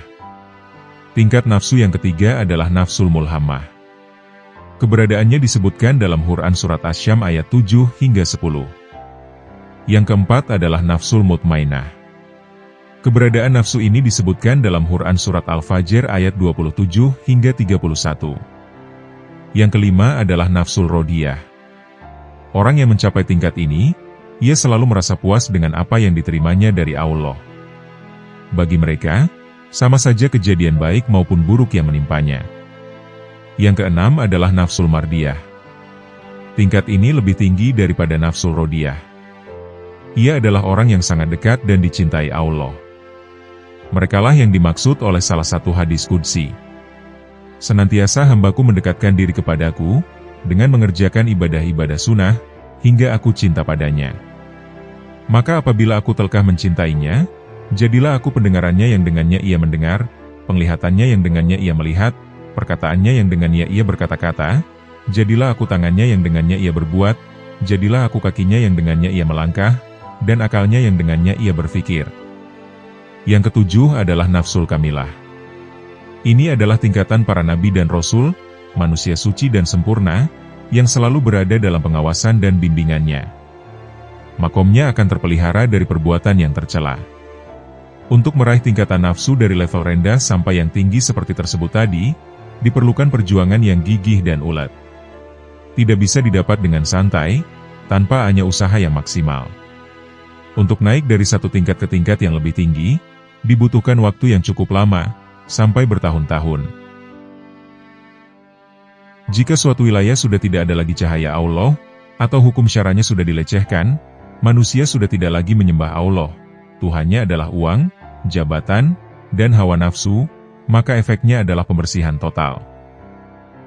Tingkat nafsu yang ketiga adalah nafsul mulhamah. Keberadaannya disebutkan dalam Quran Surat Asy-Syam ayat 7 hingga 10. Yang keempat adalah nafsul mutmainah. Keberadaan nafsu ini disebutkan dalam Quran Surat Al-Fajr ayat 27 hingga 31. Yang kelima adalah nafsul rodiyah. Orang yang mencapai tingkat ini, ia selalu merasa puas dengan apa yang diterimanya dari Allah. Bagi mereka, sama saja kejadian baik maupun buruk yang menimpanya. Yang keenam adalah nafsul mardiyah. Tingkat ini lebih tinggi daripada nafsul rodiyah. Ia adalah orang yang sangat dekat dan dicintai Allah. Merekalah yang dimaksud oleh salah satu hadis qudsi. Senantiasa hambaku mendekatkan diri kepadaku, dengan mengerjakan ibadah-ibadah sunnah, hingga aku cinta padanya. Maka apabila aku telah mencintainya, jadilah aku pendengarannya yang dengannya ia mendengar, penglihatannya yang dengannya ia melihat, perkataannya yang dengannya ia berkata-kata, jadilah aku tangannya yang dengannya ia berbuat, jadilah aku kakinya yang dengannya ia melangkah, dan akalnya yang dengannya ia berfikir. Yang ketujuh adalah nafsul kamilah. Ini adalah tingkatan para nabi dan rasul, manusia suci dan sempurna, yang selalu berada dalam pengawasan dan bimbingannya. Makomnya akan terpelihara dari perbuatan yang tercela. Untuk meraih tingkatan nafsu dari level rendah sampai yang tinggi seperti tersebut tadi, diperlukan perjuangan yang gigih dan ulet. Tidak bisa didapat dengan santai, tanpa hanya usaha yang maksimal. Untuk naik dari satu tingkat ke tingkat yang lebih tinggi, dibutuhkan waktu yang cukup lama, sampai bertahun-tahun. Jika suatu wilayah sudah tidak ada lagi cahaya Allah, atau hukum syaranya sudah dilecehkan, manusia sudah tidak lagi menyembah Allah, Tuhannya adalah uang, jabatan, dan hawa nafsu, maka efeknya adalah pembersihan total.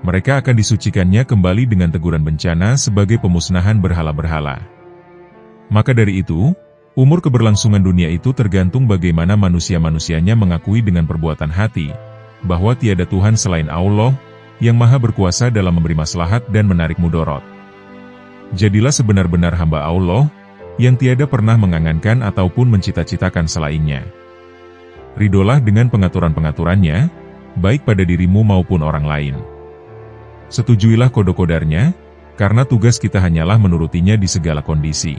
Mereka akan disucikannya kembali dengan teguran bencana sebagai pemusnahan berhala-berhala. Maka dari itu, umur keberlangsungan dunia itu tergantung bagaimana manusia-manusianya mengakui dengan perbuatan hati, bahwa tiada Tuhan selain Allah, yang maha berkuasa dalam memberi maslahat dan menarik mudorot. Jadilah sebenar-benar hamba Allah, yang tiada pernah mengangankan ataupun mencita-citakan selainnya. Ridolah dengan pengaturan-pengaturannya, baik pada dirimu maupun orang lain. Setujuilah kodok-kodarnya, karena tugas kita hanyalah menurutinya di segala kondisi.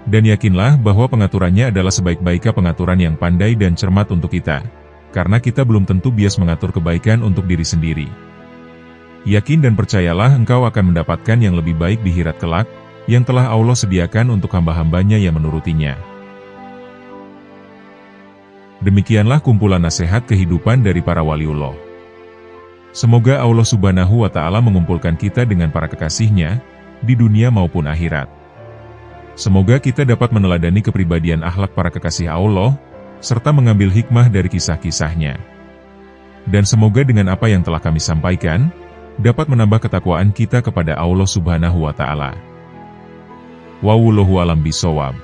Dan yakinlah bahwa pengaturannya adalah sebaik-baiknya pengaturan yang pandai dan cermat untuk kita, karena kita belum tentu bias mengatur kebaikan untuk diri sendiri. Yakin dan percayalah engkau akan mendapatkan yang lebih baik di akhirat kelak, yang telah Allah sediakan untuk hamba-hambanya yang menurutinya. Demikianlah kumpulan nasihat kehidupan dari para waliullah. Semoga Allah Subhanahu wa Ta'ala mengumpulkan kita dengan para kekasihnya, di dunia maupun akhirat. Semoga kita dapat meneladani kepribadian akhlak para kekasih Allah, serta mengambil hikmah dari kisah-kisahnya. Dan semoga dengan apa yang telah kami sampaikan, dapat menambah ketakwaan kita kepada Allah Subhanahu wa Ta'ala. Wallahu a'lam bishawab.